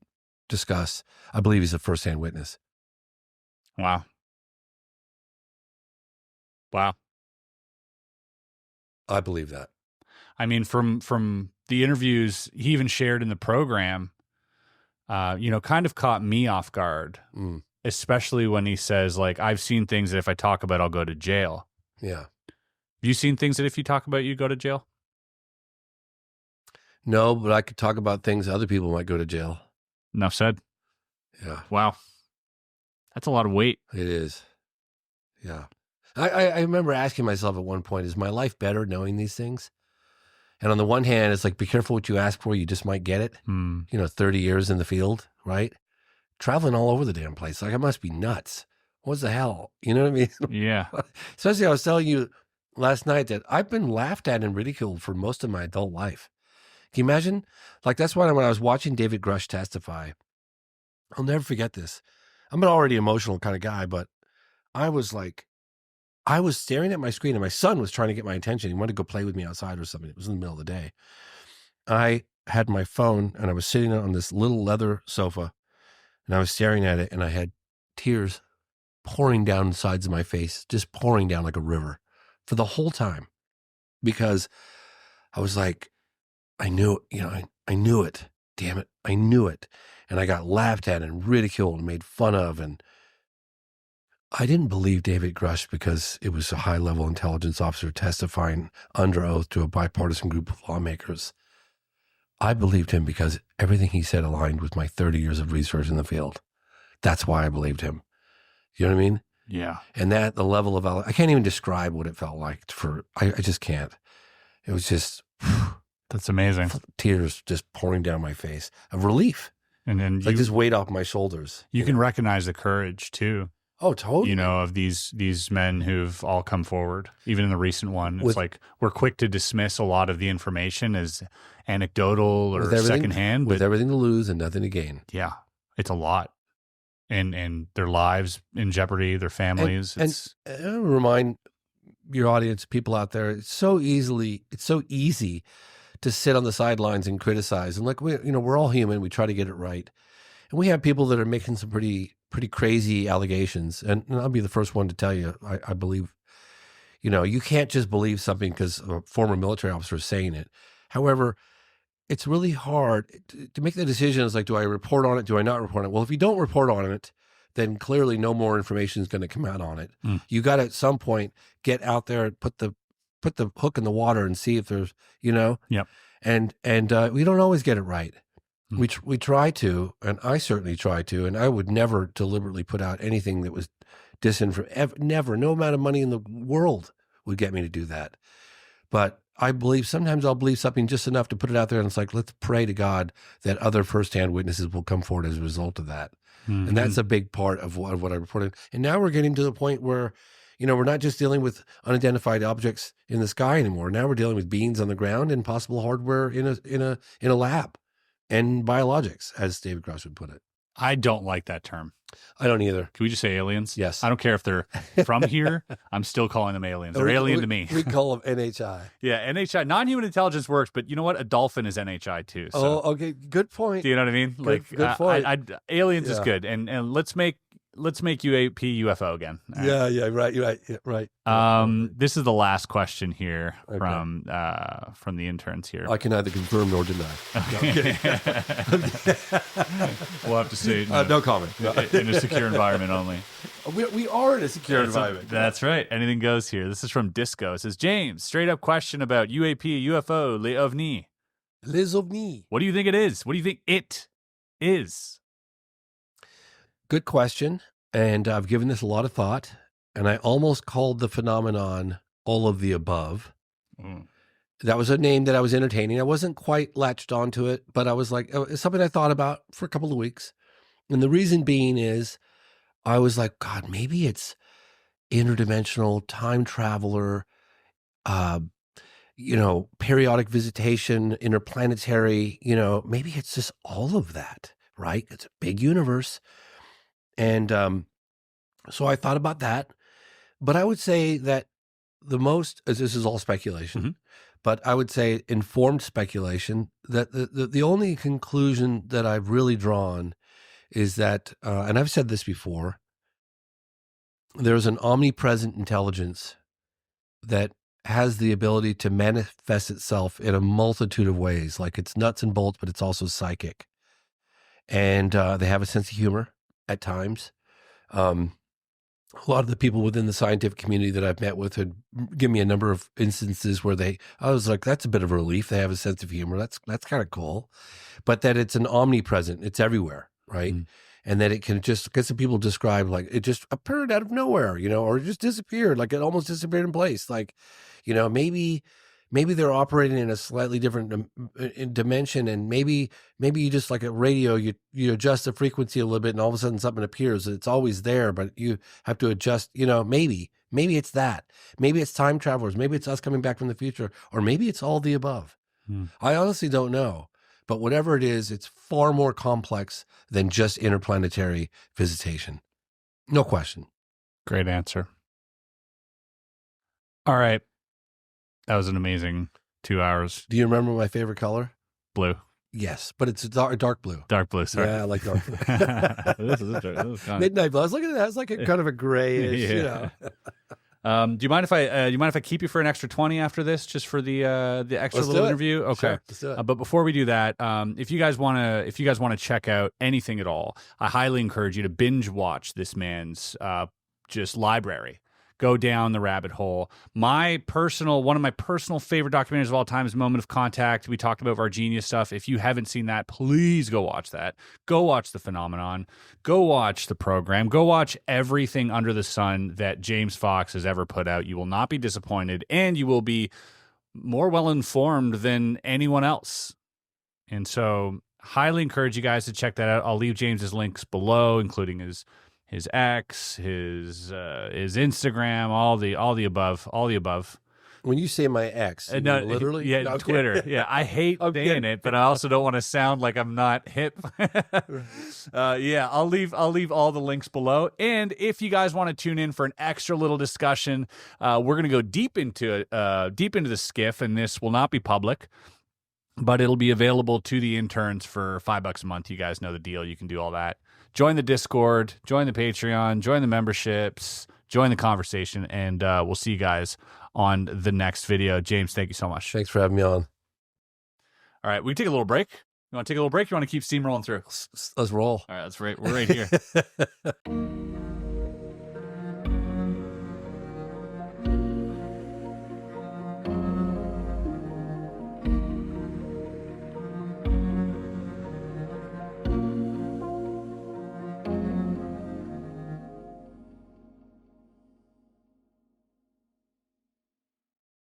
discuss, I believe he's a first-hand witness. Wow. I believe that. I mean, from the interviews he even shared in the program, kind of caught me off guard, especially when he says, like, I've seen things that if I talk about, I'll go to jail. Yeah. Have you seen things that if you talk about, you go to jail? No, but I could talk about things other people might go to jail. Enough said. Yeah. Wow. That's a lot of weight. It is. Yeah. I remember asking myself at one point, is my life better knowing these things? And on the one hand, it's like, be careful what you ask for. You just might get it. 30 years in the field, right? Traveling all over the damn place. Like, I must be nuts. What the hell? You know what I mean? Yeah. Especially, I was telling you last night that I've been laughed at and ridiculed for most of my adult life. Can you imagine? Like, that's why when I was watching David Grush testify, I'll never forget this. I'm an already emotional kind of guy, but I was staring at my screen and my son was trying to get my attention. He wanted to go play with me outside or something. It was in the middle of the day. I had my phone and I was sitting on this little leather sofa and I was staring at it and I had tears pouring down the sides of my face, just pouring down like a river for the whole time. Because I was like, I knew it. Damn it. I knew it. And I got laughed at and ridiculed and made fun of. And I didn't believe David Grush because it was a high-level intelligence officer testifying under oath to a bipartisan group of lawmakers. I believed him because everything he said aligned with my 30 years of research in the field. That's why I believed him. You know what I mean? Yeah. And that, the level of, I can't even describe what it felt like I just can't. It was just, that's amazing. Tears just pouring down my face of relief. And then like this weight off my shoulders. You can recognize the courage too. Oh, totally. You know, of these men who've all come forward. Even in the recent one, it's like we're quick to dismiss a lot of the information as anecdotal or secondhand, with everything to lose and nothing to gain. Yeah, it's a lot, and their lives in jeopardy, their families. And remind your audience, people out there, it's so easy to sit on the sidelines and criticize. And like we're all human. We try to get it right, and we have people that are making some pretty crazy allegations. And I'll be the first one to tell you, I believe, you can't just believe something because a former military officer is saying it. However, it's really hard to make the decision. It's like, do I report on it? Do I not report on it? Well, if you don't report on it, then clearly no more information is going to come out on it. You got to at some point get out there and put the hook in the water and see if there's, Yep. And we don't always get it right. We try to, and I certainly try to, and I would never deliberately put out anything that was disinformation. Never. No amount of money in the world would get me to do that. But I believe sometimes I'll believe something just enough to put it out there, and it's like, let's pray to God that other firsthand witnesses will come forward as a result of that. And that's a big part of what I reported. And now we're getting to the point where, we're not just dealing with unidentified objects in the sky anymore. Now we're dealing with beings on the ground and possible hardware in a lab. And biologics, as David Cross would put it. I don't like that term. I don't either. Can we just say aliens? Yes. I don't care if they're from here. I'm still calling them aliens. They're alien to me. We call them NHI. Yeah, NHI. Non-human intelligence works, but you know what? A dolphin is NHI too. So. Oh, okay. Good point. Do you know what I mean? Good point. Aliens is good, and let's make UAP UFO again. Yeah, right. This is the last question here from the interns here. I can neither confirm nor deny. We'll have to see. No comment. In a secure environment only. We are in a secure environment. That's right. Anything goes here. This is from Disco. It says, James, straight up question about UAP, UFO, les ovnis. Les ovnis. What do you think it is? What do you think it is? Good question, and I've given this a lot of thought, and I almost called the phenomenon all of the above. That was a name that I was entertaining. I wasn't quite latched onto it, but I was like, it's something I thought about for a couple of weeks. And the reason being is I was like, God, maybe it's interdimensional, time traveler, periodic visitation, interplanetary, maybe it's just all of that, right? It's a big universe. And so I thought about that, but I would say that this is all speculation, but I would say informed speculation, that the only conclusion that I've really drawn is that, and I've said this before, there's an omnipresent intelligence that has the ability to manifest itself in a multitude of ways. Like it's nuts and bolts, but it's also psychic. And they have a sense of humor at times. A lot of the people within the scientific community that I've met with had given me a number of instances where I was like, that's a bit of a relief. They have a sense of humor. That's kind of cool. But that it's an omnipresent, it's everywhere, right? And that it can just, because some people describe like it just appeared out of nowhere, or it just disappeared, like it almost disappeared in place. Like, maybe they're operating in a slightly different dimension, and maybe you just, like a radio, you adjust the frequency a little bit and all of a sudden something appears. It's always there, but you have to adjust, maybe it's that. Maybe it's time travelers. Maybe it's us coming back from the future, or maybe it's all the above. I honestly don't know, but whatever it is, it's far more complex than just interplanetary visitation. No question. Great answer. All right. That was an amazing 2 hours. Do you remember my favorite color? Blue. Yes, but it's dark blue. Dark blue, sorry. Yeah, I like dark blue. This is kind Midnight blue. I was looking at that. It's like a kind of a grayish, Do you mind if I keep you for an extra 20 after this, just for the extra little interview? Okay. Sure, let's do it. But before we do that, if you guys want to check out anything at all, I highly encourage you to binge watch this man's just library. Go down the rabbit hole. One of my personal favorite documentaries of all time is Moment of Contact. We talked about Vargihna stuff. If you haven't seen that, please go watch that. Go watch The Phenomenon. Go watch The Program. Go watch everything under the sun that James Fox has ever put out. You will not be disappointed, and you will be more well-informed than anyone else. And so highly encourage you guys to check that out. I'll leave James's links below, including his his X, his Instagram, all the above. When you say my ex, you No, mean literally? yeah, No, I'm Twitter. kidding. Yeah, I hate I'm saying kidding. it, but I also don't want to sound like I'm not hip. Yeah, I'll leave all the links below. And if you guys want to tune in for an extra little discussion, we're gonna go deep into the SCIF, and this will not be public, but it'll be available to the interns for $5 a month. You guys know the deal. You can do all that. Join the Discord, join the Patreon, join the memberships, join the conversation, and we'll see you guys on the next video. James, thank you so much. Thanks for having me on. All right, we take a little break. You want to take a little break? You want to keep steamrolling through? Let's roll. All right, we're right here.